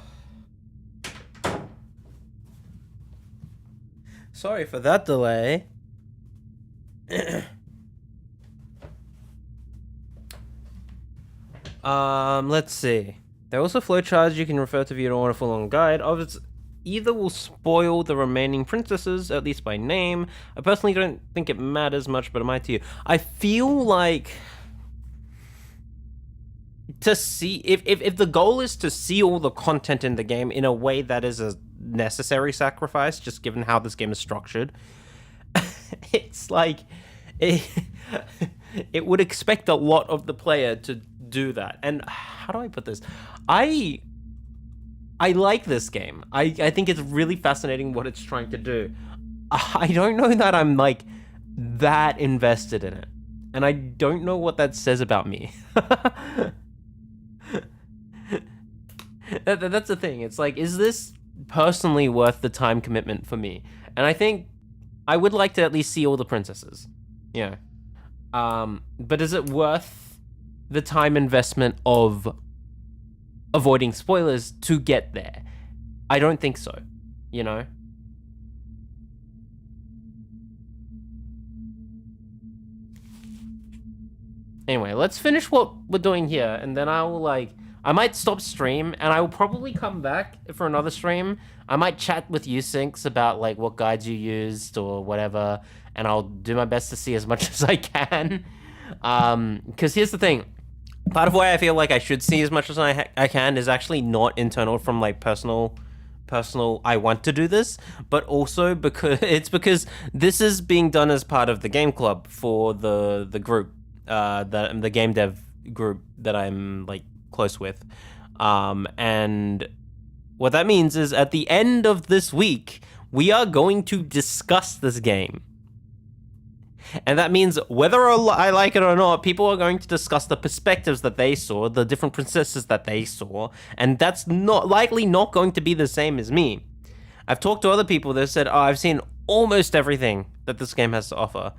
Sorry for that delay. Let's see. There are also flowcharts you can refer to if you don't want a full-on guide. Obviously, either will spoil the remaining princesses, at least by name. I personally don't think it matters much, but it might to you. I feel like to see if the goal is to see all the content in the game in a way that is a necessary sacrifice, just given how this game is structured, it's like it would expect a lot of the player to do that. And how do I put this? I like this game. I think it's really fascinating what it's trying to do. I don't know that I'm like that invested in it, and I don't know what that says about me. That's the thing. It's like, is this personally worth the time commitment for me? And I think I would like to at least see all the princesses. Yeah. But is it worth the time investment of avoiding spoilers to get there? I don't think so, you know? Anyway, let's finish what we're doing here, and then I might stop stream, and I will probably come back for another stream. I might chat with you, Syncs, about like what guides you used or whatever, and I'll do my best to see as much as I can. Because here's the thing. Part of why I feel like I should see as much as I can is actually not internal from like personal I want to do this, but also because this is being done as part of the game club for the group, the game dev group that I'm like close with. And what that means is at the end of this week, we are going to discuss this game. And that means whether I like it or not, people are going to discuss the perspectives that they saw, the different princesses that they saw, and that's likely not going to be the same as me. I've talked to other people that said, oh, I've seen almost everything that this game has to offer.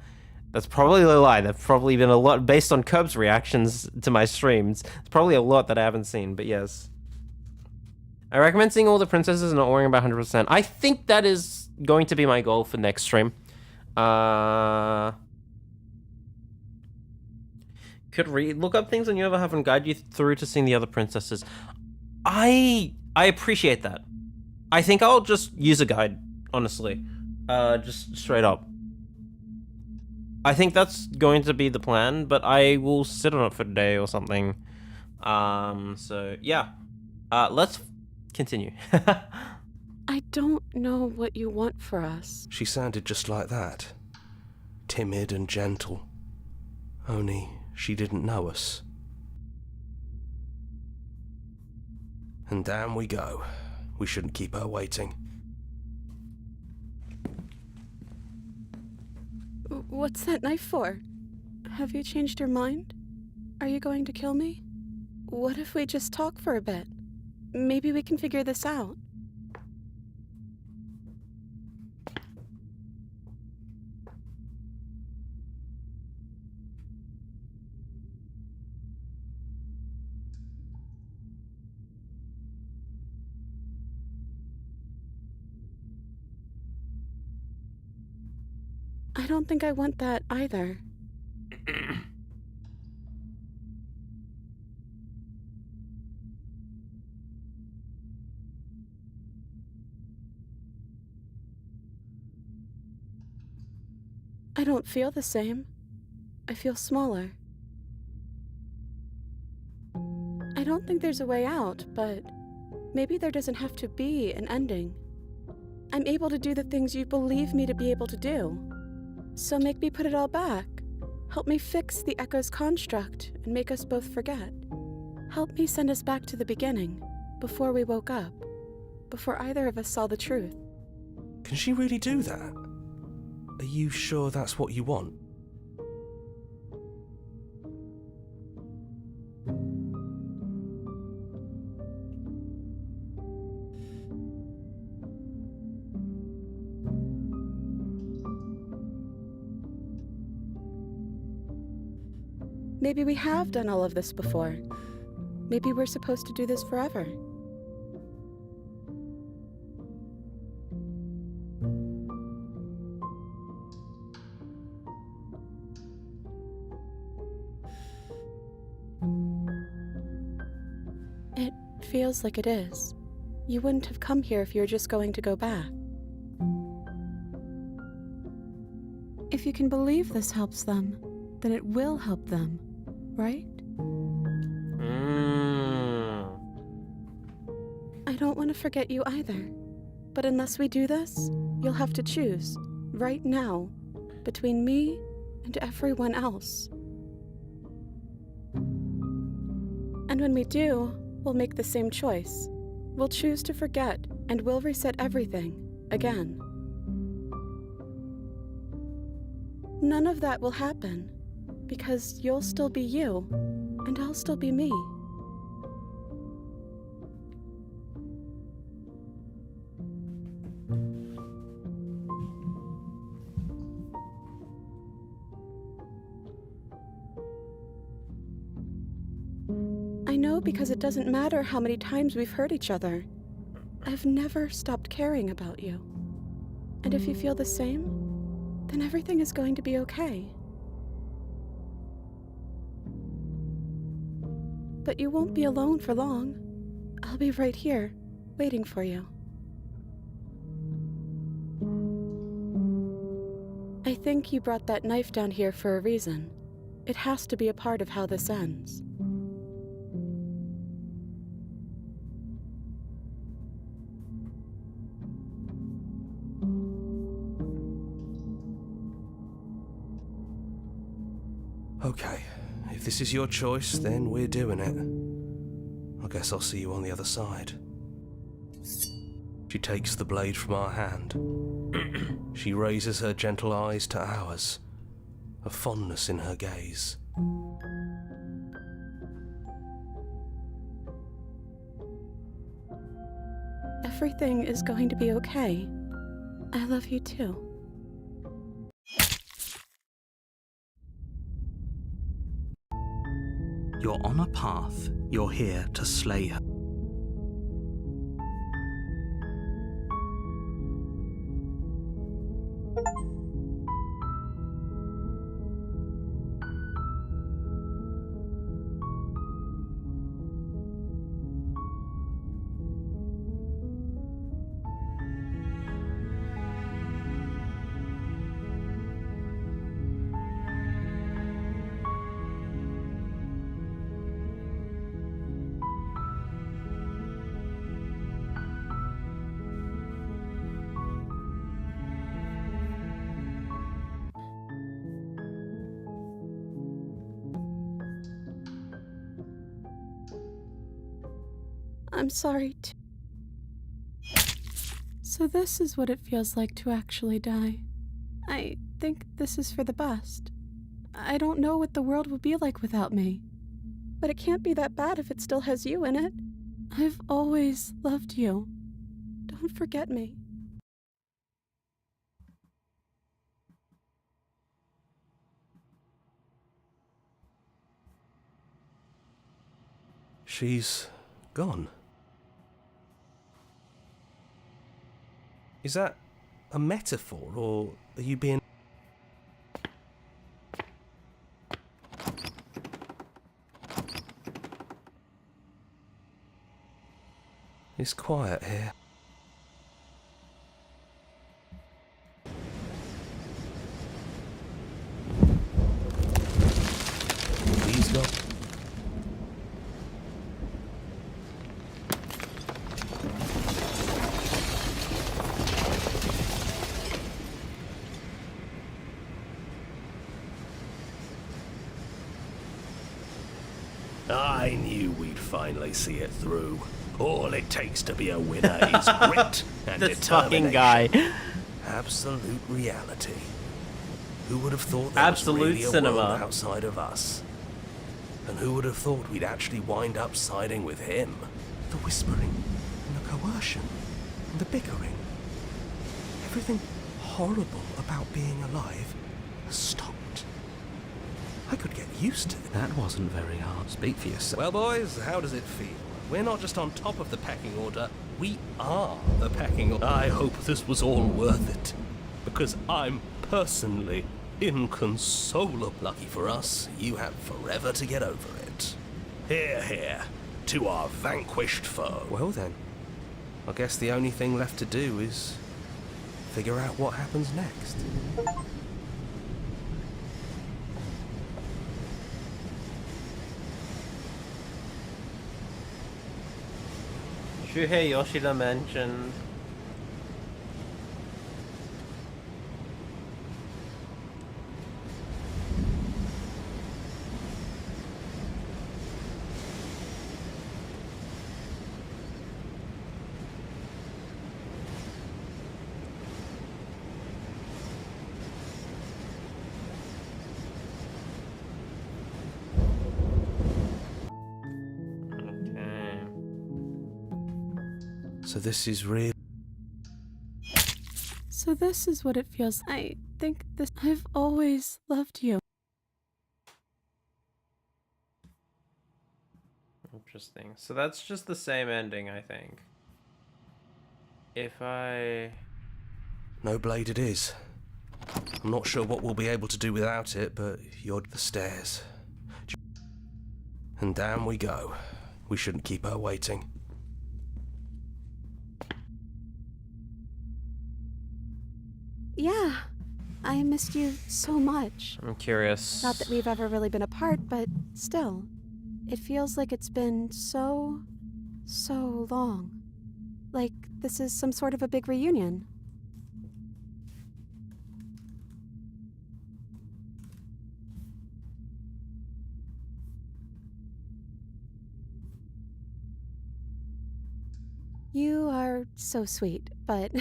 That's probably a lie. There's probably been a lot, based on Curb's reactions to my streams, there's probably a lot that I haven't seen, but yes. I recommend seeing all the princesses and not worrying about 100%. I think that is going to be my goal for next stream. Could look up things on you ever have and guide you through to seeing the other princesses. I appreciate that. I think I'll just use a guide, honestly. Just straight up. I think that's going to be the plan, but I will sit on it for a day or something. So yeah. Let's continue. I don't know what you want for us. She sounded just like that. Timid and gentle. Only she didn't know us. And down we go. We shouldn't keep her waiting. What's that knife for? Have you changed your mind? Are you going to kill me? What if we just talk for a bit? Maybe we can figure this out. I don't think I want that either. I don't feel the same. I feel smaller. I don't think there's a way out, but maybe there doesn't have to be an ending. I'm able to do the things you believe me to be able to do. So make me put it all back. Help me fix the Echo's construct and make us both forget. Help me send us back to the beginning, before we woke up, before either of us saw the truth. Can she really do that? Are you sure that's what you want? Maybe we have done all of this before. Maybe we're supposed to do this forever. feels like it is. You wouldn't have come here if you were just going to go back. If you can believe this helps them, then it will help them, right? I don't want to forget you either. But unless we do this, you'll have to choose, right now, between me and everyone else. And when we do, we'll make the same choice. We'll choose to forget, and we'll reset everything, again. None of that will happen, because you'll still be you, and I'll still be me. I know because it doesn't matter how many times we've hurt each other. I've never stopped caring about you. And if you feel the same, then everything is going to be okay. But you won't be alone for long. I'll be right here, waiting for you. I think you brought that knife down here for a reason. It has to be a part of how this ends. Okay, if this is your choice, then we're doing it. I guess I'll see you on the other side. She takes the blade from our hand. She raises her gentle eyes to ours, a fondness in her gaze. Everything is going to be okay. I love you too. You're on a path. You're here to slay her. I'm sorry too. So this is what it feels like to actually die. I think this is for the best. I don't know what the world will be like without me. But it can't be that bad if it still has you in it. I've always loved you. Don't forget me. She's gone. Is that a metaphor, or are you being... It's quiet here. He's gone. I knew we'd finally see it through. All it takes to be a winner is grit and This determination. fucking guy. Absolute reality. Who would have thought there Absolute was really a cinema. world outside of us? And who would have thought we'd actually wind up siding with him? The whispering, and the coercion, and the bickering. Everything horrible about being alive has stopped. I could get used to it. That wasn't very hard. Speak for yourself. Well, boys, how does it feel? We're not just on top of the pecking order, we are the pecking order. I hope this was all worth it, because I'm personally inconsolable. Lucky for us, you have forever to get over it. Here, here. to our vanquished foe. Well then, I guess the only thing left to do is figure out what happens next. Shuhei Yoshida mentioned So this is real. So this is what it feels. I think this. I've always loved you. Interesting. So that's just the same ending, I think. If I... No blade it is. I'm not sure what we'll be able to do without it, but you're the stairs. And down we go. We shouldn't keep her waiting. Yeah, I missed you so much. I'm curious. Not that we've ever really been apart, but still. It feels like it's been so long. Like this is some sort of a big reunion. You are so sweet, but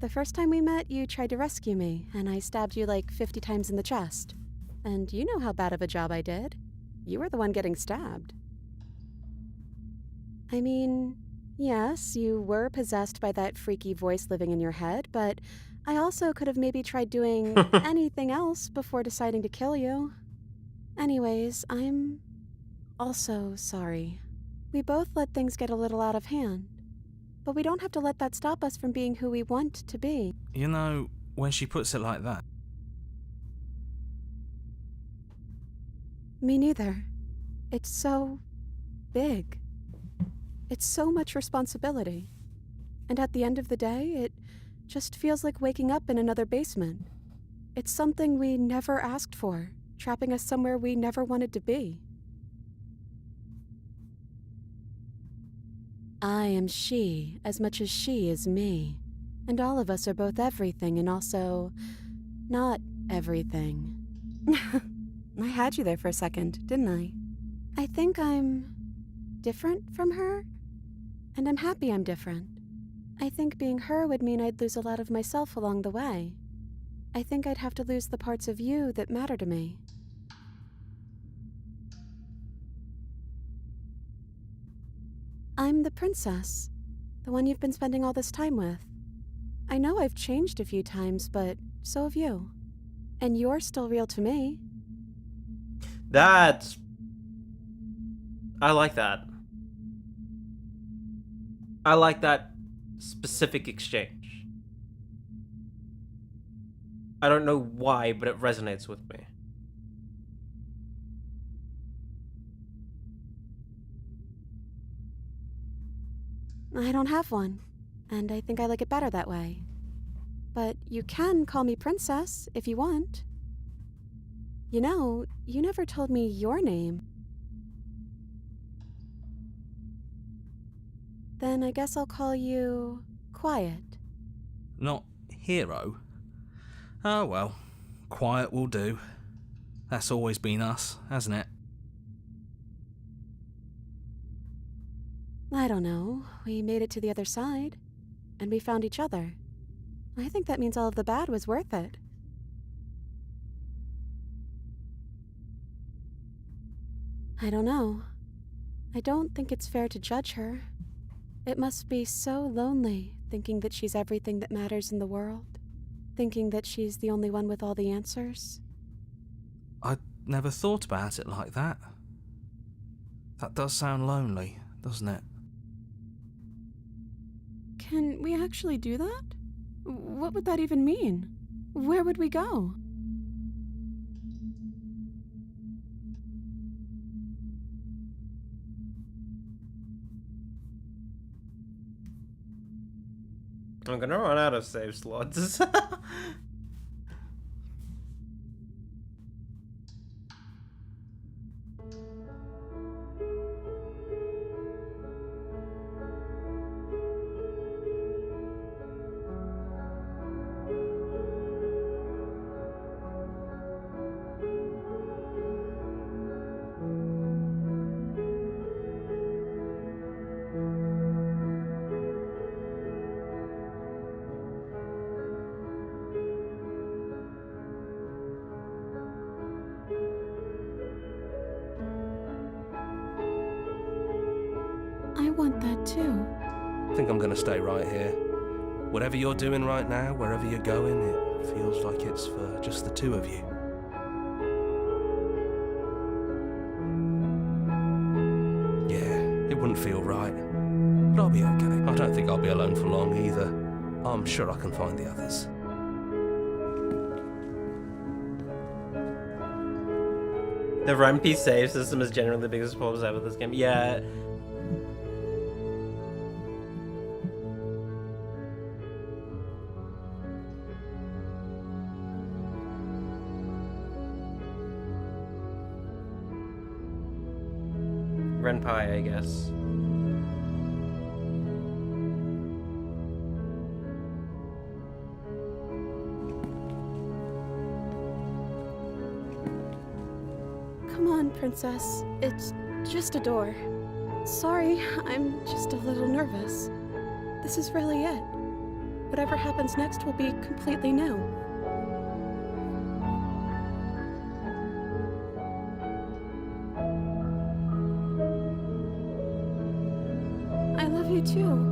the first time we met, you tried to rescue me, and I stabbed you like 50 times in the chest. And you know how bad of a job I did. You were the one getting stabbed. I mean, yes, you were possessed by that freaky voice living in your head, but I also could have maybe tried doing anything else before deciding to kill you. Anyways, I'm also sorry. We both let things get a little out of hand. But we don't have to let that stop us from being who we want to be. You know, when she puts it like that. Me neither. It's so big. It's so much responsibility. And at the end of the day, it just feels like waking up in another basement. It's something we never asked for, trapping us somewhere we never wanted to be. I am she as much as she is me. And all of us are both everything and also not everything. I had you there for a second, didn't I? I think I'm different from her, and I'm happy I'm different. I think being her would mean I'd lose a lot of myself along the way. I think I'd have to lose the parts of you that matter to me. I'm the princess, the one you've been spending all this time with. I know I've changed a few times, but so have you. And you're still real to me. That's... I like that. I like that specific exchange. I don't know why, but it resonates with me. I don't have one, and I think I like it better that way. But you can call me Princess if you want. You know, you never told me your name. Then I guess I'll call you Quiet. Not hero. Oh well, quiet will do. That's always been us, hasn't it? I don't know. We made it to the other side, and we found each other. I think that means all of the bad was worth it. I don't know. I don't think it's fair to judge her. It must be so lonely thinking that she's everything that matters in the world, thinking that she's the only one with all the answers. I never thought about it like that. That does sound lonely, doesn't it? Can we actually do that? What would that even mean? Where would we go? I'm gonna run out of save slots. I want that too. I think I'm gonna stay right here. Whatever you're doing right now, wherever you're going, it feels like it's for just the two of you. Yeah, it wouldn't feel right. But I'll be okay. I don't think I'll be alone for long either. I'm sure I can find the others. The Rumpy save system is generally the biggest problem I have with this game. Yeah. Renpai, I guess. Come on, princess. It's just a door. Sorry, I'm just a little nervous. This is really it. Whatever happens next will be completely new. I love you too.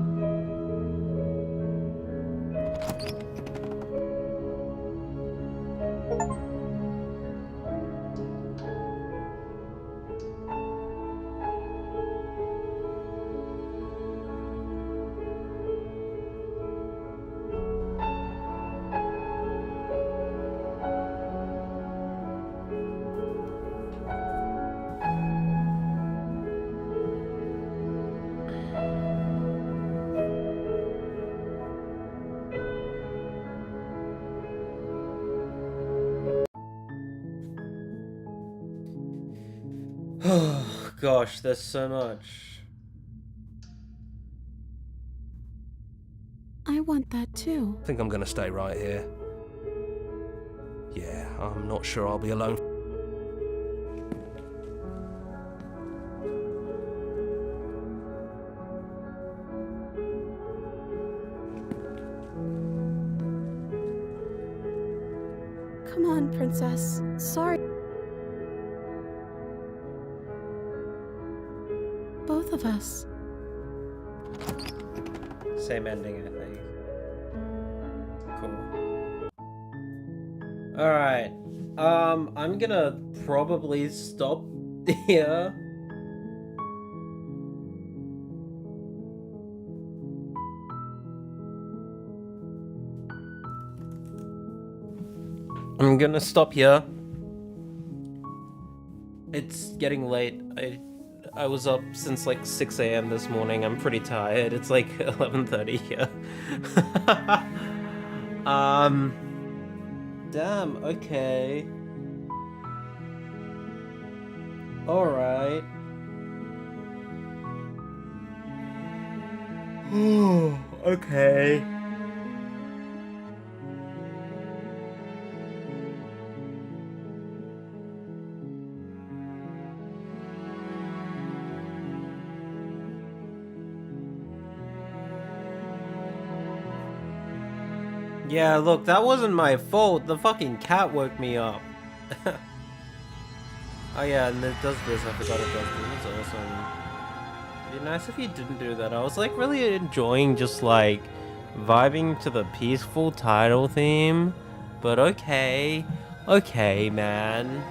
Oh gosh, there's so much. I want that too. I think I'm gonna stay right here. Yeah, I'm not sure I'll be alone. Come on, princess. Sorry. Both of us. Same ending, I think. Cool. Alright. I'm gonna probably stop here. I'm gonna stop here. It's getting late. I was up since like 6 a.m. this morning. I'm pretty tired. It's like 11:30 here. Damn, okay. Alright. Okay. Yeah, look, that wasn't my fault. The fucking cat woke me up. Oh yeah, and it does this. I forgot it does this. It's awesome. It'd be nice if you didn't do that. I was like really enjoying just like vibing to the peaceful title theme. But okay. Okay, man.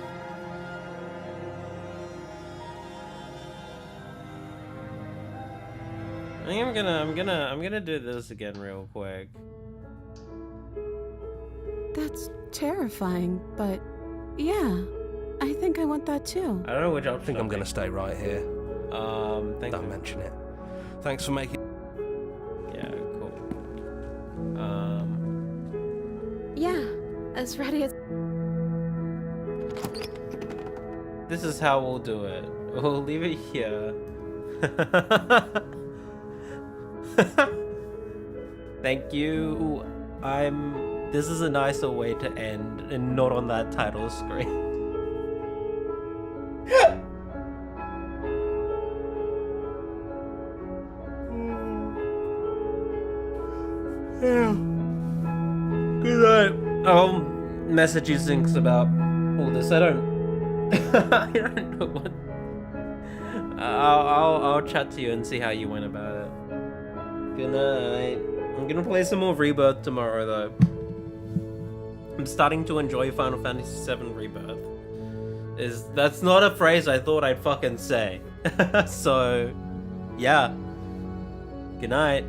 I think I'm gonna do this again real quick. That's terrifying, but yeah, I think I want that too. I don't know which option. I think I'm gonna stay right here. Thank Don't you. mention it. Thanks for making. Yeah, cool. as ready as... This is how we'll do it. We'll leave it here. Thank you. This is a nicer way to end, and not on that title screen. Good night. I'll message you things about all this. I don't know what. I'll chat to you and see how you went about it. Good night. I'm gonna play some more Rebirth tomorrow though. I'm starting to enjoy Final Fantasy VII Rebirth. That's not a phrase I thought I'd fucking say. So, yeah. Good night.